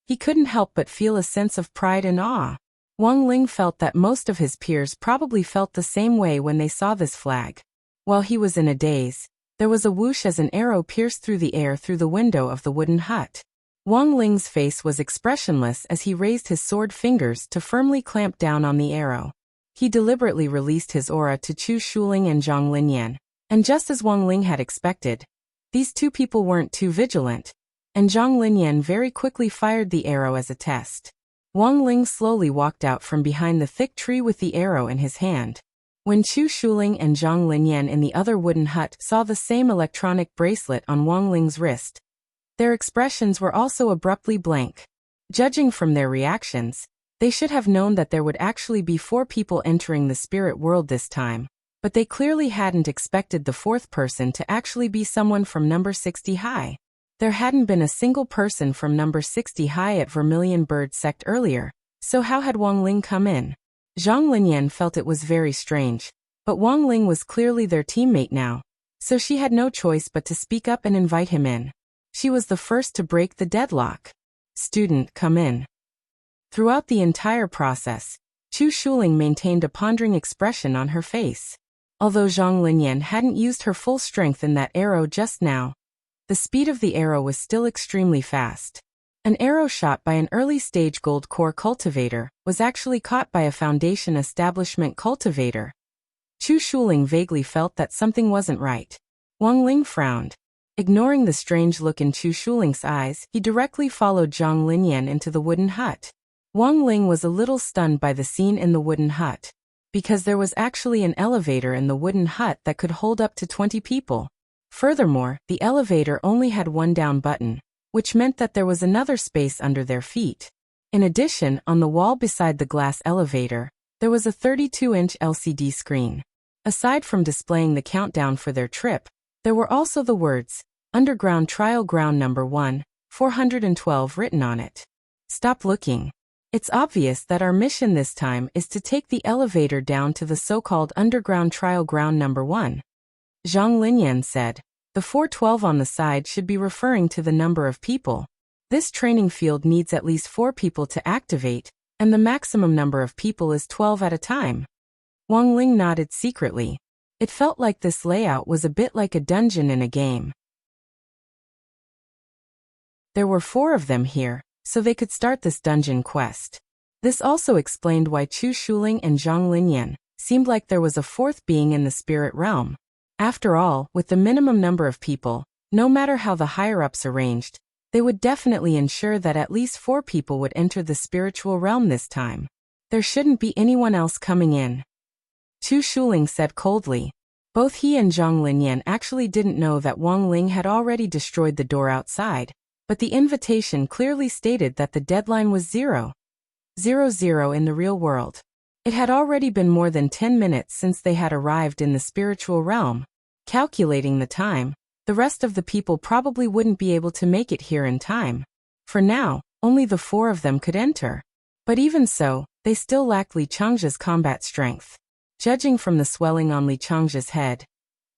He couldn't help but feel a sense of pride and awe. Wang Ling felt that most of his peers probably felt the same way when they saw this flag. While he was in a daze, there was a whoosh as an arrow pierced through the air through the window of the wooden hut. Wang Ling's face was expressionless as he raised his sword fingers to firmly clamp down on the arrow. He deliberately released his aura to Chu Shuling and Zhang Linyan, and just as Wang Ling had expected, these two people weren't too vigilant, and Zhang Linyan very quickly fired the arrow as a test. Wang Ling slowly walked out from behind the thick tree with the arrow in his hand. When Chu Shuling and Zhang Linyan in the other wooden hut saw the same electronic bracelet on Wang Ling's wrist, their expressions were also abruptly blank. Judging from their reactions, they should have known that there would actually be 4 people entering the spirit world this time, but they clearly hadn't expected the 4th person to actually be someone from number 60 high. There hadn't been a single person from number 60 high at Vermilion Bird Sect earlier, so how had Wang Ling come in? Zhang Linyan felt it was very strange, but Wang Ling was clearly their teammate now, so she had no choice but to speak up and invite him in. She was the first to break the deadlock. "Student, come in." Throughout the entire process, Chu Shuling maintained a pondering expression on her face. Although Zhang Linyan hadn't used her full strength in that arrow just now, the speed of the arrow was still extremely fast. An arrow shot by an early-stage gold core cultivator was actually caught by a foundation establishment cultivator. Chu Shuling vaguely felt that something wasn't right. Wang Ling frowned. Ignoring the strange look in Chu Shuling's eyes, he directly followed Zhang Linyan into the wooden hut. Wang Ling was a little stunned by the scene in the wooden hut, because there was actually an elevator in the wooden hut that could hold up to 20 people. Furthermore, the elevator only had one down button, which meant that there was another space under their feet. In addition, on the wall beside the glass elevator, there was a 32-inch LCD screen. Aside from displaying the countdown for their trip, there were also the words, "Underground Trial Ground Number 1, 412" written on it. "Stop looking. It's obvious that our mission this time is to take the elevator down to the so-called Underground Trial Ground Number 1. Zhang Linyan said. The 412 on the side should be referring to the number of people. This training field needs at least 4 people to activate, and the maximum number of people is 12 at a time. Wang Ling nodded secretly. It felt like this layout was a bit like a dungeon in a game. There were 4 of them here, so they could start this dungeon quest. This also explained why Chu Shuling and Zhang Linyan seemed like there was a 4th being in the spirit realm. After all, with the minimum number of people, no matter how the higher-ups arranged, they would definitely ensure that at least 4 people would enter the spiritual realm this time. There shouldn't be anyone else coming in. Chu Shuling said coldly. Both he and Zhang Linyan actually didn't know that Wang Ling had already destroyed the door outside, but the invitation clearly stated that the deadline was 0:00 in the real world. It had already been more than 10 minutes since they had arrived in the spiritual realm. Calculating the time, the rest of the people probably wouldn't be able to make it here in time. For now, only the 4 of them could enter. But even so, they still lacked Li Changzhe's combat strength. Judging from the swelling on Li Changzhe's head,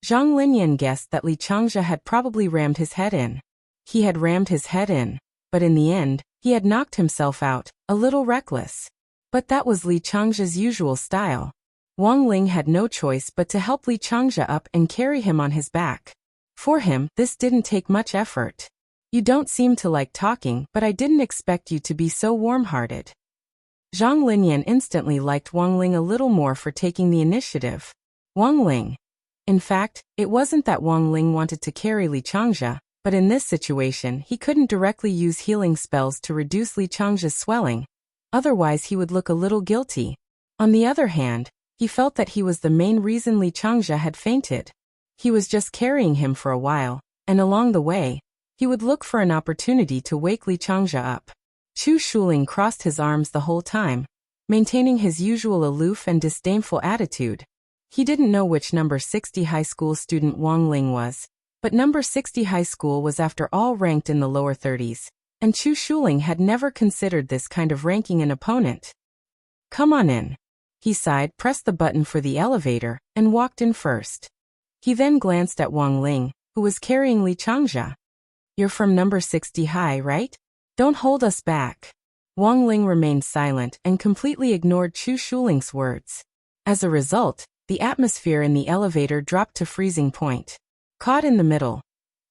Zhang Linyan guessed that Li Changzhe had probably rammed his head in. He had rammed his head in, but in the end, he had knocked himself out, a little reckless. But that was Li Changzhe's usual style. Wang Ling had no choice but to help Li Changzhe up and carry him on his back. For him, this didn't take much effort. "You don't seem to like talking, but I didn't expect you to be so warm-hearted." Zhang Linyan instantly liked Wang Ling a little more for taking the initiative. Wang Ling. In fact, it wasn't that Wang Ling wanted to carry Li Changzhe, but in this situation he couldn't directly use healing spells to reduce Li Changzhe's swelling. Otherwise he would look a little guilty. On the other hand, he felt that he was the main reason Li Changzhe had fainted. He was just carrying him for a while, and along the way, he would look for an opportunity to wake Li Changzhe up. Chu Shuling crossed his arms the whole time, maintaining his usual aloof and disdainful attitude. He didn't know which number 60 high school student Wang Ling was, but number 60 high school was after all ranked in the lower 30s, and Chu Shuling had never considered this kind of ranking an opponent. "Come on in." He sighed, pressed the button for the elevator, and walked in first. He then glanced at Wang Ling, who was carrying Li Changzhe. "You're from number 60 high, right? Don't hold us back." Wang Ling remained silent and completely ignored Chu Shuling's words. As a result, the atmosphere in the elevator dropped to freezing point. Caught in the middle,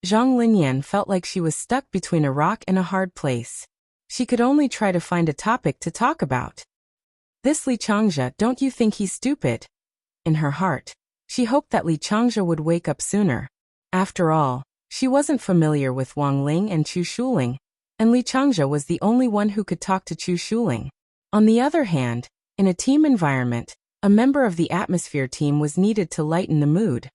Zhang Linyan felt like she was stuck between a rock and a hard place. She could only try to find a topic to talk about. "This Li Changzhe, don't you think he's stupid?" In her heart, she hoped that Li Changzhe would wake up sooner. After all, she wasn't familiar with Wang Ling and Chu Shuling, and Li Changzhe was the only one who could talk to Chu Shuling. On the other hand, in a team environment, a member of the atmosphere team was needed to lighten the mood.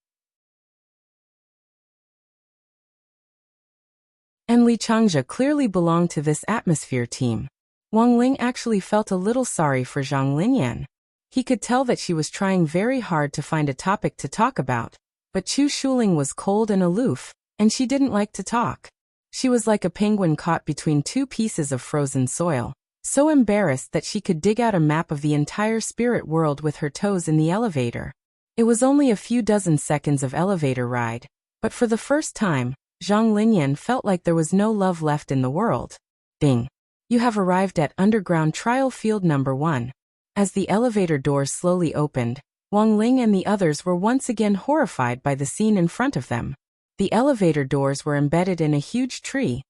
And Li Changzhe clearly belonged to this atmosphere team. Wang Ling actually felt a little sorry for Zhang Linyan. He could tell that she was trying very hard to find a topic to talk about, but Chu Shuling was cold and aloof, and she didn't like to talk. She was like a penguin caught between 2 pieces of frozen soil, so embarrassed that she could dig out a map of the entire spirit world with her toes in the elevator. It was only a few dozen seconds of elevator ride, but for the first time, Zhang Linyan felt like there was no love left in the world. Ding! You have arrived at underground trial field number 1. As the elevator doors slowly opened, Wang Ling and the others were once again horrified by the scene in front of them. The elevator doors were embedded in a huge tree,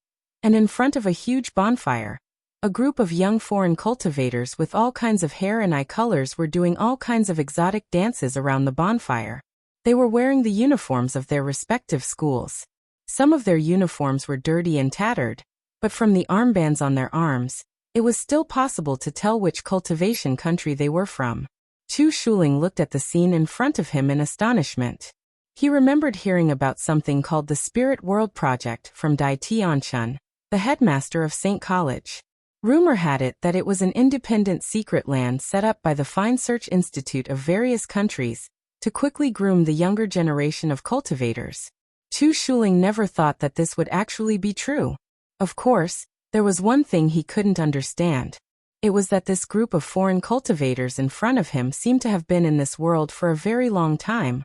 and in front of a huge bonfire, a group of young foreign cultivators with all kinds of hair and eye colors were doing all kinds of exotic dances around the bonfire. They were wearing the uniforms of their respective schools. Some of their uniforms were dirty and tattered, but from the armbands on their arms, it was still possible to tell which cultivation country they were from. Chu Shuling looked at the scene in front of him in astonishment. He remembered hearing about something called the Spirit World Project from Dai Tianchun, the headmaster of St. College. Rumor had it that it was an independent secret land set up by the Fine Search Institute of various countries to quickly groom the younger generation of cultivators. Chu Shuling never thought that this would actually be true. Of course, there was one thing he couldn't understand. It was that this group of foreign cultivators in front of him seemed to have been in this world for a very long time.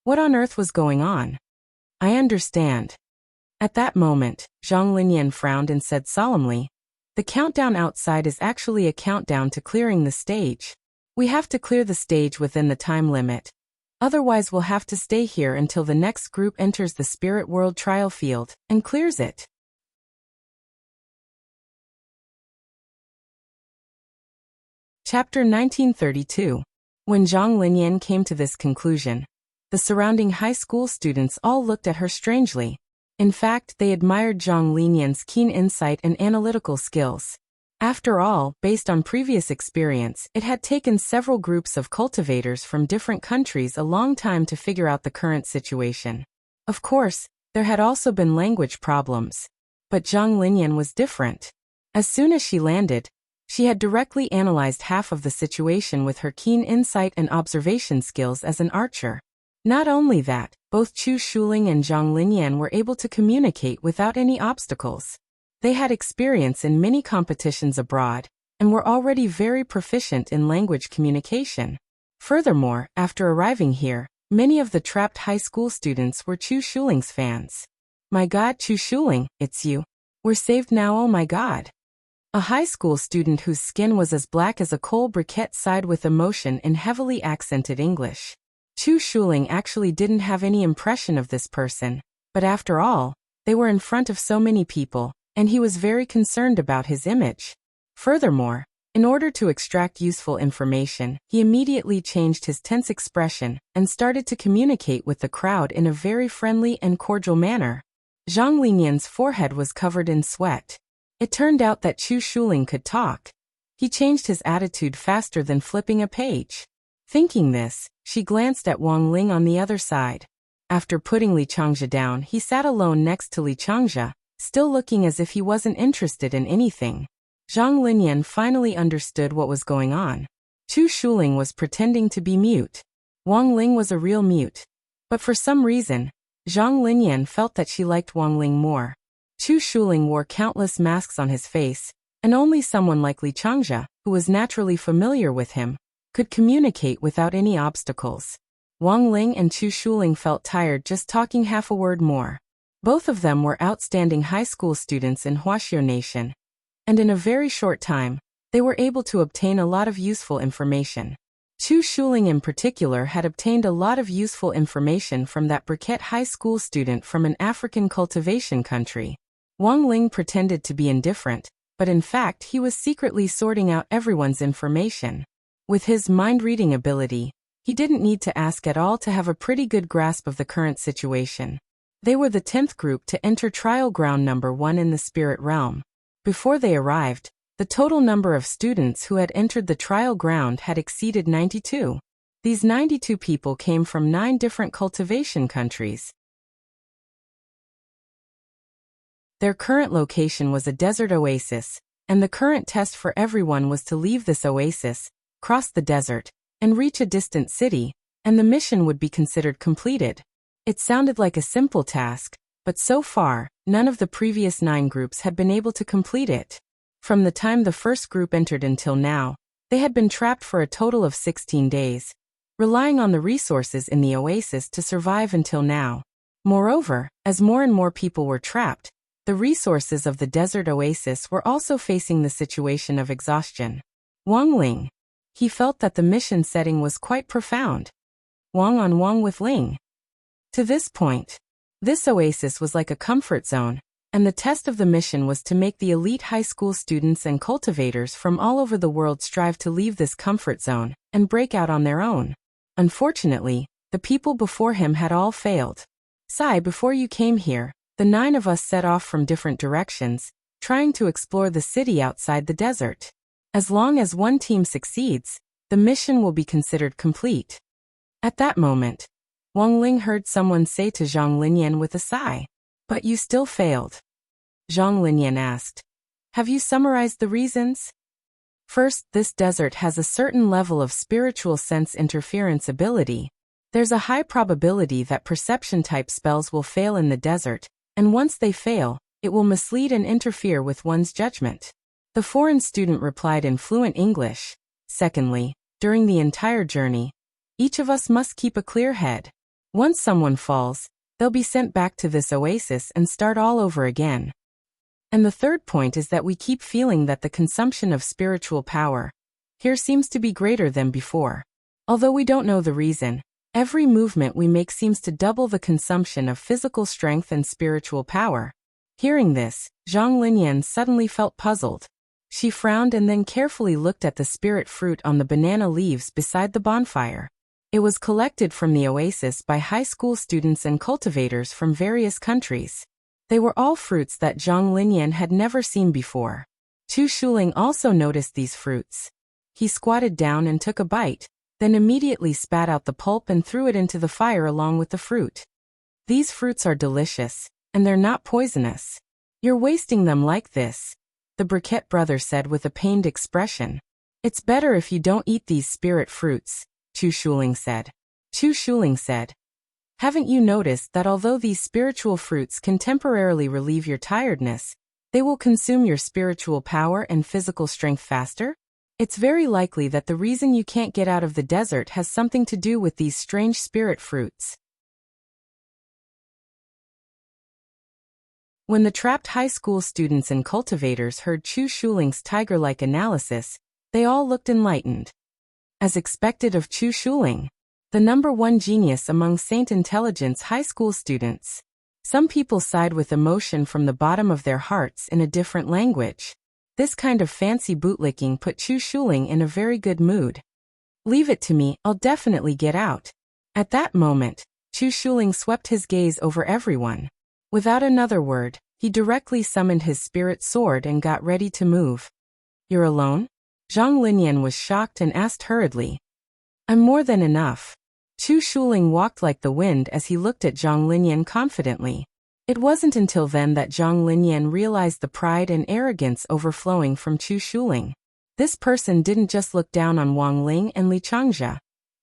What on earth was going on? I understand. At that moment, Zhang Linyan frowned and said solemnly, "The countdown outside is actually a countdown to clearing the stage. We have to clear the stage within the time limit. Otherwise we'll have to stay here until the next group enters the Spirit World trial field and clears it." Chapter 1932. When Zhang Linyan came to this conclusion, the surrounding high school students all looked at her strangely. In fact, they admired Zhang Linyan's keen insight and analytical skills. After all, based on previous experience, it had taken several groups of cultivators from different countries a long time to figure out the current situation. Of course, there had also been language problems. But Zhang Linyan was different. As soon as she landed, she had directly analyzed half of the situation with her keen insight and observation skills as an archer. Not only that, both Chu Shuling and Zhang Linyan were able to communicate without any obstacles. They had experience in many competitions abroad, and were already very proficient in language communication. Furthermore, after arriving here, many of the trapped high school students were Chu Shuling's fans. "My God, Chu Shuling, it's you. We're saved now, oh my God." A high school student whose skin was as black as a coal briquette sighed with emotion in heavily accented English. Chu Shuling actually didn't have any impression of this person, but after all, they were in front of so many people, and he was very concerned about his image. Furthermore, in order to extract useful information, he immediately changed his tense expression and started to communicate with the crowd in a very friendly and cordial manner. Zhang Linyan's forehead was covered in sweat. It turned out that Chu Shuling could talk. He changed his attitude faster than flipping a page. Thinking this, she glanced at Wang Ling on the other side. After putting Li Changzhe down, he sat alone next to Li Changzhe, still looking as if he wasn't interested in anything. Zhang Linyan finally understood what was going on. Chu Shuling was pretending to be mute. Wang Ling was a real mute. But for some reason, Zhang Linyan felt that she liked Wang Ling more. Chu Shuling wore countless masks on his face, and only someone like Li Changzhe, who was naturally familiar with him, could communicate without any obstacles. Wang Ling and Chu Shuling felt tired just talking half a word more. Both of them were outstanding high school students in Huaxiao Nation, and in a very short time, they were able to obtain a lot of useful information. Chu Shuling in particular had obtained a lot of useful information from that briquette high school student from an African cultivation country. Wang Ling pretended to be indifferent, but in fact he was secretly sorting out everyone's information. With his mind-reading ability, he didn't need to ask at all to have a pretty good grasp of the current situation. They were the 10th group to enter trial ground number 1 in the spirit realm. Before they arrived, the total number of students who had entered the trial ground had exceeded 92. These 92 people came from 9 different cultivation countries. Their current location was a desert oasis, and the current test for everyone was to leave this oasis, cross the desert, and reach a distant city, and the mission would be considered completed. It sounded like a simple task, but so far, none of the previous 9 groups had been able to complete it. From the time the first group entered until now, they had been trapped for a total of 16 days. relying on the resources in the oasis to survive until now. Moreover, as more and more people were trapped, the resources of the desert oasis were also facing the situation of exhaustion. Wang Ling. He felt that the mission setting was quite profound. Wang on Wang with Ling. To this point, this oasis was like a comfort zone, and the test of the mission was to make the elite high school students and cultivators from all over the world strive to leave this comfort zone and break out on their own. Unfortunately, the people before him had all failed. Sai, before you came here, the 9 of us set off from different directions, trying to explore the city outside the desert. As long as one team succeeds, the mission will be considered complete. At that moment, Wang Ling heard someone say to Zhang Linyan with a sigh, "But you still failed." Zhang Linyan asked, "Have you summarized the reasons?" First, this desert has a certain level of spiritual sense interference ability. There's a high probability that perception-type spells will fail in the desert, and once they fail, it will mislead and interfere with one's judgment. The foreign student replied in fluent English. Secondly, during the entire journey, each of us must keep a clear head. Once someone falls, they'll be sent back to this oasis and start all over again. And the third point is that we keep feeling that the consumption of spiritual power here seems to be greater than before. Although we don't know the reason, every movement we make seems to double the consumption of physical strength and spiritual power. Hearing this, Zhang Linyan suddenly felt puzzled. She frowned and then carefully looked at the spirit fruit on the banana leaves beside the bonfire. It was collected from the oasis by high school students and cultivators from various countries. They were all fruits that Zhang Linyan had never seen before. Chu Shuling also noticed these fruits. He squatted down and took a bite, then immediately spat out the pulp and threw it into the fire along with the fruit. "These fruits are delicious, and they're not poisonous. You're wasting them like this," the Briquette brother said with a pained expression. "It's better if you don't eat these spirit fruits," Chu Shuling said. Chu Shuling said, "Haven't you noticed that although these spiritual fruits can temporarily relieve your tiredness, they will consume your spiritual power and physical strength faster? It's very likely that the reason you can't get out of the desert has something to do with these strange spirit fruits." When the trapped high school students and cultivators heard Chu Shuling's tiger-like analysis, they all looked enlightened. As expected of Chu Shuling, the #1 genius among Saint Intelligence high school students, some people sighed with emotion from the bottom of their hearts in a different language. This kind of fancy bootlicking put Chu Shuling in a very good mood. "Leave it to me, I'll definitely get out." At that moment, Chu Shuling swept his gaze over everyone. Without another word, he directly summoned his spirit sword and got ready to move. "You're alone?" Zhang Linyan was shocked and asked hurriedly. "I'm more than enough." Chu Shuling walked like the wind as he looked at Zhang Linyan confidently. It wasn't until then that Zhang Linyan realized the pride and arrogance overflowing from Chu Shuling. This person didn't just look down on Wang Ling and Li Changjia.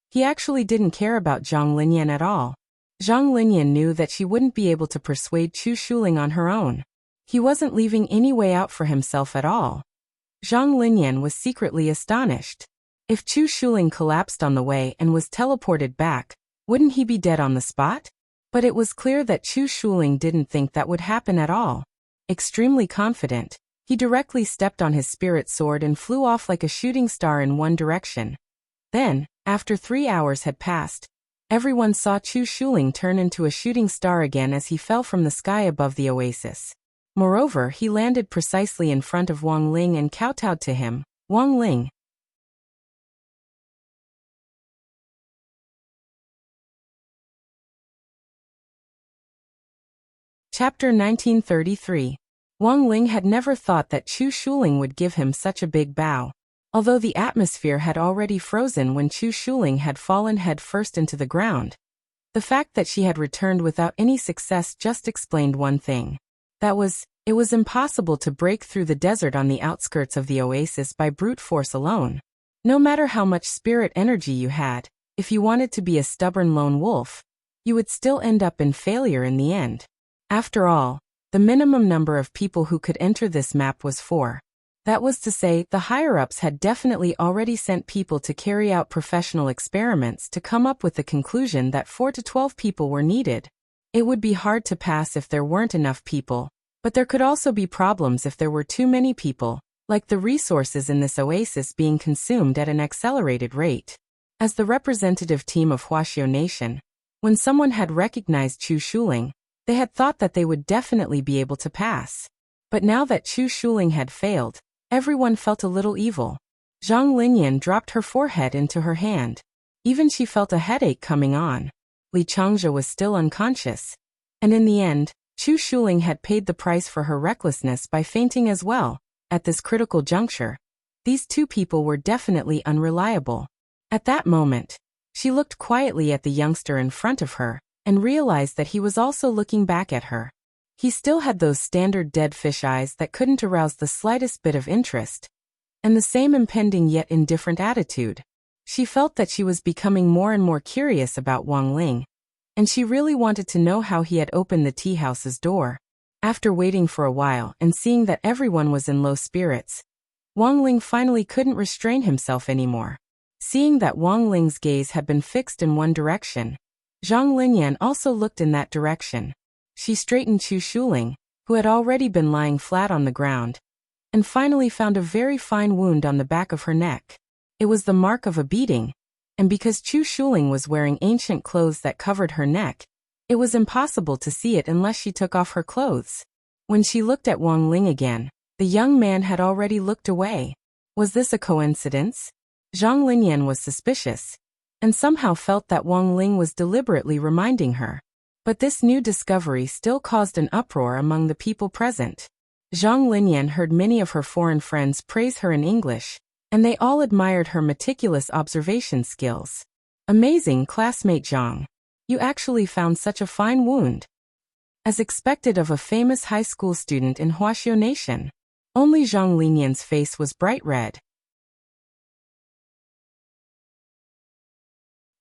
He actually didn't care about Zhang Linyan at all. Zhang Linyan knew that she wouldn't be able to persuade Chu Shuling on her own. He wasn't leaving any way out for himself at all. Zhang Linyan was secretly astonished. If Chu Shuling collapsed on the way and was teleported back, wouldn't he be dead on the spot? But it was clear that Chu Shuling didn't think that would happen at all. Extremely confident, he directly stepped on his spirit sword and flew off like a shooting star in one direction. Then, after 3 hours had passed, everyone saw Chu Shuling turn into a shooting star again as he fell from the sky above the oasis. Moreover, he landed precisely in front of Wang Ling and kowtowed to him. "Wang Ling." Chapter 1933. Wang Ling had never thought that Chu Shuling would give him such a big bow. Although the atmosphere had already frozen when Chu Shuling had fallen head first into the ground, the fact that she had returned without any success just explained one thing. That was, it was impossible to break through the desert on the outskirts of the oasis by brute force alone. No matter how much spirit energy you had, if you wanted to be a stubborn lone wolf, you would still end up in failure in the end. After all, the minimum number of people who could enter this map was 4. That was to say, the higher-ups had definitely already sent people to carry out professional experiments to come up with the conclusion that 4 to 12 people were needed. It would be hard to pass if there weren't enough people, but there could also be problems if there were too many people, like the resources in this oasis being consumed at an accelerated rate. As the representative team of Huaxiao Nation, when someone had recognized Chu Shuling, they had thought that they would definitely be able to pass. But now that Chu Shuling had failed, everyone felt a little evil. Zhang Linyan dropped her forehead into her hand. Even she felt a headache coming on. Li Changzhe was still unconscious. And in the end, Chu Shuling had paid the price for her recklessness by fainting as well. At this critical juncture, these two people were definitely unreliable. At that moment, she looked quietly at the youngster in front of her, and realized that he was also looking back at her. He still had those standard dead fish eyes that couldn't arouse the slightest bit of interest, and the same impending yet indifferent attitude. She felt that she was becoming more and more curious about Wang Ling, and she really wanted to know how he had opened the tea house's door. After waiting for a while and seeing that everyone was in low spirits, Wang Ling finally couldn't restrain himself anymore. Seeing that Wang Ling's gaze had been fixed in one direction, Zhang Linyan also looked in that direction. She straightened Chu Shuling, who had already been lying flat on the ground, and finally found a very fine wound on the back of her neck. It was the mark of a beating, and because Chu Shuling was wearing ancient clothes that covered her neck, it was impossible to see it unless she took off her clothes. When she looked at Wang Ling again, the young man had already looked away. Was this a coincidence? Zhang Linyan was suspicious, and somehow felt that Wang Ling was deliberately reminding her. But this new discovery still caused an uproar among the people present. Zhang Linyan heard many of her foreign friends praise her in English, and they all admired her meticulous observation skills. Amazing, classmate Zhang. You actually found such a fine wound. As expected of a famous high school student in Huaxiao Nation. Only Zhang Linyan's face was bright red.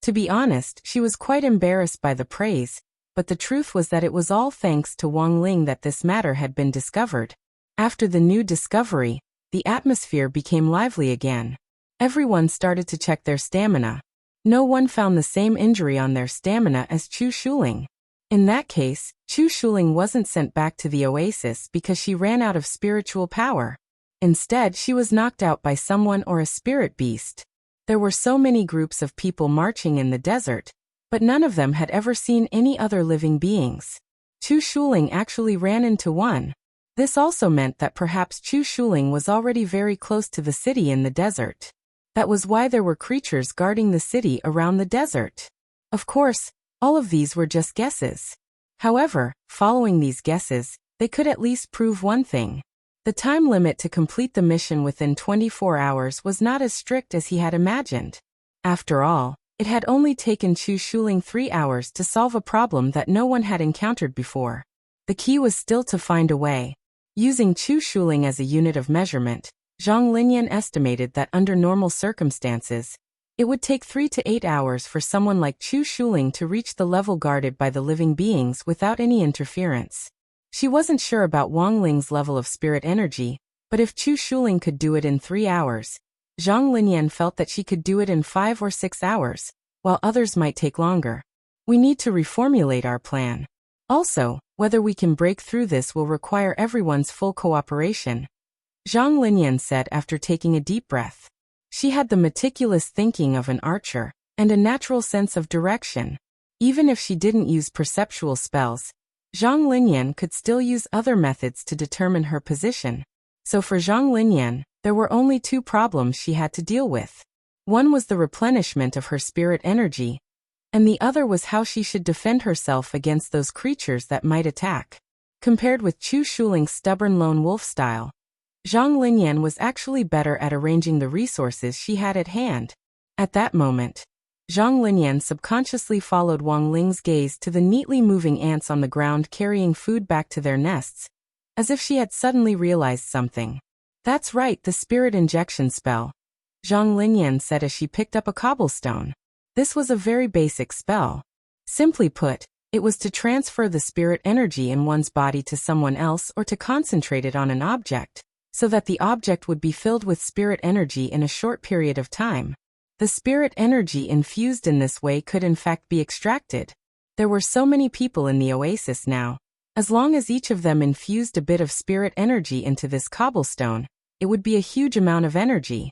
To be honest, she was quite embarrassed by the praise, but the truth was that it was all thanks to Wang Ling that this matter had been discovered. After the new discovery, the atmosphere became lively again. Everyone started to check their stamina. No one found the same injury on their stamina as Chu Shuling. In that case, Chu Shuling wasn't sent back to the oasis because she ran out of spiritual power. Instead, she was knocked out by someone or a spirit beast. There were so many groups of people marching in the desert, but none of them had ever seen any other living beings. Chu Shuling actually ran into one. This also meant that perhaps Chu Shuling was already very close to the city in the desert. That was why there were creatures guarding the city around the desert. Of course, all of these were just guesses. However, following these guesses, they could at least prove one thing. The time limit to complete the mission within 24 hours was not as strict as he had imagined. After all, it had only taken Chu Shuling 3 hours to solve a problem that no one had encountered before. The key was still to find a way. Using Chu Shuling as a unit of measurement, Zhang Linyan estimated that under normal circumstances, it would take 3 to 8 hours for someone like Chu Shuling to reach the level guarded by the living beings without any interference. She wasn't sure about Wang Ling's level of spirit energy, but if Chu Shuling could do it in 3 hours, Zhang Linyan felt that she could do it in 5 or 6 hours, while others might take longer. We need to reformulate our plan. Also, whether we can break through this will require everyone's full cooperation, Zhang Linyan said after taking a deep breath. She had the meticulous thinking of an archer, and a natural sense of direction. Even if she didn't use perceptual spells, Zhang Linyan could still use other methods to determine her position. So for Zhang Linyan, there were only 2 problems she had to deal with. One was the replenishment of her spirit energy, and the other was how she should defend herself against those creatures that might attack. Compared with Chu Shuling's stubborn lone wolf style, Zhang Linyan was actually better at arranging the resources she had at hand. At that moment, Zhang Linyan subconsciously followed Wang Ling's gaze to the neatly moving ants on the ground carrying food back to their nests, as if she had suddenly realized something. That's right, the spirit injection spell, Zhang Linyan said as she picked up a cobblestone. This was a very basic spell. Simply put, it was to transfer the spirit energy in one's body to someone else or to concentrate it on an object. so that the object would be filled with spirit energy in a short period of time. The spirit energy infused in this way could in fact be extracted. There were so many people in the oasis now. As long as each of them infused a bit of spirit energy into this cobblestone, it would be a huge amount of energy.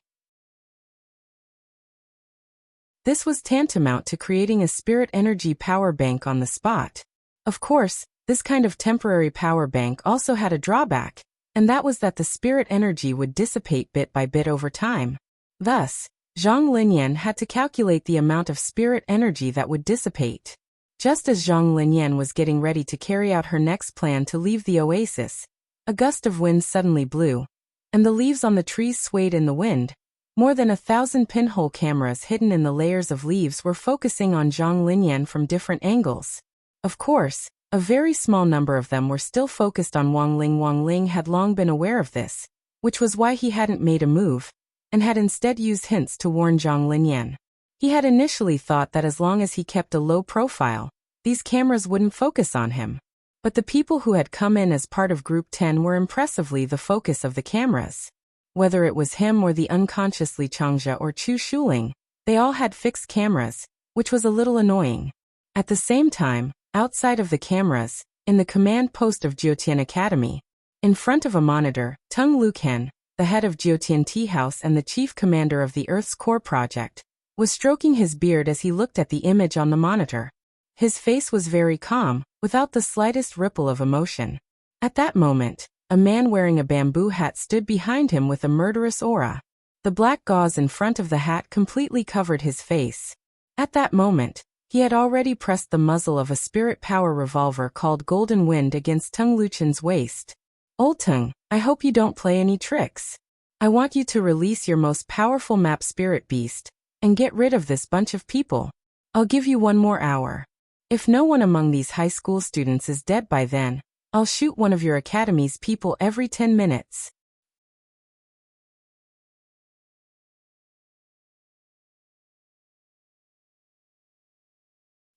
This was tantamount to creating a spirit energy power bank on the spot. Of course, this kind of temporary power bank also had a drawback, and that was that the spirit energy would dissipate bit by bit over time. Thus, Zhang Linyan had to calculate the amount of spirit energy that would dissipate. Just as Zhang Linyan was getting ready to carry out her next plan to leave the oasis, a gust of wind suddenly blew, and the leaves on the trees swayed in the wind. More than 1,000 pinhole cameras hidden in the layers of leaves were focusing on Zhang Linyan from different angles. Of course, a very small number of them were still focused on Wang Ling. Wang Ling had long been aware of this, which was why he hadn't made a move, and had instead used hints to warn Zhang Linyan. He had initially thought that as long as he kept a low profile, these cameras wouldn't focus on him. But the people who had come in as part of Group 10 were impressively the focus of the cameras. Whether it was him or the unconsciously Changjia or Chu Shuling, they all had fixed cameras, which was a little annoying. At the same time, outside of the cameras, in the command post of Jiutian Academy, in front of a monitor, Tung Luken, the head of Jiutian Tea House and the chief commander of the Earth's Core Project, was stroking his beard as he looked at the image on the monitor. His face was very calm, without the slightest ripple of emotion. At that moment, a man wearing a bamboo hat stood behind him with a murderous aura. The black gauze in front of the hat completely covered his face. At that moment, he had already pressed the muzzle of a spirit power revolver called Golden Wind against Tung Luchen's waist. Old Tung, I hope you don't play any tricks. I want you to release your most powerful map spirit beast, and get rid of this bunch of people. I'll give you 1 more hour. If no one among these high school students is dead by then, I'll shoot one of your academy's people every 10 minutes.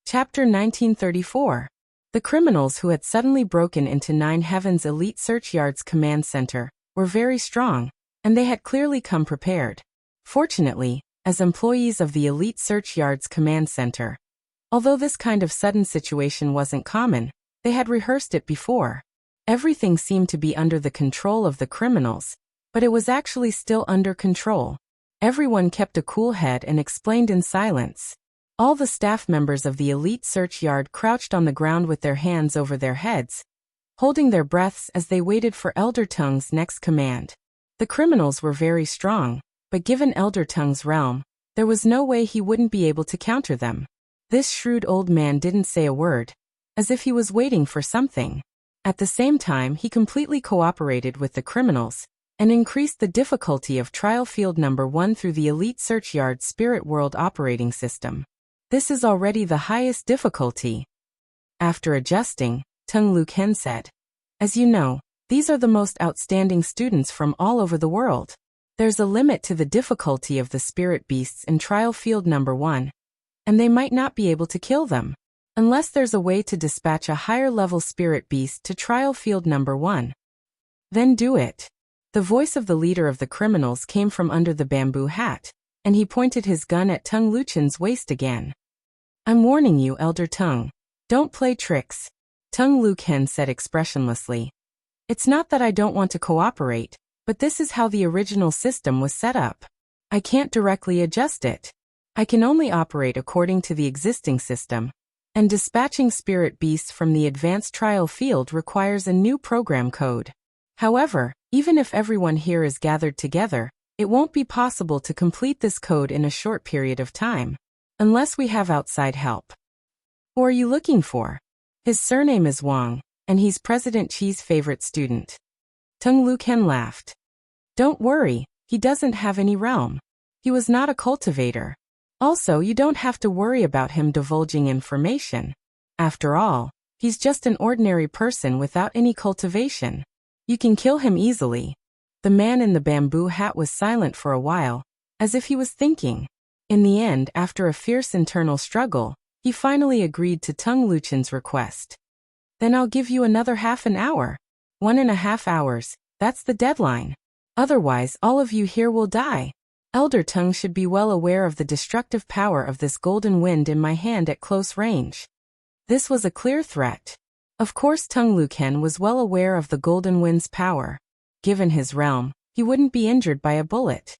Chapter 1934. The criminals who had suddenly broken into Nine Heavens Elite Search Yard's command center were very strong, and they had clearly come prepared. Fortunately, as employees of the Elite Search Yard's command center, although this kind of sudden situation wasn't common, they had rehearsed it before. Everything seemed to be under the control of the criminals, but it was actually still under control. Everyone kept a cool head and explained in silence. All the staff members of the Elite Search Yard crouched on the ground with their hands over their heads, holding their breaths as they waited for Elder Tung's next command. The criminals were very strong, but given Elder Tung's realm, there was no way he wouldn't be able to counter them. This shrewd old man didn't say a word, as if he was waiting for something. At the same time, he completely cooperated with the criminals, and increased the difficulty of Trial Field Number 1 through the Elite Search Yard Spirit World operating system. This is already the highest difficulty. After adjusting, Tung Luken said, as you know, these are the most outstanding students from all over the world. There's a limit to the difficulty of the spirit beasts in Trial Field Number 1, and they might not be able to kill them, unless there's a way to dispatch a higher-level spirit beast to Trial Field Number 1. Then do it. The voice of the leader of the criminals came from under the bamboo hat, and he pointed his gun at Tung Luchen's waist again. I'm warning you, Elder Tung. Don't play tricks. Tung Luken said expressionlessly. It's not that I don't want to cooperate, but this is how the original system was set up. I can't directly adjust it. I can only operate according to the existing system, and dispatching spirit beasts from the advanced trial field requires a new program code. However, even if everyone here is gathered together, it won't be possible to complete this code in a short period of time, unless we have outside help. Who are you looking for? His surname is Wang, and he's President Chi's favorite student. Tung Luken laughed. Don't worry, he doesn't have any realm. He was not a cultivator. Also, you don't have to worry about him divulging information. After all, he's just an ordinary person without any cultivation. You can kill him easily. The man in the bamboo hat was silent for a while, as if he was thinking. In the end, after a fierce internal struggle, he finally agreed to Tung Luchen's request. Then I'll give you another half an hour. 1.5 hours, that's the deadline. Otherwise, all of you here will die. Elder Tung should be well aware of the destructive power of this golden wind in my hand at close range. This was a clear threat. Of course Tung Luken was well aware of the golden wind's power. Given his realm, he wouldn't be injured by a bullet.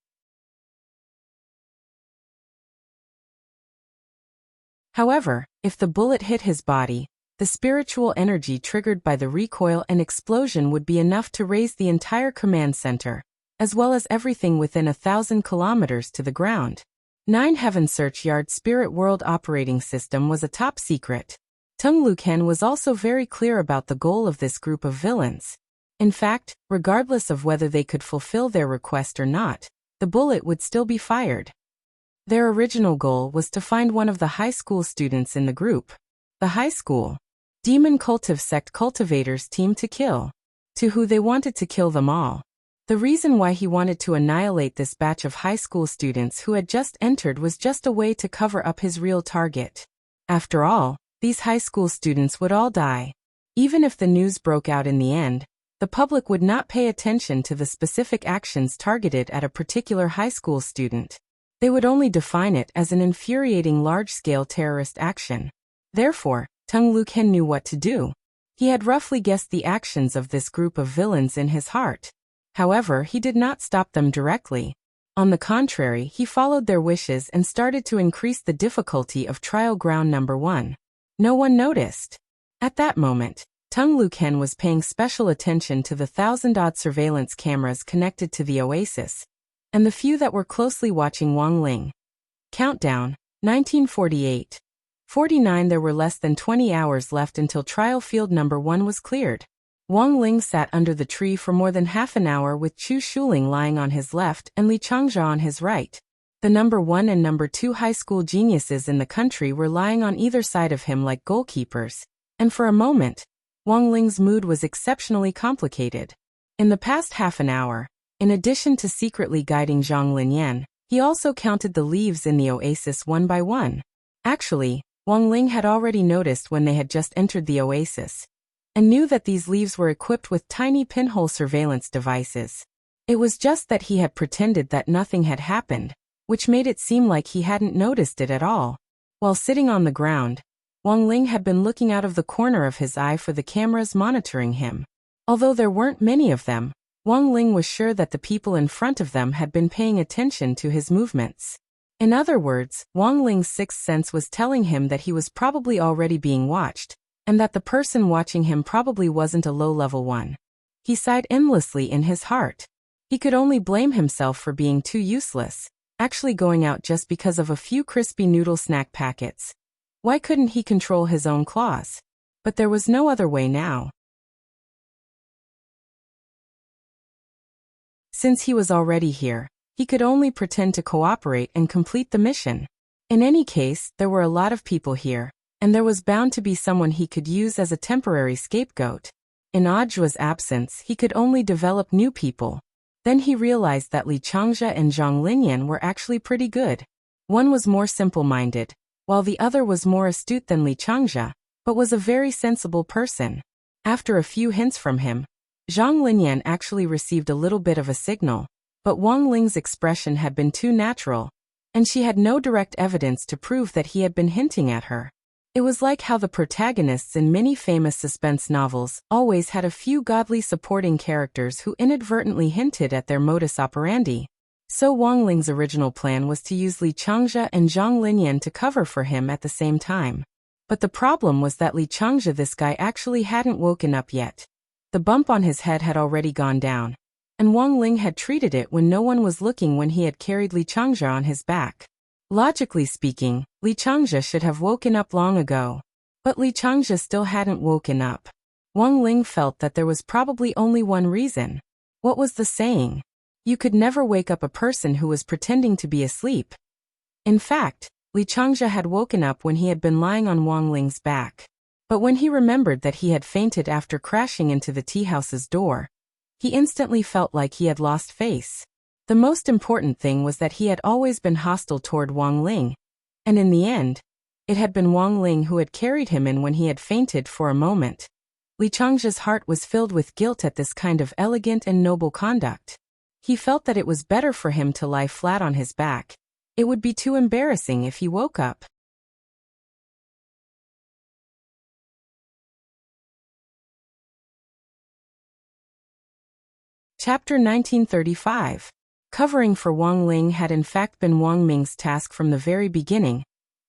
However, if the bullet hit his body, the spiritual energy triggered by the recoil and explosion would be enough to raise the entire command center, as well as everything within 1,000 kilometers to the ground. 9 Heaven Search Yard Spirit World Operating System was a top secret. Tung Luken was also very clear about the goal of this group of villains. In fact, regardless of whether they could fulfill their request or not, the bullet would still be fired. Their original goal was to find one of the high school students in the group. The high school Demon Cultive Sect Cultivators team to kill, to who they wanted to kill them all. The reason why he wanted to annihilate this batch of high school students who had just entered was just a way to cover up his real target. After all, these high school students would all die. Even if the news broke out in the end, the public would not pay attention to the specific actions targeted at a particular high school student. They would only define it as an infuriating large-scale terrorist action. Therefore, Tung Luken knew what to do. He had roughly guessed the actions of this group of villains in his heart. However, he did not stop them directly. On the contrary, he followed their wishes and started to increase the difficulty of trial ground number 1. No one noticed. At that moment, Tung Luken was paying special attention to the 1,000-odd surveillance cameras connected to the oasis, and the few that were closely watching Wang Ling. Countdown, 1948. 49. There were less than 20 hours left until trial field number 1 was cleared. Wang Ling sat under the tree for more than half an hour with Chu Shuling lying on his left and Li Changzha on his right. The number 1 and number 2 high school geniuses in the country were lying on either side of him like goalkeepers, and for a moment, Wang Ling's mood was exceptionally complicated. In the past half an hour, in addition to secretly guiding Zhang Linyan, he also counted the leaves in the oasis one by one. Actually, Wang Ling had already noticed when they had just entered the oasis, and knew that these leaves were equipped with tiny pinhole surveillance devices. It was just that he had pretended that nothing had happened, which made it seem like he hadn't noticed it at all. While sitting on the ground, Wang Ling had been looking out of the corner of his eye for the cameras monitoring him. Although there weren't many of them, Wang Ling was sure that the people in front of them had been paying attention to his movements. In other words, Wang Ling's sixth sense was telling him that he was probably already being watched, and that the person watching him probably wasn't a low-level one. He sighed endlessly in his heart. He could only blame himself for being too useless, actually going out just because of a few crispy noodle snack packets. Why couldn't he control his own claws? But there was no other way now. Since he was already here, he could only pretend to cooperate and complete the mission. In any case, there were a lot of people here, and there was bound to be someone he could use as a temporary scapegoat. In Ajua's absence, he could only develop new people. Then he realized that Li Changzha and Zhang Linyan were actually pretty good. One was more simple-minded, while the other was more astute than Li Changzha, but was a very sensible person. After a few hints from him, Zhang Linyan actually received a little bit of a signal, but Wang Ling's expression had been too natural, and she had no direct evidence to prove that he had been hinting at her. It was like how the protagonists in many famous suspense novels always had a few godly supporting characters who inadvertently hinted at their modus operandi. So Wang Ling's original plan was to use Li Changzha and Zhang Linyan to cover for him at the same time. But the problem was that Li Changzha, this guy, actually hadn't woken up yet. The bump on his head had already gone down, and Wang Ling had treated it when no one was looking when he had carried Li Changzha on his back. Logically speaking, Li Changzha should have woken up long ago. But Li Changzha still hadn't woken up. Wang Ling felt that there was probably only one reason. What was the saying? You could never wake up a person who was pretending to be asleep. In fact, Li Changzha had woken up when he had been lying on Wang Ling's back. But when he remembered that he had fainted after crashing into the tea house's door, he instantly felt like he had lost face. The most important thing was that he had always been hostile toward Wang Ling, and in the end, it had been Wang Ling who had carried him in when he had fainted for a moment. Li Changzha's heart was filled with guilt at this kind of elegant and noble conduct. He felt that it was better for him to lie flat on his back. It would be too embarrassing if he woke up. Chapter 1935. Covering for Wang Ling had in fact been Wang Ming's task from the very beginning,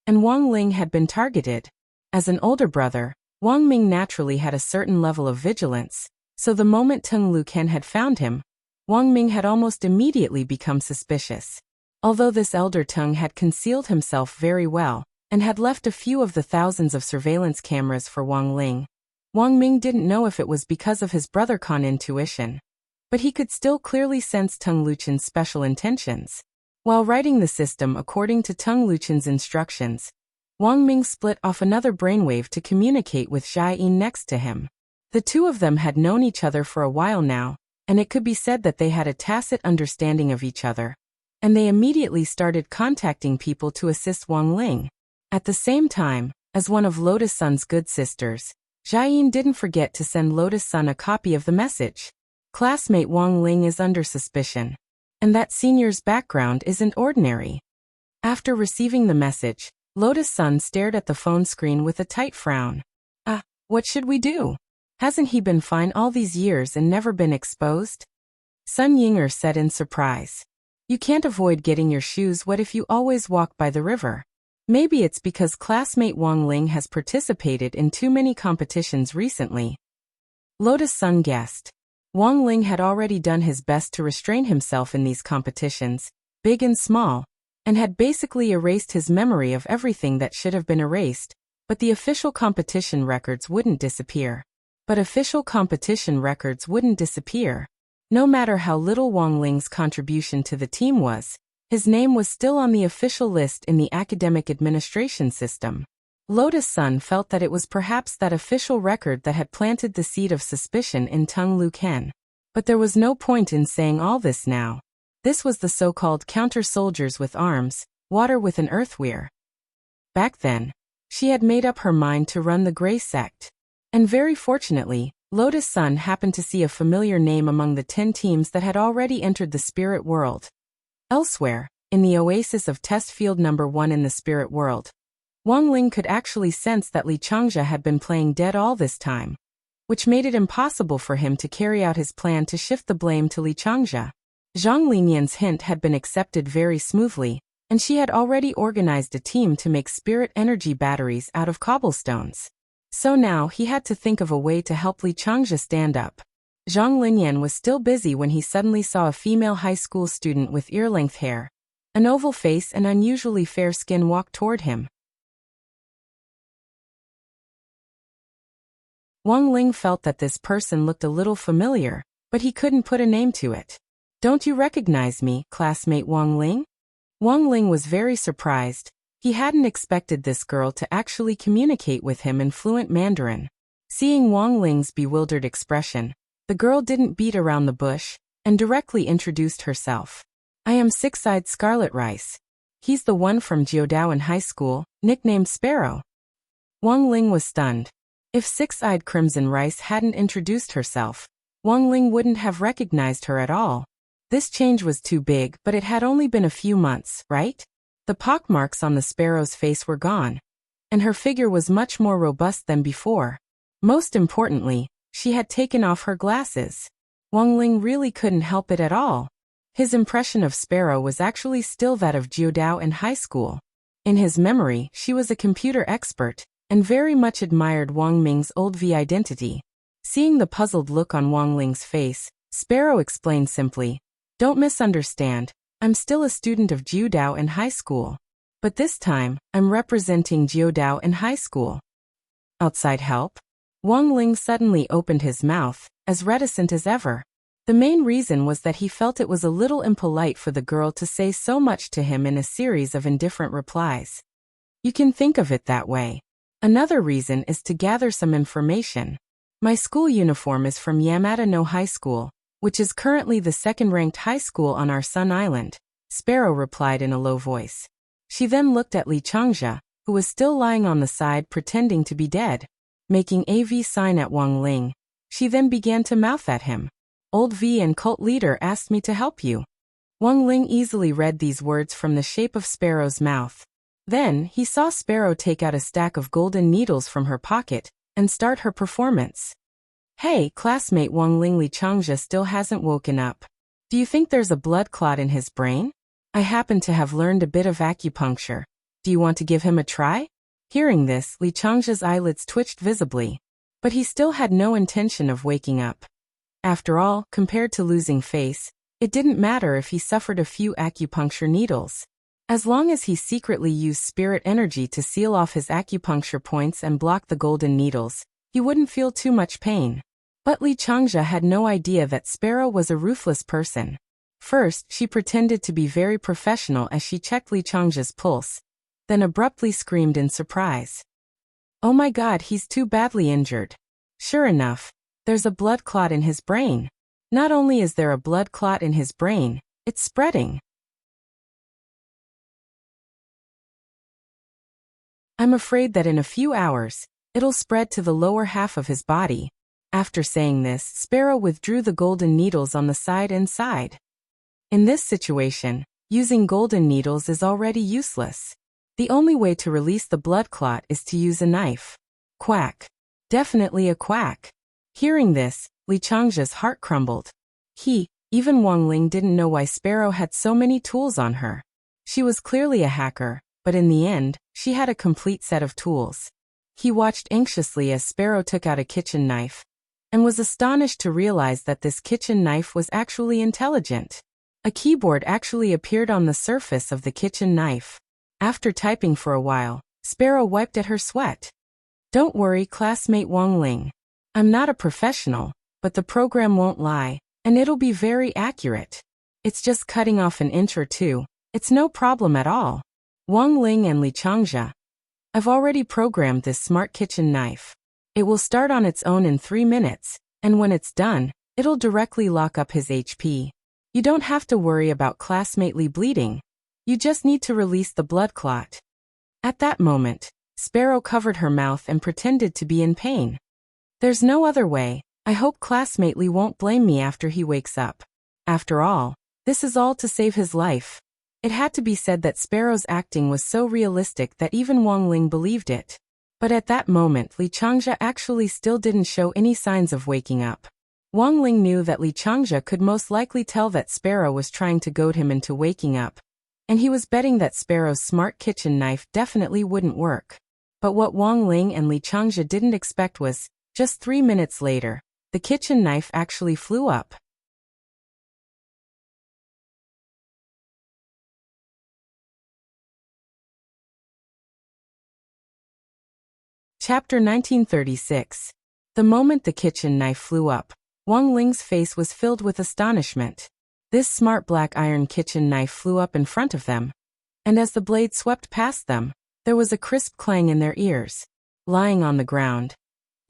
and Wang Ling had been targeted. As an older brother, Wang Ming naturally had a certain level of vigilance, so the moment Teng Luken had found him, Wang Ming had almost immediately become suspicious. Although this elder Teng had concealed himself very well, and had left a few of the thousands of surveillance cameras for Wang Ling, Wang Ming didn't know if it was because of his brother Khan's intuition, but he could still clearly sense Teng Luchen's special intentions. While writing the system according to Teng Luchen's instructions, Wang Ming split off another brainwave to communicate with Jia Yin next to him. The two of them had known each other for a while now, and it could be said that they had a tacit understanding of each other, and they immediately started contacting people to assist Wang Ling. At the same time, as one of Lotus Sun's good sisters, Jia Yin didn't forget to send Lotus Sun a copy of the message. Classmate Wang Ling is under suspicion, and that senior's background isn't ordinary. After receiving the message, Lotus Sun stared at the phone screen with a tight frown. What should we do? Hasn't he been fine all these years and never been exposed? Sun Yinger said in surprise. You can't avoid getting your shoes wet if you always walk by the river. Maybe it's because classmate Wang Ling has participated in too many competitions recently. Lotus Sun guessed. Wang Ling had already done his best to restrain himself in these competitions, big and small, and had basically erased his memory of everything that should have been erased, but the official competition records wouldn't disappear. No matter how little Wang Ling's contribution to the team was, his name was still on the official list in the academic administration system. Lotus Sun felt that it was perhaps that official record that had planted the seed of suspicion in Teng Luken. But there was no point in saying all this now. This was the so-called counter-soldiers with arms, water with an earthweir. Back then, she had made up her mind to run the Grey Sect. And very fortunately, Lotus Sun happened to see a familiar name among the 10 teams that had already entered the spirit world. Elsewhere, in the oasis of Test Field No. 1 in the spirit world, Wang Ling could actually sense that Li Changjia had been playing dead all this time, which made it impossible for him to carry out his plan to shift the blame to Li Changjia. Zhang Linyan's hint had been accepted very smoothly, and she had already organized a team to make spirit energy batteries out of cobblestones. So now he had to think of a way to help Li Changjia stand up. Zhang Linyan was still busy when he suddenly saw a female high school student with ear-length hair, an oval face and unusually fair skin walk toward him. Wang Ling felt that this person looked a little familiar, but he couldn't put a name to it. Don't you recognize me, classmate Wang Ling? Wang Ling was very surprised. He hadn't expected this girl to actually communicate with him in fluent Mandarin. Seeing Wang Ling's bewildered expression, the girl didn't beat around the bush, and directly introduced herself. I am Six-Eyed Scarlet Rice. He's the one from Jiudaoan High School, nicknamed Sparrow. Wang Ling was stunned. If Six-Eyed Crimson Rice hadn't introduced herself, Wang Ling wouldn't have recognized her at all. This change was too big, but it had only been a few months, right? The pockmarks on the sparrow's face were gone, and her figure was much more robust than before. Most importantly, she had taken off her glasses. Wang Ling really couldn't help it at all. His impression of Sparrow was actually still that of Jiudao and high school. In his memory, she was a computer expert, and very much admired Wang Ming's old V identity. Seeing the puzzled look on Wang Ling's face, Sparrow explained simply, Don't misunderstand, I'm still a student of Jiudao and high school. But this time, I'm representing Jiudao and high school. Outside help? Wang Ling suddenly opened his mouth, as reticent as ever. The main reason was that he felt it was a little impolite for the girl to say so much to him in a series of indifferent replies. You can think of it that way. Another reason is to gather some information. My school uniform is from Yamada no High School, which is currently the second-ranked high school on our Sun Island, Sparrow replied in a low voice. She then looked at Li Changjia, who was still lying on the side pretending to be dead. Making AV sign at Wang Ling, she then began to mouth at him. Old V and cult leader asked me to help you. Wang Ling easily read these words from the shape of Sparrow's mouth. Then, he saw Sparrow take out a stack of golden needles from her pocket and start her performance. Hey, classmate Wang Ling, Li Changjia still hasn't woken up. Do you think there's a blood clot in his brain? I happen to have learned a bit of acupuncture. Do you want to give him a try? Hearing this, Li Changjia's eyelids twitched visibly. But he still had no intention of waking up. After all, compared to losing face, it didn't matter if he suffered a few acupuncture needles. As long as he secretly used spirit energy to seal off his acupuncture points and block the golden needles, he wouldn't feel too much pain. But Li Changjia had no idea that Sparrow was a ruthless person. First, she pretended to be very professional as she checked Li Changjia's pulse, then abruptly screamed in surprise. Oh my god, he's too badly injured. Sure enough, there's a blood clot in his brain. Not only is there a blood clot in his brain, it's spreading. I'm afraid that in a few hours, it'll spread to the lower half of his body. After saying this, Sparrow withdrew the golden needles on the side and side. In this situation, using golden needles is already useless. The only way to release the blood clot is to use a knife. Quack. Definitely a quack. Hearing this, Li Changjia's heart crumbled. Even Wang Ling didn't know why Sparrow had so many tools on her. She was clearly a hacker, but in the end, she had a complete set of tools. He watched anxiously as Sparrow took out a kitchen knife, and was astonished to realize that this kitchen knife was actually intelligent. A keyboard actually appeared on the surface of the kitchen knife. After typing for a while, Sparrow wiped at her sweat. Don't worry, classmate Wang Ling. I'm not a professional, but the program won't lie, and it'll be very accurate. It's just cutting off an inch or two. It's no problem at all. Wang Ling and Li Changjia. I've already programmed this smart kitchen knife. It will start on its own in 3 minutes, and when it's done, it'll directly lock up his HP. You don't have to worry about classmate Li bleeding. You just need to release the blood clot. At that moment, Sparrow covered her mouth and pretended to be in pain. There's no other way. I hope classmate Li won't blame me after he wakes up. After all, this is all to save his life. It had to be said that Sparrow's acting was so realistic that even Wang Ling believed it. But at that moment, Li Changjia actually still didn't show any signs of waking up. Wang Ling knew that Li Changjia could most likely tell that Sparrow was trying to goad him into waking up, and he was betting that Sparrow's smart kitchen knife definitely wouldn't work. But what Wang Ling and Li Changjia didn't expect was, just 3 minutes later, the kitchen knife actually flew up. Chapter 1936. The moment the kitchen knife flew up, Wang Ling's face was filled with astonishment. This smart black iron kitchen knife flew up in front of them, and as the blade swept past them, there was a crisp clang in their ears. Lying on the ground,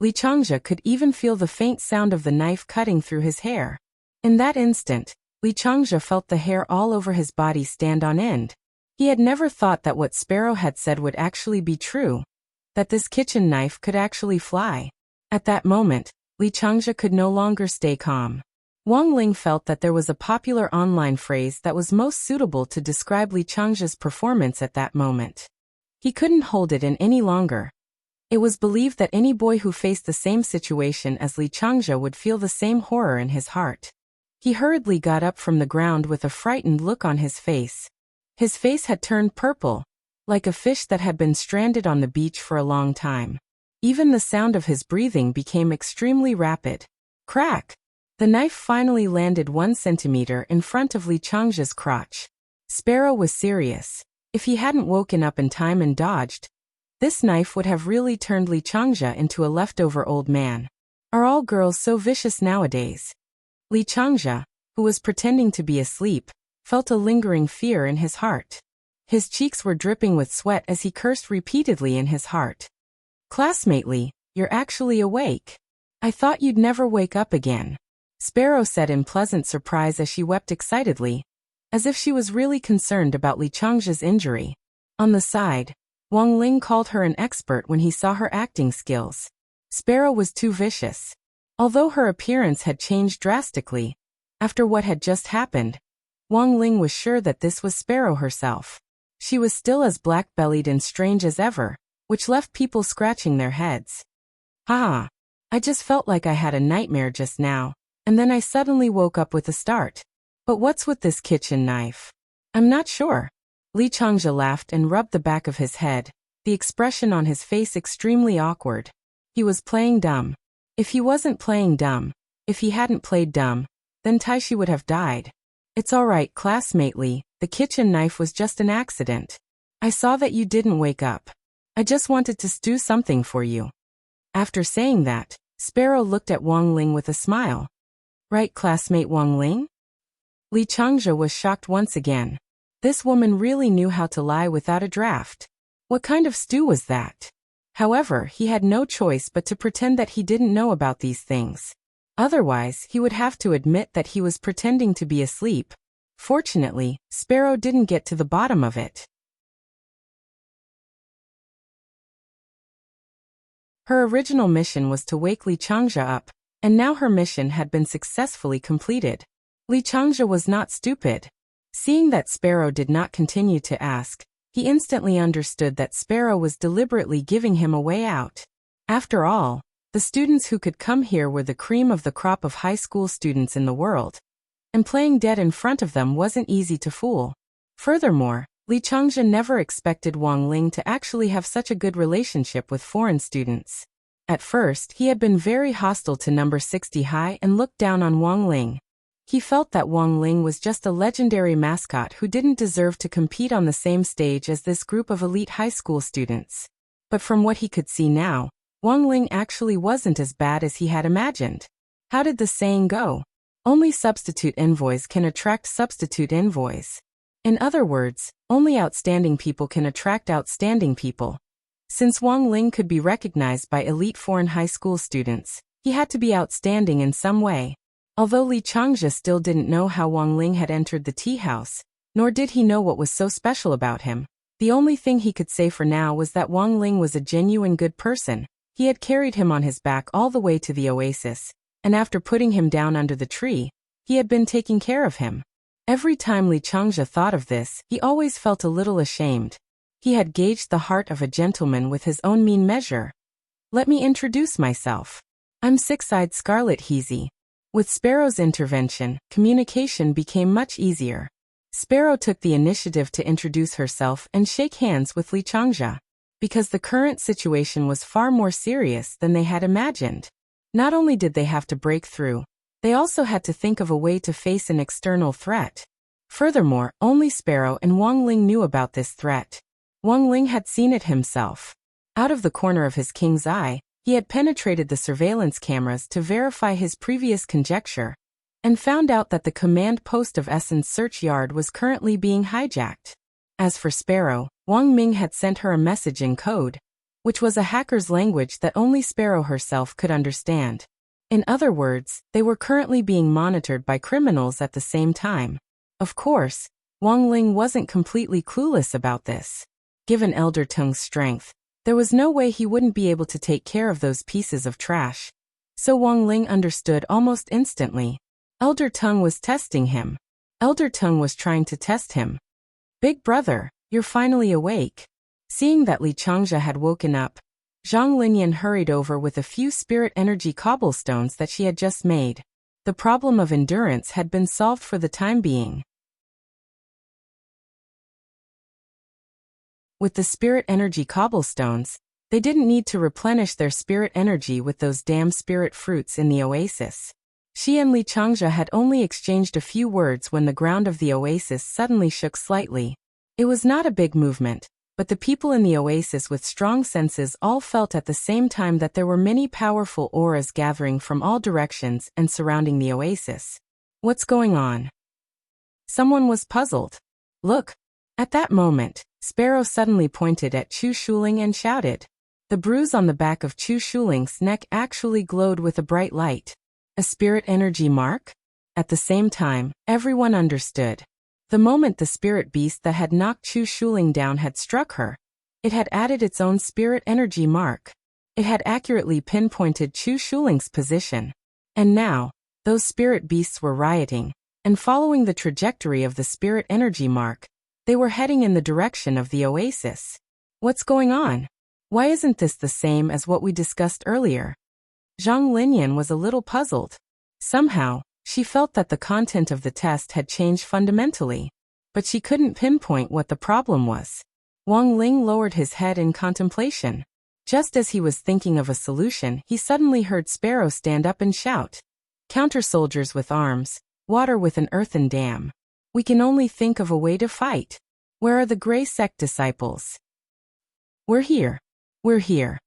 Li Changjia could even feel the faint sound of the knife cutting through his hair. In that instant, Li Changjia felt the hair all over his body stand on end. He had never thought that what Sparrow had said would actually be true, that this kitchen knife could actually fly. At that moment, Li Changjia could no longer stay calm. Wang Ling felt that there was a popular online phrase that was most suitable to describe Li Changjia's performance at that moment. He couldn't hold it in any longer. It was believed that any boy who faced the same situation as Li Changjia would feel the same horror in his heart. He hurriedly got up from the ground with a frightened look on his face. His face had turned purple, like a fish that had been stranded on the beach for a long time. Even the sound of his breathing became extremely rapid. Crack! The knife finally landed 1 centimeter in front of Li Changjia's crotch. Sparrow was serious. If he hadn't woken up in time and dodged, this knife would have really turned Li Changjia into a leftover old man. Are all girls so vicious nowadays? Li Changjia, who was pretending to be asleep, felt a lingering fear in his heart. His cheeks were dripping with sweat as he cursed repeatedly in his heart. Classmate Li, you're actually awake. I thought you'd never wake up again. Sparrow said in pleasant surprise as she wept excitedly, as if she was really concerned about Li Changjia's injury. On the side, Wang Ling called her an expert when he saw her acting skills. Sparrow was too vicious. Although her appearance had changed drastically, after what had just happened, Wang Ling was sure that this was Sparrow herself. She was still as black-bellied and strange as ever, which left people scratching their heads. Haha, I just felt like I had a nightmare just now, and then I suddenly woke up with a start. But what's with this kitchen knife? I'm not sure. Li Changzhe laughed and rubbed the back of his head, the expression on his face extremely awkward. He was playing dumb. If he wasn't playing dumb, if he hadn't played dumb, then Taishi would have died. It's all right, classmate Li, the kitchen knife was just an accident. I saw that you didn't wake up. I just wanted to do something for you. After saying that, Sparrow looked at Wang Ling with a smile. Right, classmate Wang Ling? Li Changzhe was shocked once again. This woman really knew how to lie without a draft. What kind of stew was that? However, he had no choice but to pretend that he didn't know about these things. Otherwise, he would have to admit that he was pretending to be asleep. Fortunately, Sparrow didn't get to the bottom of it. Her original mission was to wake Li Changzhe up, and now her mission had been successfully completed. Li Changzhe was not stupid. Seeing that Sparrow did not continue to ask, he instantly understood that Sparrow was deliberately giving him a way out. After all, the students who could come here were the cream of the crop of high school students in the world, and playing dead in front of them wasn't easy to fool. Furthermore, Li Changzhe never expected Wang Ling to actually have such a good relationship with foreign students. At first, he had been very hostile to number 60 high and looked down on Wang Ling. He felt that Wang Ling was just a legendary mascot who didn't deserve to compete on the same stage as this group of elite high school students. But from what he could see now, Wang Ling actually wasn't as bad as he had imagined. How did the saying go? Only substitute envoys can attract substitute envoys. In other words, only outstanding people can attract outstanding people. Since Wang Ling could be recognized by elite foreign high school students, he had to be outstanding in some way. Although Li Changzhe still didn't know how Wang Ling had entered the tea house, nor did he know what was so special about him, the only thing he could say for now was that Wang Ling was a genuine good person. He had carried him on his back all the way to the oasis, and after putting him down under the tree, he had been taking care of him. Every time Li Changzhe thought of this, he always felt a little ashamed. He had gauged the heart of a gentleman with his own mean measure. Let me introduce myself. I'm Six-Eyed Scarlet Heezy. With Sparrow's intervention, communication became much easier. Sparrow took the initiative to introduce herself and shake hands with Li Changzhe. Because the current situation was far more serious than they had imagined. Not only did they have to break through, they also had to think of a way to face an external threat. Furthermore, only Sparrow and Wang Ling knew about this threat. Wang Ling had seen it himself. Out of the corner of his king's eye, he had penetrated the surveillance cameras to verify his previous conjecture, and found out that the command post of Essen's search yard was currently being hijacked. As for Sparrow, Wang Ming had sent her a message in code, which was a hacker's language that only Sparrow herself could understand. In other words, they were currently being monitored by criminals at the same time. Of course, Wang Ling wasn't completely clueless about this. Given Elder Teng's strength, there was no way he wouldn't be able to take care of those pieces of trash. So Wang Ling understood almost instantly. Elder Teng was testing him. Elder Teng was trying to test him. Big brother, you're finally awake. Seeing that Li Changzhe had woken up, Zhang Linyan hurried over with a few spirit energy cobblestones that she had just made. The problem of endurance had been solved for the time being. With the spirit energy cobblestones, they didn't need to replenish their spirit energy with those damn spirit fruits in the oasis. She and Li Changzhe had only exchanged a few words when the ground of the oasis suddenly shook slightly. It was not a big movement, but the people in the oasis with strong senses all felt at the same time that there were many powerful auras gathering from all directions and surrounding the oasis. What's going on? Someone was puzzled. Look! At that moment, Sparrow suddenly pointed at Chu Shuling and shouted. The bruise on the back of Chu Shuling's neck actually glowed with a bright light. A spirit energy mark? At the same time, everyone understood. The moment the spirit beast that had knocked Chu Shuling down had struck her, it had added its own spirit energy mark. It had accurately pinpointed Chu Shuling's position. And now, those spirit beasts were rioting, and following the trajectory of the spirit energy mark, they were heading in the direction of the oasis. What's going on? Why isn't this the same as what we discussed earlier? Zhang Linyan was a little puzzled. Somehow, she felt that the content of the test had changed fundamentally, but she couldn't pinpoint what the problem was. Wang Ling lowered his head in contemplation. Just as he was thinking of a solution, he suddenly heard Sparrow stand up and shout, "Counter soldiers with arms, water with an earthen dam. We can only think of a way to fight. Where are the Grey Sect disciples?" "We're here. We're here.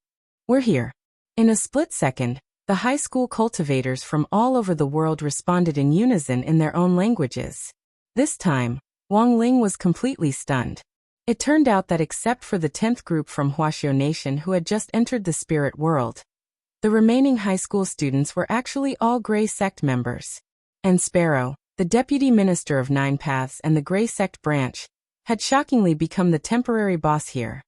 We're here." In a split second, the high school cultivators from all over the world responded in unison in their own languages. This time, Wang Ling was completely stunned. It turned out that except for the 10th group from Huaxiao Nation who had just entered the spirit world, the remaining high school students were actually all Grey Sect members. And Sparrow, the deputy minister of Nine Paths and the Grey Sect branch, had shockingly become the temporary boss here.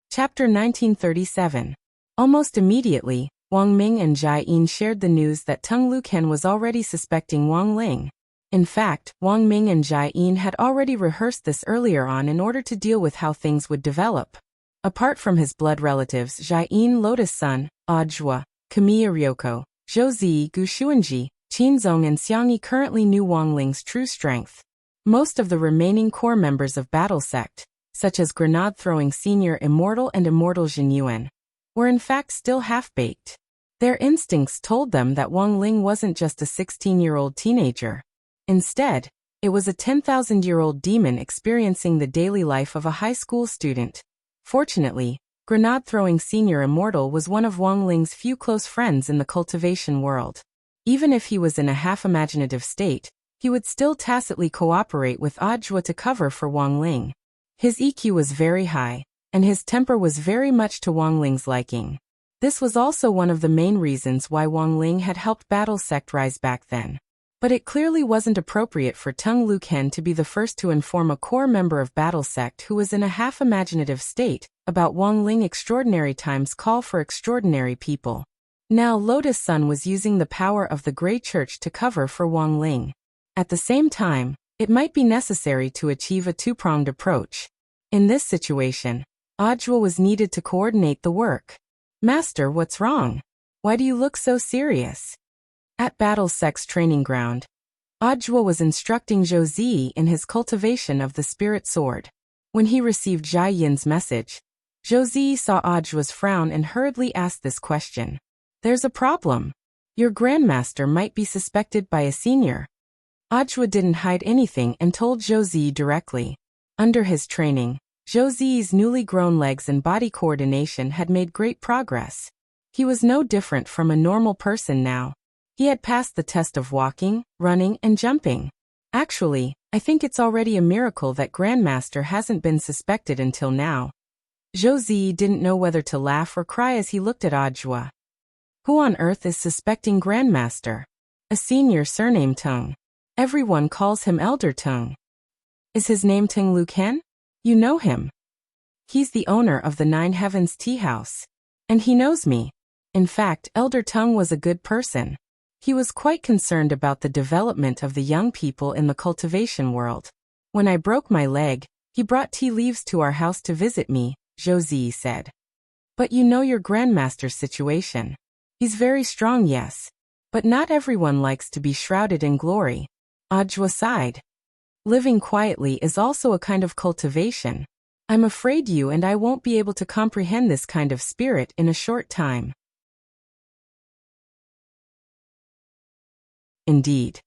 Chapter 1937. Almost immediately, Wang Ming and Jai Yin shared the news that Tung Luken was already suspecting Wang Ling. In fact, Wang Ming and Jai Yin had already rehearsed this earlier on in order to deal with how things would develop. Apart from his blood relatives Jai Yin, Lotus Sun, Audjua, Kamiya Ryoko, Zhou Zi, Gu Xuanji, Qin Zong and Xiangyi currently knew Wang Ling's true strength. Most of the remaining core members of Battle Sect, such as grenade-throwing senior Immortal and Immortal Jin Yuan, were in fact still half-baked. Their instincts told them that Wang Ling wasn't just a 16-year-old teenager. Instead, it was a 10,000-year-old demon experiencing the daily life of a high school student. Fortunately, grenade-throwing senior Immortal was one of Wang Ling's few close friends in the cultivation world. Even if he was in a half-imaginative state, he would still tacitly cooperate with Audjua to cover for Wang Ling. His EQ was very high, and his temper was very much to Wang Ling's liking. This was also one of the main reasons why Wang Ling had helped Battle Sect rise back then. But it clearly wasn't appropriate for Tung Luken to be the first to inform a core member of Battle Sect who was in a half-imaginative state about Wang Ling. Extraordinary times call for extraordinary people. Now Lotus Sun was using the power of the Grey Church to cover for Wang Ling. At the same time, it might be necessary to achieve a two-pronged approach. In this situation, Audjua was needed to coordinate the work. "Master, what's wrong? Why do you look so serious?" At Battle Sect's training ground, Audjua was instructing Zhou Zi in his cultivation of the spirit sword. When he received Jai Yin's message, Zhou Zi saw Audjua's frown and hurriedly asked this question. "There's a problem. Your grandmaster might be suspected by a senior." Audjua didn't hide anything and told Zhou Zi directly. Under his training, Zhou Zi's newly grown legs and body coordination had made great progress. He was no different from a normal person now. He had passed the test of walking, running, and jumping. Actually, I think it's already a miracle that Grandmaster hasn't been suspected until now. Zhou Zi didn't know whether to laugh or cry as he looked at Audjua. Who on earth is suspecting Grandmaster? A senior surnamed Tung. Everyone calls him Elder Tung. Is his name Tung Luken? You know him. He's the owner of the Nine Heavens Tea House. And he knows me. In fact, Elder Tung was a good person. He was quite concerned about the development of the young people in the cultivation world. When I broke my leg, he brought tea leaves to our house to visit me, Zhou Zi said. But you know your grandmaster's situation. He's very strong, yes. But not everyone likes to be shrouded in glory. Audjua sighed. Living quietly is also a kind of cultivation. I'm afraid you and I won't be able to comprehend this kind of spirit in a short time. Indeed.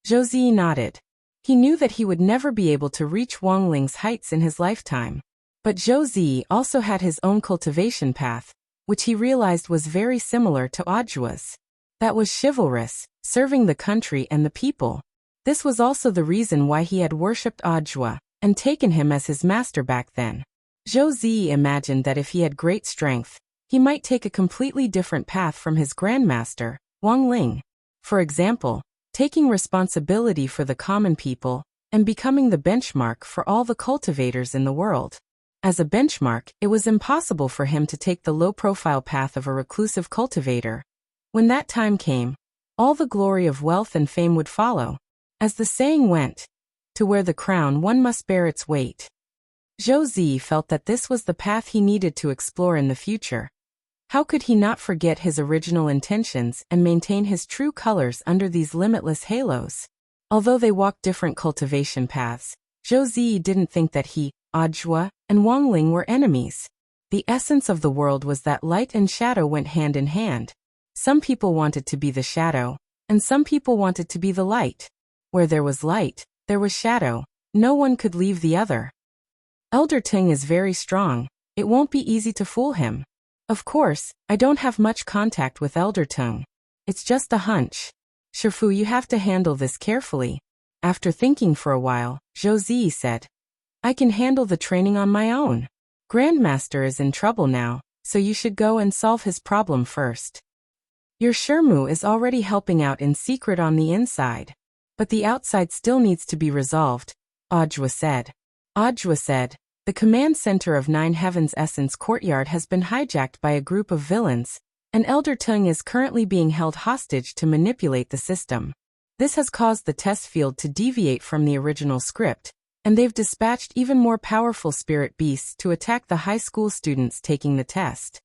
Zhou Zi nodded. He knew that he would never be able to reach Wang Ling's heights in his lifetime. But Zhou Zi also had his own cultivation path, which he realized was very similar to Audjua's. That was chivalrous, serving the country and the people. This was also the reason why he had worshipped Audjua and taken him as his master back then. Zhou Zi imagined that if he had great strength, he might take a completely different path from his grandmaster, Wang Ling. For example, taking responsibility for the common people and becoming the benchmark for all the cultivators in the world. As a benchmark, it was impossible for him to take the low-profile path of a reclusive cultivator. When that time came, all the glory of wealth and fame would follow. As the saying went, to wear the crown one must bear its weight. Zhou Zi felt that this was the path he needed to explore in the future. How could he not forget his original intentions and maintain his true colors under these limitless halos? Although they walked different cultivation paths, Zhou Zi didn't think that he, Audiobook, and Wang Ling were enemies. The essence of the world was that light and shadow went hand in hand. Some people wanted to be the shadow, and some people wanted to be the light. Where there was light, there was shadow. No one could leave the other. Elder Teng is very strong. It won't be easy to fool him. Of course, I don't have much contact with Elder Teng. It's just a hunch. Shifu, you have to handle this carefully. After thinking for a while, Zhou Zi said, I can handle the training on my own. Grandmaster is in trouble now, so you should go and solve his problem first. Your Shermu is already helping out in secret on the inside. But the outside still needs to be resolved, Audiobook said. Audiobook said, the command center of Nine Heavens Essence Courtyard has been hijacked by a group of villains, and Elder Teng is currently being held hostage to manipulate the system. This has caused the test field to deviate from the original script, and they've dispatched even more powerful spirit beasts to attack the high school students taking the test.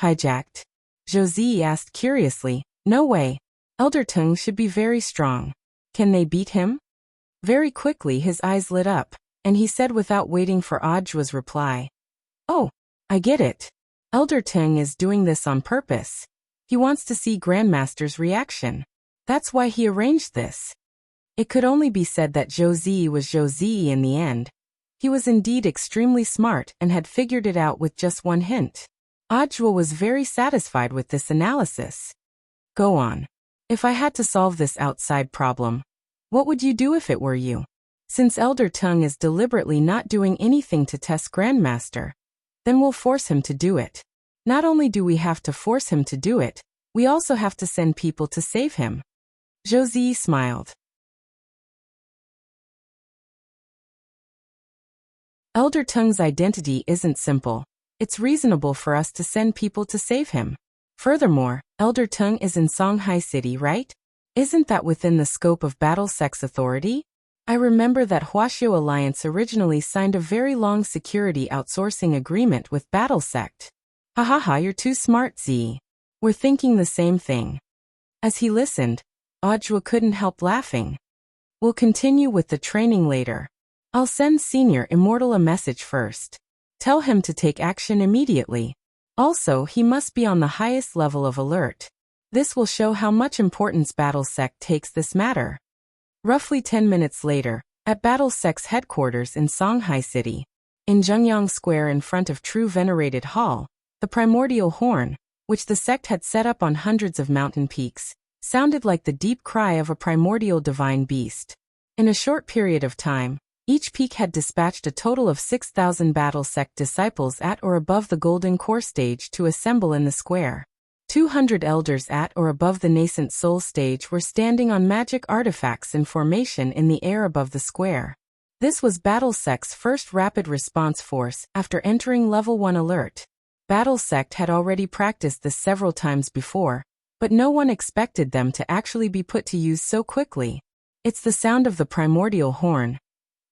Hijacked? Zhou Zi asked curiously. No way. Elder Teng should be very strong. Can they beat him? Very quickly his eyes lit up, and he said without waiting for Audiobook's reply. Oh, I get it. Elder Teng is doing this on purpose. He wants to see Grandmaster's reaction. That's why he arranged this. It could only be said that Zhou Zi was Zhou Zi in the end. He was indeed extremely smart and had figured it out with just one hint. Audiobook was very satisfied with this analysis. Go on. If I had to solve this outside problem, what would you do if it were you? Since Elder Teng is deliberately not doing anything to test Grandmaster, then we'll force him to do it. Not only do we have to force him to do it, we also have to send people to save him. Zhou Zi smiled. Elder Teng's identity isn't simple. It's reasonable for us to send people to save him. Furthermore, Elder Teng is in Songhai City, right? Isn't that within the scope of Battle Sect's authority? I remember that Huaxiu Alliance originally signed a very long security outsourcing agreement with Battle Sect. Hahaha, you're too smart, Z. We're thinking the same thing. As he listened, Audiobook couldn't help laughing. We'll continue with the training later. I'll send Senior Immortal a message first. Tell him to take action immediately. Also, he must be on the highest level of alert. This will show how much importance Battle Sect takes this matter. Roughly 10 minutes later, at Battle Sect's headquarters in Songhai City, in Zhengyang Square in front of True Venerated Hall, the primordial horn, which the sect had set up on hundreds of mountain peaks, sounded like the deep cry of a primordial divine beast. In a short period of time, each peak had dispatched a total of 6,000 Battle Sect disciples at or above the Golden Core stage to assemble in the square. 200 elders at or above the Nascent Soul stage were standing on magic artifacts in formation in the air above the square. This was Battle Sect's first rapid response force after entering Level 1 alert. Battle Sect had already practiced this several times before, but no one expected them to actually be put to use so quickly. It's the sound of the primordial horn.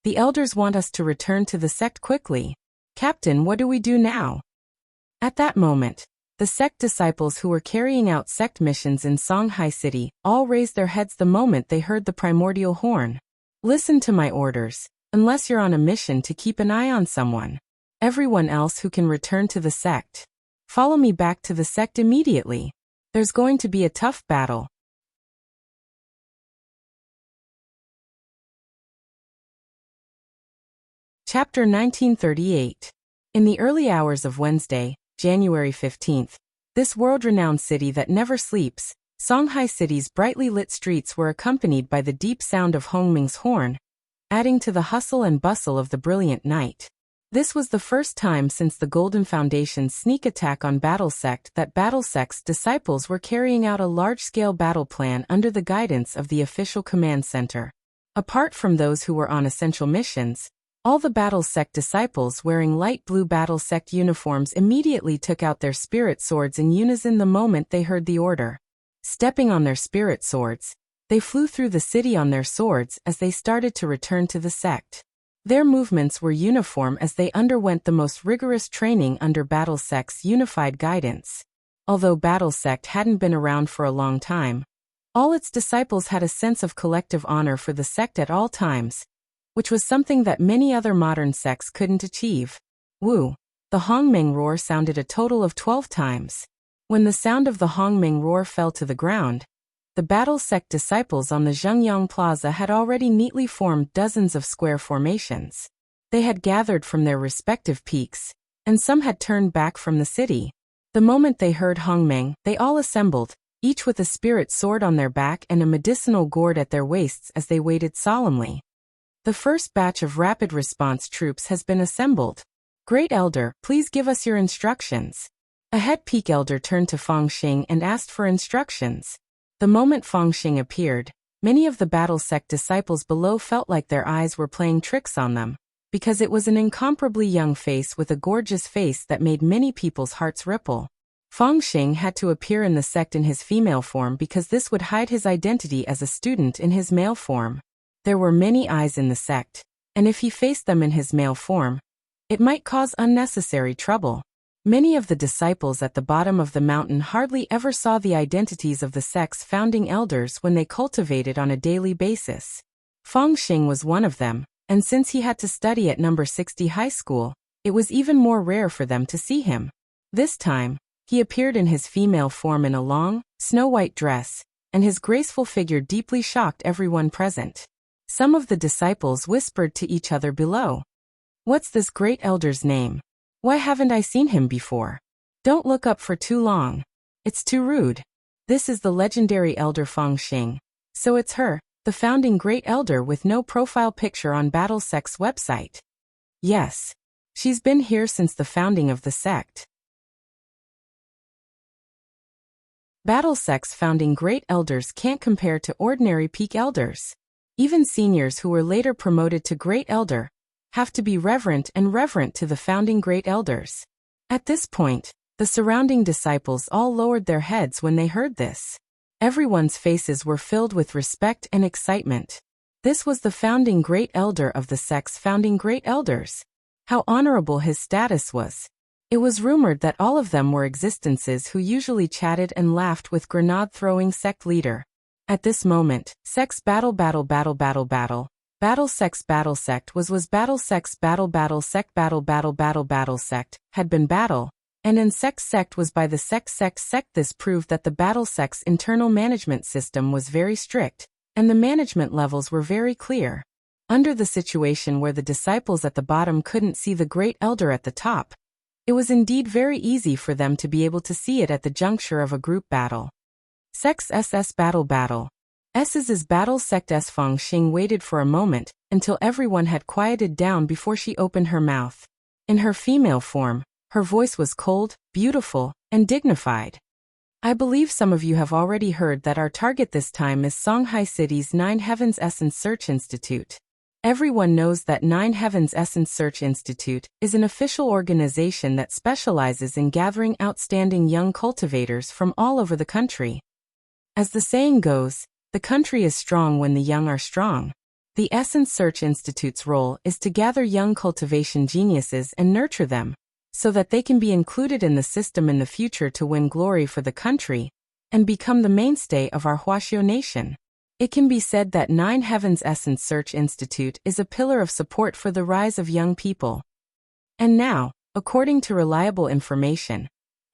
The elders want us to return to the sect quickly. Captain, what do we do now? At that moment, the sect disciples who were carrying out sect missions in Songhai City all raised their heads the moment they heard the primordial horn. Listen to my orders, unless you're on a mission to keep an eye on someone. Everyone else who can return to the sect. Follow me back to the sect immediately. There's going to be a tough battle. Chapter 1938. In the early hours of Wednesday, January 15th, this world-renowned city that never sleeps, Songhai City's brightly lit streets were accompanied by the deep sound of Hongming's horn, adding to the hustle and bustle of the brilliant night. This was the first time since the Golden Foundation's sneak attack on Battle Sect that Battle Sect's disciples were carrying out a large-scale battle plan under the guidance of the official command center. Apart from those who were on essential missions, All the battle sect disciples wearing light blue battle sect uniforms immediately took out their spirit swords in unison the moment they heard the order. Stepping on their spirit swords, they flew through the city on their swords as they started to return to the sect. Their movements were uniform as they underwent the most rigorous training under Battle Sect's unified guidance. Although Battle Sect hadn't been around for a long time, all its disciples had a sense of collective honor for the sect at all times, which was something that many other modern sects couldn't achieve. Woo! The Hongmeng roar sounded a total of 12 times. When the sound of the Hongmeng roar fell to the ground, the Battle Sect disciples on the Zhengyang Plaza had already neatly formed dozens of square formations. They had gathered from their respective peaks, and some had turned back from the city. The moment they heard Hongmeng, they all assembled, each with a spirit sword on their back and a medicinal gourd at their waists as they waited solemnly. The first batch of rapid response troops has been assembled. Great Elder, please give us your instructions. A head peak elder turned to Feng Xing and asked for instructions. The moment Feng Xing appeared, many of the Battle Sect disciples below felt like their eyes were playing tricks on them, because it was an incomparably young face with a gorgeous face that made many people's hearts ripple. Feng Xing had to appear in the sect in his female form because this would hide his identity as a student in his male form. There were many eyes in the sect, and if he faced them in his male form, it might cause unnecessary trouble. Many of the disciples at the bottom of the mountain hardly ever saw the identities of the sect's founding elders when they cultivated on a daily basis. Feng Xing was one of them, and since he had to study at number 60 high school, it was even more rare for them to see him. This time, he appeared in his female form in a long, snow-white dress, and his graceful figure deeply shocked everyone present. Some of the disciples whispered to each other below. "What's this great elder's name? Why haven't I seen him before? Don't look up for too long. It's too rude. This is the legendary elder Feng Xing. So it's her, the founding great elder with no profile picture on Battle Sect's website. Yes. She's been here since the founding of the sect." Battle Sect's founding great elders can't compare to ordinary peak elders. Even seniors who were later promoted to great elder have to be reverent to the founding great elders. At this point, the surrounding disciples all lowered their heads when they heard this. Everyone's faces were filled with respect and excitement. This was the founding great elder of the sect's founding great elders. How honorable his status was. It was rumored that all of them were existences who usually chatted and laughed with grenade-throwing sect leader. At this moment, sect's battle Sect's battle sect was battle sect's battle sect had been battle, and in sect was by the sect. This proved that the battle sect's internal management system was very strict, and the management levels were very clear. Under the situation where the disciples at the bottom couldn't see the great elder at the top, it was indeed very easy for them to be able to see it at the juncture of a group battle. Sect's SS battle. S's battle sect. Feng Xing waited for a moment, until everyone had quieted down before she opened her mouth. In her female form, her voice was cold, beautiful, and dignified. "I believe some of you have already heard that our target this time is Songhai City's Nine Heavens Essence Search Institute. Everyone knows that Nine Heavens Essence Search Institute is an official organization that specializes in gathering outstanding young cultivators from all over the country. As the saying goes, the country is strong when the young are strong. The Essence Search Institute's role is to gather young cultivation geniuses and nurture them, so that they can be included in the system in the future to win glory for the country and become the mainstay of our Huaxiao nation. It can be said that Nine Heavens Essence Search Institute is a pillar of support for the rise of young people. And now, according to reliable information,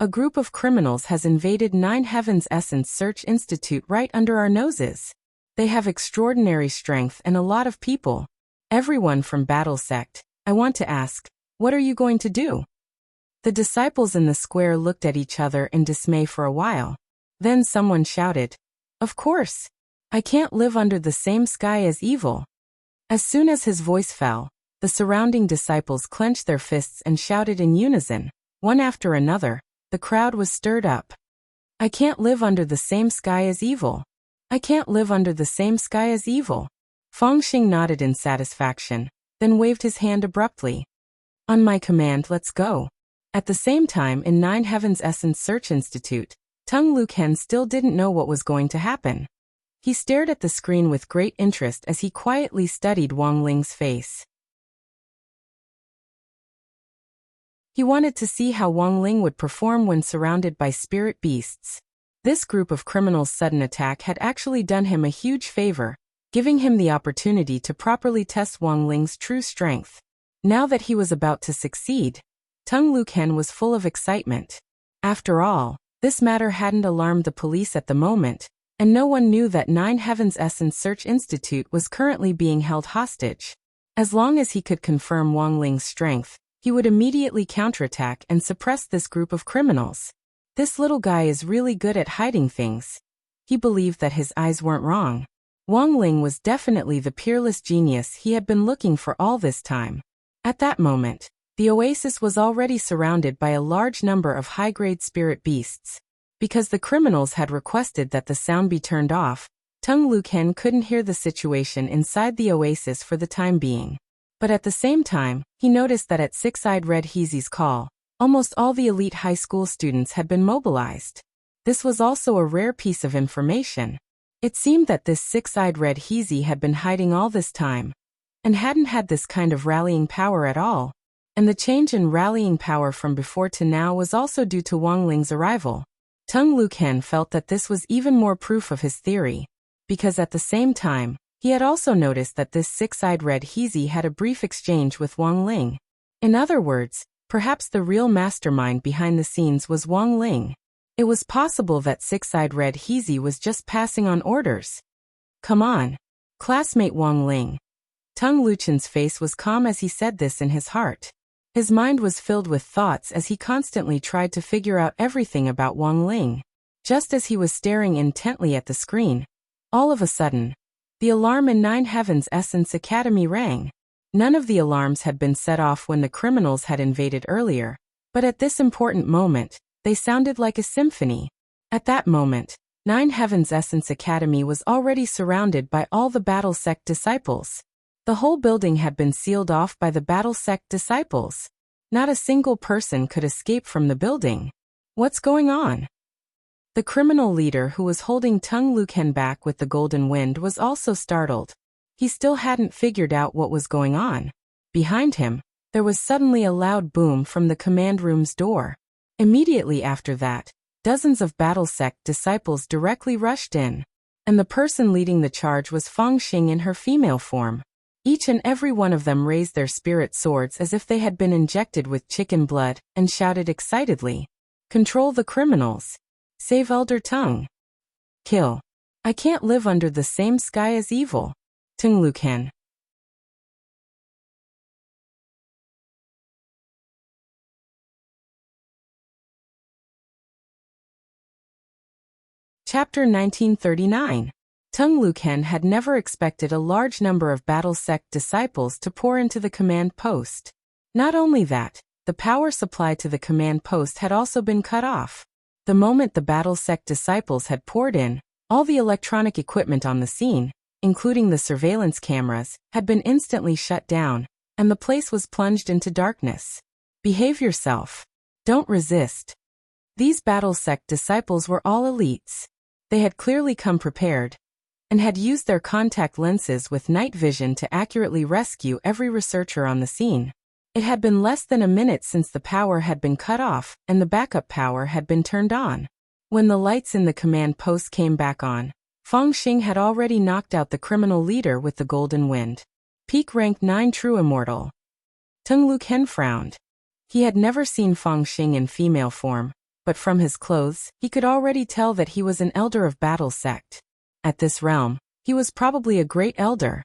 a group of criminals has invaded Nine Heavens Essence Search Institute right under our noses. They have extraordinary strength and a lot of people. Everyone from Battle Sect. I want to ask, what are you going to do?" The disciples in the square looked at each other in dismay for a while. Then someone shouted, "Of course! I can't live under the same sky as evil." As soon as his voice fell, the surrounding disciples clenched their fists and shouted in unison, one after another. The crowd was stirred up. "I can't live under the same sky as evil. I can't live under the same sky as evil." Feng Xing nodded in satisfaction. then waved his hand abruptly. On my command, let's go. At the same time, in Nine Heavens Essence Search Institute, Tung Luken still didn't know what was going to happen. He stared at the screen with great interest as he quietly studied Wang Ling's face. He wanted to see how Wang Ling would perform when surrounded by spirit beasts. This group of criminals' sudden attack had actually done him a huge favor, giving him the opportunity to properly test Wang Ling's true strength. Now that he was about to succeed, Tung Luken was full of excitement. After all, this matter hadn't alarmed the police at the moment, and no one knew that Nine Heavens Essence Search Institute was currently being held hostage. As long as he could confirm Wang Ling's strength, he would immediately counterattack and suppress this group of criminals. This little guy is really good at hiding things. He believed that his eyes weren't wrong. Wang Ling was definitely the peerless genius he had been looking for all this time. At that moment, the oasis was already surrounded by a large number of high-grade spirit beasts. Because the criminals had requested that the sound be turned off, Tung Luken couldn't hear the situation inside the oasis for the time being. But at the same time, he noticed that at Six-Eyed Red Heezy's call, almost all the elite high school students had been mobilized. This was also a rare piece of information. It seemed that this Six-Eyed Red Heezy had been hiding all this time, and hadn't had this kind of rallying power at all. And the change in rallying power from before to now was also due to Wang Ling's arrival. Tung Luken felt that this was even more proof of his theory, because at the same time, he had also noticed that this Six-Eyed Red Heezy had a brief exchange with Wang Ling. In other words, perhaps the real mastermind behind the scenes was Wang Ling. It was possible that Six-Eyed Red Heezy was just passing on orders. Come on, classmate Wang Ling. Tung Luken's face was calm as he said this in his heart. His mind was filled with thoughts as he constantly tried to figure out everything about Wang Ling. Just as he was staring intently at the screen, all of a sudden, the alarm in Nine Heavens Essence Academy rang. None of the alarms had been set off when the criminals had invaded earlier, but at this important moment, they sounded like a symphony. At that moment, Nine Heavens Essence Academy was already surrounded by all the Battle Sect disciples. The whole building had been sealed off by the Battle Sect disciples. Not a single person could escape from the building. What's going on? The criminal leader who was holding Tung Luken back with the golden wind was also startled. He still hadn't figured out what was going on. Behind him, there was suddenly a loud boom from the command room's door. Immediately after that, dozens of Battle Sect disciples directly rushed in. And the person leading the charge was Feng Xing in her female form. Each and every one of them raised their spirit swords as if they had been injected with chicken blood, and shouted excitedly, "Control the criminals! Save Elder Tung! Kill! I can't live under the same sky as evil! Tung Luken." Chapter 1939. Tung Luken had never expected a large number of Battle Sect disciples to pour into the command post. Not only that, the power supply to the command post had also been cut off. The moment the Battle Sect disciples had poured in, all the electronic equipment on the scene, including the surveillance cameras, had been instantly shut down, and the place was plunged into darkness. Behave yourself. Don't resist. These Battle Sect disciples were all elites. They had clearly come prepared, and had used their contact lenses with night vision to accurately rescue every researcher on the scene. It had been less than a minute since the power had been cut off and the backup power had been turned on. When the lights in the command post came back on, Feng Xing had already knocked out the criminal leader with the golden wind. Peak rank 9 true immortal. Tung Luken frowned. He had never seen Feng Xing in female form, but from his clothes, he could already tell that he was an elder of Battle Sect. At this realm, he was probably a great elder.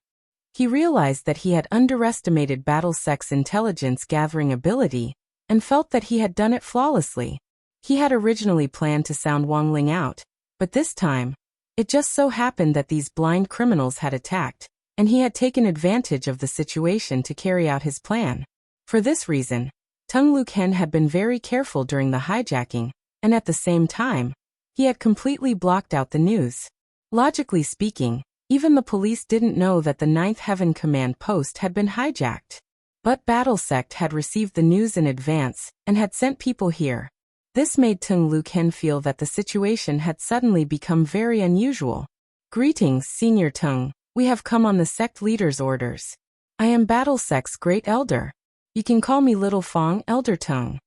He realized that he had underestimated Battle Sect's intelligence-gathering ability, and felt that he had done it flawlessly. He had originally planned to sound Wang Ling out, but this time, it just so happened that these blind criminals had attacked, and he had taken advantage of the situation to carry out his plan. For this reason, Tung Luken had been very careful during the hijacking, and at the same time, he had completely blocked out the news. Logically speaking, Even the police didn't know that the Ninth Heaven Command Post had been hijacked. But Battle Sect had received the news in advance and had sent people here. This made Tung Luken feel that the situation had suddenly become very unusual. Greetings, Senior Tung. We have come on the sect leader's orders. I am Battle Sect's great elder. You can call me Little Fong, Elder Tung.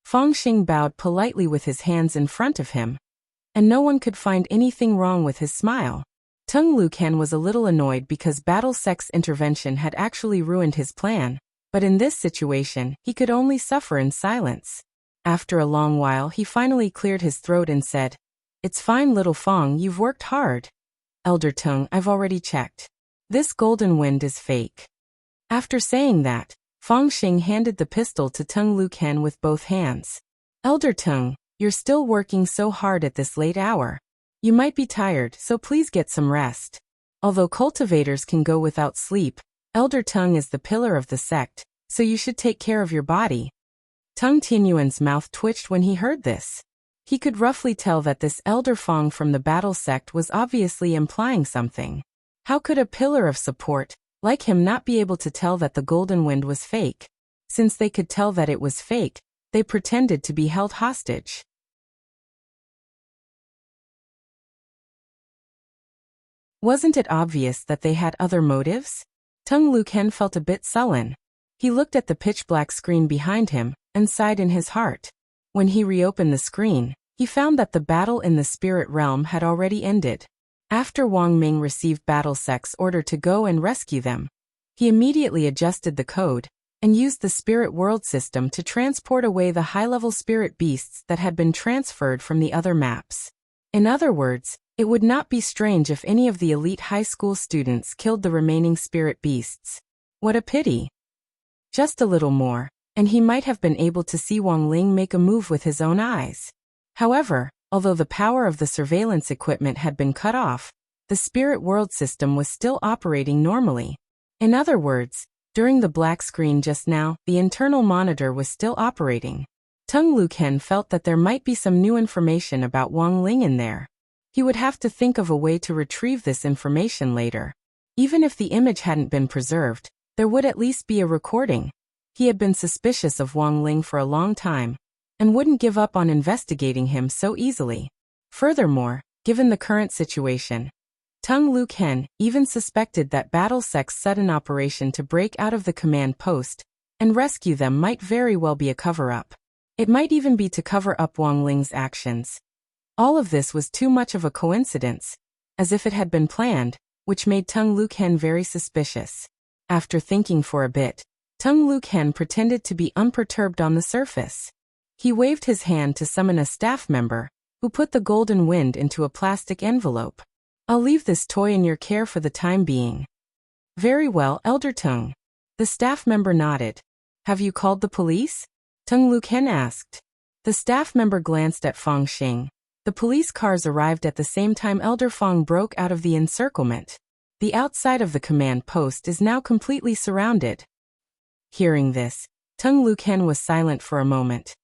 Fong Xing bowed politely with his hands in front of him, and no one could find anything wrong with his smile. Tung Luken was a little annoyed because Battle Sect's intervention had actually ruined his plan, but in this situation, he could only suffer in silence. After a long while, he finally cleared his throat and said, "It's fine, Little Fong, you've worked hard. Elder Tung, I've already checked. This golden wind is fake." After saying that, Fong Xing handed the pistol to Tung Luken with both hands. "Elder Tung, you're still working so hard at this late hour. You might be tired, so please get some rest. Although cultivators can go without sleep, Elder Tung is the pillar of the sect, so you should take care of your body." Tung Tianyuan's mouth twitched when he heard this. He could roughly tell that this Elder Fong from the Battle Sect was obviously implying something. How could a pillar of support like him not be able to tell that the golden wind was fake? Since they could tell that it was fake, they pretended to be held hostage. Wasn't it obvious that they had other motives? Tung Luken felt a bit sullen. He looked at the pitch-black screen behind him and sighed in his heart. When he reopened the screen, he found that the battle in the spirit realm had already ended. After Wang Ming received Battle Sect's order to go and rescue them, he immediately adjusted the code and used the spirit world system to transport away the high-level spirit beasts that had been transferred from the other maps. In other words, it would not be strange if any of the elite high school students killed the remaining spirit beasts. What a pity. Just a little more, and he might have been able to see Wang Ling make a move with his own eyes. However, although the power of the surveillance equipment had been cut off, the spirit world system was still operating normally. In other words, during the black screen just now, the internal monitor was still operating. Tung Luken felt that there might be some new information about Wang Ling in there. He would have to think of a way to retrieve this information later. Even if the image hadn't been preserved, there would at least be a recording. He had been suspicious of Wang Ling for a long time, and wouldn't give up on investigating him so easily. Furthermore, given the current situation, Tung Luken even suspected that Battle Sect's sudden operation to break out of the command post and rescue them might very well be a cover-up. It might even be to cover up Wang Ling's actions. All of this was too much of a coincidence, as if it had been planned, which made Tung Luken very suspicious. After thinking for a bit, Tung Luken pretended to be unperturbed on the surface. He waved his hand to summon a staff member, who put the golden wind into a plastic envelope. "I'll leave this toy in your care for the time being." "Very well, Elder Tung." The staff member nodded. "Have you called the police?" Tung Luken asked. The staff member glanced at Fong Xing. The police cars arrived at the same time Elder Fong broke out of the encirclement. The outside of the command post is now completely surrounded. Hearing this, Tung Luken was silent for a moment.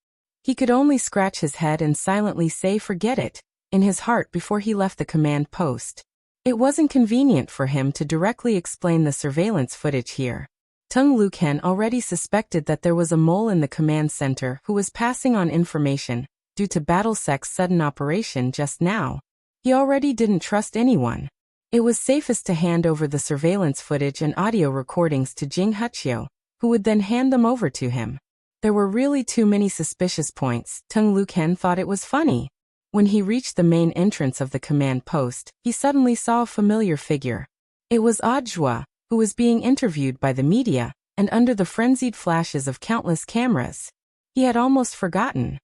He could only scratch his head and silently say "forget it" in his heart before he left the command post. It wasn't convenient for him to directly explain the surveillance footage here. Tung Luken already suspected that there was a mole in the command center who was passing on information due to Battle Sect's sudden operation just now. He already didn't trust anyone. It was safest to hand over the surveillance footage and audio recordings to Jing Huqiu, who would then hand them over to him. There were really too many suspicious points. Tung Luken thought it was funny. When he reached the main entrance of the command post, he suddenly saw a familiar figure. It was Audiobook, who was being interviewed by the media, and under the frenzied flashes of countless cameras. He had almost forgotten.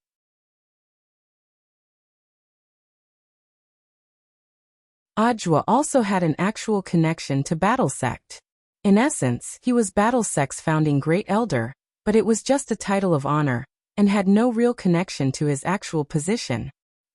Audiobook also had an actual connection to Battle Sect. In essence, he was Battle Sect's founding Great Elder, but it was just a title of honor, and had no real connection to his actual position.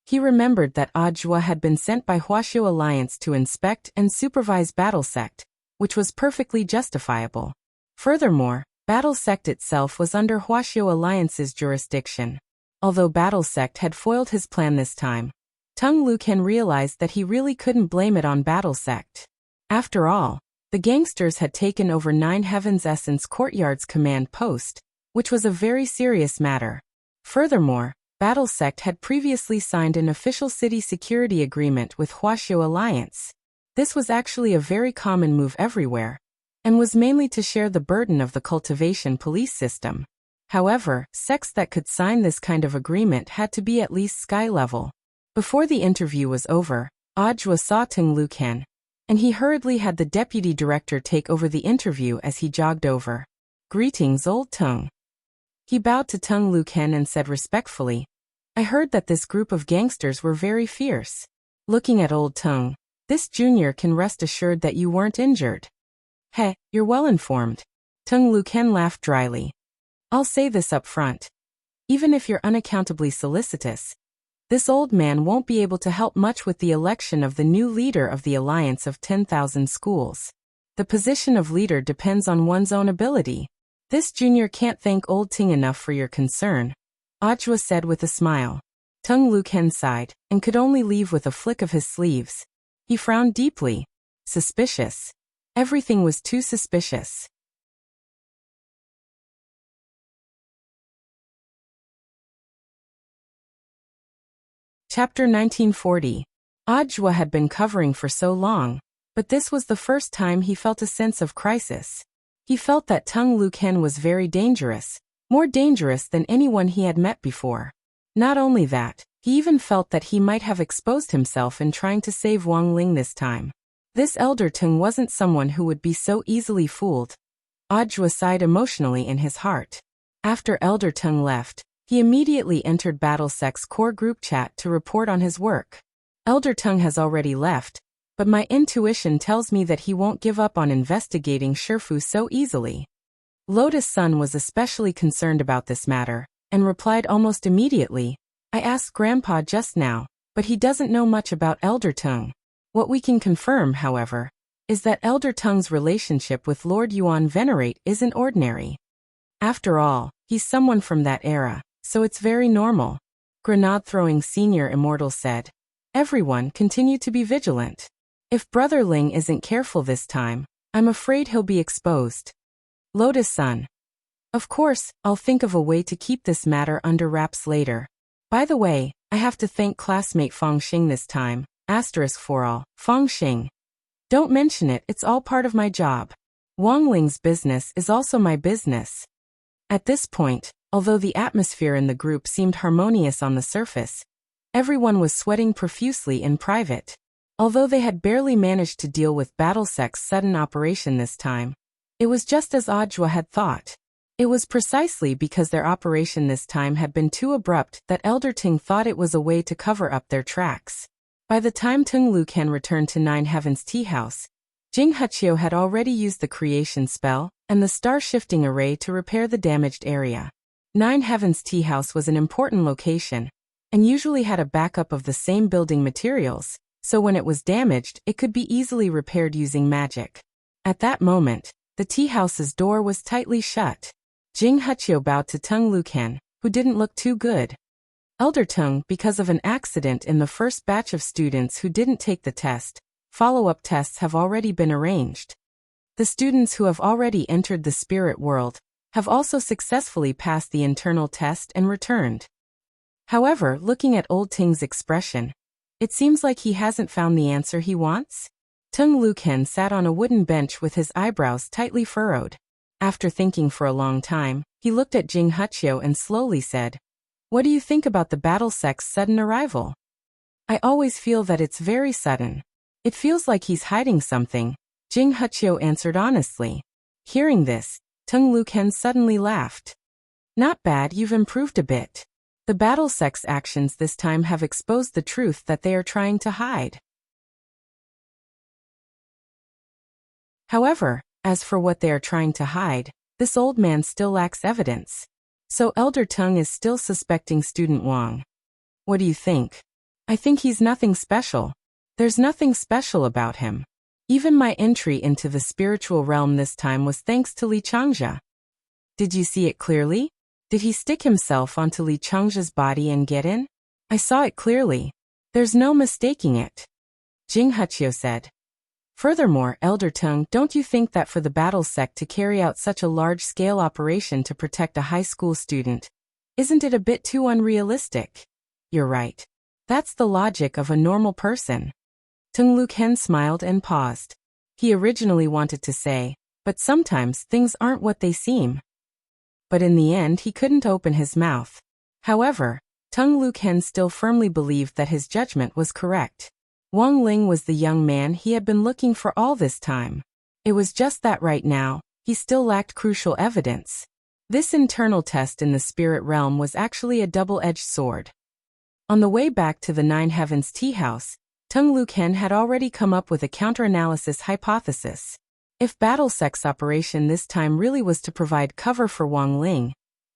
He remembered that Audiobook had been sent by Huaxiu Alliance to inspect and supervise Battle Sect, which was perfectly justifiable. Furthermore, Battle Sect itself was under Huaxiu Alliance's jurisdiction. Although Battle Sect had foiled his plan this time, Tung Luken realized that he really couldn't blame it on Battle Sect. After all, the gangsters had taken over Nine Heaven's Essence Courtyard's command post, which was a very serious matter. Furthermore, Battle Sect had previously signed an official city security agreement with Huaxiu Alliance. This was actually a very common move everywhere, and was mainly to share the burden of the cultivation police system. However, sects that could sign this kind of agreement had to be at least sky level. Before the interview was over, Ajwa saw Tung Lucan, and he hurriedly had the deputy director take over the interview as he jogged over. "Greetings, old Tung." He bowed to Tung Lucan and said respectfully, "I heard that this group of gangsters were very fierce." Looking at old Tung, this junior can rest assured that you weren't injured. "Heh, you're well informed." Tung Lucan laughed dryly. "I'll say this up front. Even if you're unaccountably solicitous, this old man won't be able to help much with the election of the new leader of the Alliance of 10,000 Schools. The position of leader depends on one's own ability. This junior can't thank old Ting enough for your concern," Ajwa said with a smile. Tung Lucan sighed, and could only leave with a flick of his sleeves. He frowned deeply. Suspicious. Everything was too suspicious. Chapter 1940. Ajwa had been covering for so long, but this was the first time he felt a sense of crisis. He felt that Tung Lucan was very dangerous, more dangerous than anyone he had met before. Not only that, he even felt that he might have exposed himself in trying to save Wang Ling this time. This elder Tung wasn't someone who would be so easily fooled. Ajwa sighed emotionally in his heart. After Elder Tung left, he immediately entered Battle Sect's core group chat to report on his work. Elder Tung has already left, but my intuition tells me that he won't give up on investigating Shifu so easily. Lotus Sun was especially concerned about this matter, and replied almost immediately, "I asked Grandpa just now, but he doesn't know much about Elder Tung. What we can confirm, however, is that Elder Tung's relationship with Lord Yuan Venerate isn't ordinary. After all, he's someone from that era, so it's very normal." Grenade-throwing Senior Immortal said. "Everyone continue to be vigilant. If Brother Ling isn't careful this time, I'm afraid he'll be exposed." Lotus Sun. "Of course, I'll think of a way to keep this matter under wraps later. By the way, I have to thank classmate Fong Xing this time, asterisk for all, Fong Xing. Don't mention it, it's all part of my job. Wang Ling's business is also my business." At this point, although the atmosphere in the group seemed harmonious on the surface, everyone was sweating profusely in private. Although they had barely managed to deal with Battle Sect's sudden operation this time, it was just as Ajwa had thought. It was precisely because their operation this time had been too abrupt that Elder Ting thought it was a way to cover up their tracks. By the time Tung Lucan returned to Nine Heaven's tea house, Jing Huchio had already used the creation spell and the star-shifting array to repair the damaged area. Nine Heaven's tea house was an important location, and usually had a backup of the same building materials, so when it was damaged, it could be easily repaired using magic. At that moment, the tea house's door was tightly shut. Jing Huchio bowed to Tung Lucan, who didn't look too good. Elder Tung, because of an accident in the first batch of students who didn't take the test, follow-up tests have already been arranged. The students who have already entered the spirit world have also successfully passed the internal test and returned. However, looking at Old Ting's expression, it seems like he hasn't found the answer he wants. Tung Lucan sat on a wooden bench with his eyebrows tightly furrowed. After thinking for a long time, he looked at Jing Huchio and slowly said, "What do you think about the Battle Sect's sudden arrival?" "I always feel that it's very sudden. It feels like he's hiding something," Jing Huchio answered honestly. Hearing this, Tung Lucan suddenly laughed. "Not bad, you've improved a bit. The Battle Sect's actions this time have exposed the truth that they are trying to hide. However, as for what they are trying to hide, this old man still lacks evidence. So Elder Tung is still suspecting Student Wang. What do you think?" "I think he's nothing special. There's nothing special about him. Even my entry into the spiritual realm this time was thanks to Li Changjia." "Did you see it clearly? Did he stick himself onto Li Changjia's body and get in?" "I saw it clearly. There's no mistaking it," Jing Huchio said. Furthermore, Elder Tung, don't you think that for the battle sect to carry out such a large-scale operation to protect a high school student, isn't it a bit too unrealistic? You're right. That's the logic of a normal person. Tung Luken smiled and paused. He originally wanted to say, but sometimes things aren't what they seem. But in the end he couldn't open his mouth. However, Tung Luken still firmly believed that his judgment was correct. Wang Ling was the young man he had been looking for all this time. It was just that right now, he still lacked crucial evidence. This internal test in the spirit realm was actually a double-edged sword. On the way back to the Nine Heavens tea house, Tung Luken had already come up with a counter-analysis hypothesis. If Battle Sect's operation this time really was to provide cover for Wang Ling,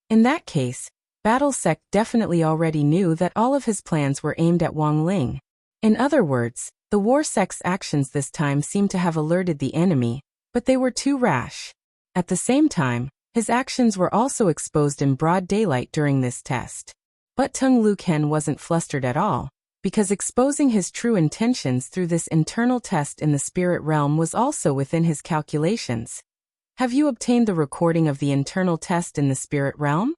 in that case, Battle Sect definitely already knew that all of his plans were aimed at Wang Ling. In other words, the War Sect's actions this time seemed to have alerted the enemy, but they were too rash. At the same time, his actions were also exposed in broad daylight during this test. But Tung Luken wasn't flustered at all, because exposing his true intentions through this internal test in the spirit realm was also within his calculations. Have you obtained the recording of the internal test in the spirit realm?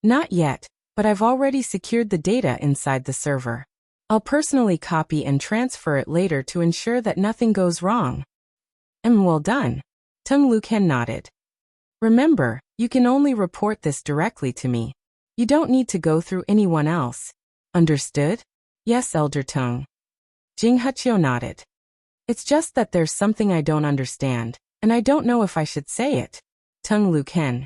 Not yet, but I've already secured the data inside the server. I'll personally copy and transfer it later to ensure that nothing goes wrong. Well done. Tung Luken nodded. Remember, you can only report this directly to me. You don't need to go through anyone else. Understood? Yes, Elder Tung. Jing Huchio nodded. It's just that there's something I don't understand, and I don't know if I should say it. Tung Luken.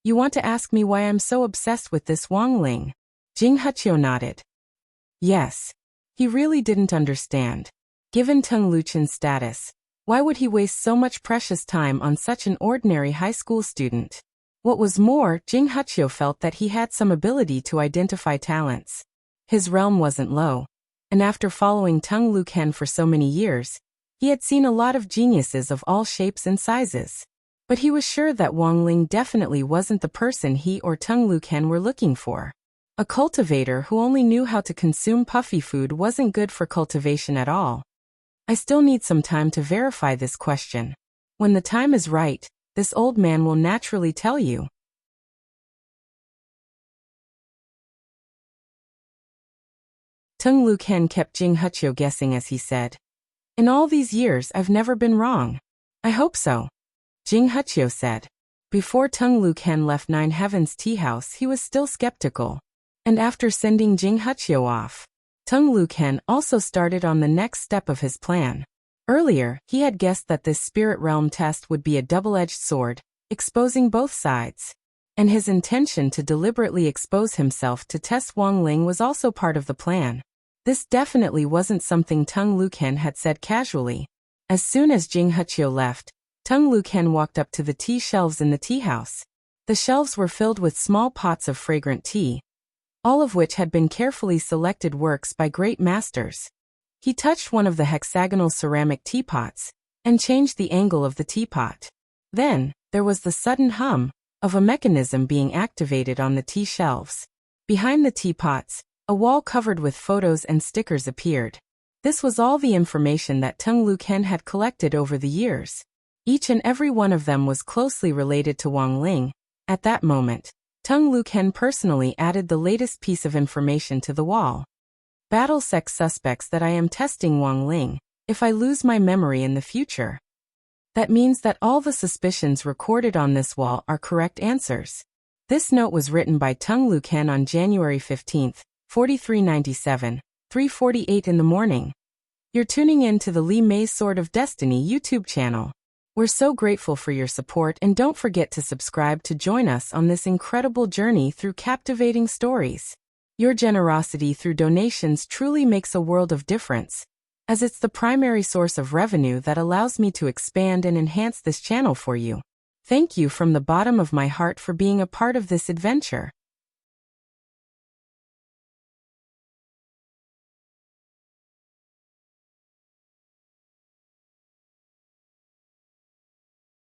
You want to ask me why I'm so obsessed with this Wang Ling? Jing Huchio nodded. Yes. He really didn't understand. Given Tung Luchen's status, why would he waste so much precious time on such an ordinary high school student? What was more, Jing Huchio felt that he had some ability to identify talents. His realm wasn't low, and after following Tung Luken for so many years, he had seen a lot of geniuses of all shapes and sizes. But he was sure that Wang Ling definitely wasn't the person he or Tung Luken were looking for. A cultivator who only knew how to consume puffy food wasn't good for cultivation at all. I still need some time to verify this question. When the time is right, this old man will naturally tell you. Tung Luken kept Jing Huchio guessing as he said, In all these years I've never been wrong. I hope so. Jing Huchio said. Before Tung Luken left Nine Heavens tea house he was still skeptical. And after sending Jing Huchio off, Tung Luken also started on the next step of his plan. Earlier, he had guessed that this spirit realm test would be a double-edged sword, exposing both sides. And his intention to deliberately expose himself to test Wang Ling was also part of the plan. This definitely wasn't something Tung Luken had said casually. As soon as Jing Huchio left, Tung Luken walked up to the tea shelves in the tea house. The shelves were filled with small pots of fragrant tea, all of which had been carefully selected works by great masters. He touched one of the hexagonal ceramic teapots, and changed the angle of the teapot. Then, there was the sudden hum of a mechanism being activated on the tea shelves. Behind the teapots, a wall covered with photos and stickers appeared. This was all the information that Tung Luken had collected over the years. Each and every one of them was closely related to Wang Ling. At that moment, Tung Luken personally added the latest piece of information to the wall. Battle Sect suspects that I am testing Wang Ling, if I lose my memory in the future. That means that all the suspicions recorded on this wall are correct answers. This note was written by Tung Luken on January 15, 4397, 3:48 in the morning. You're tuning in to the Li Mei Sword of Destiny YouTube channel. We're so grateful for your support, and don't forget to subscribe to join us on this incredible journey through captivating stories. Your generosity through donations truly makes a world of difference, as it's the primary source of revenue that allows me to expand and enhance this channel for you. Thank you from the bottom of my heart for being a part of this adventure.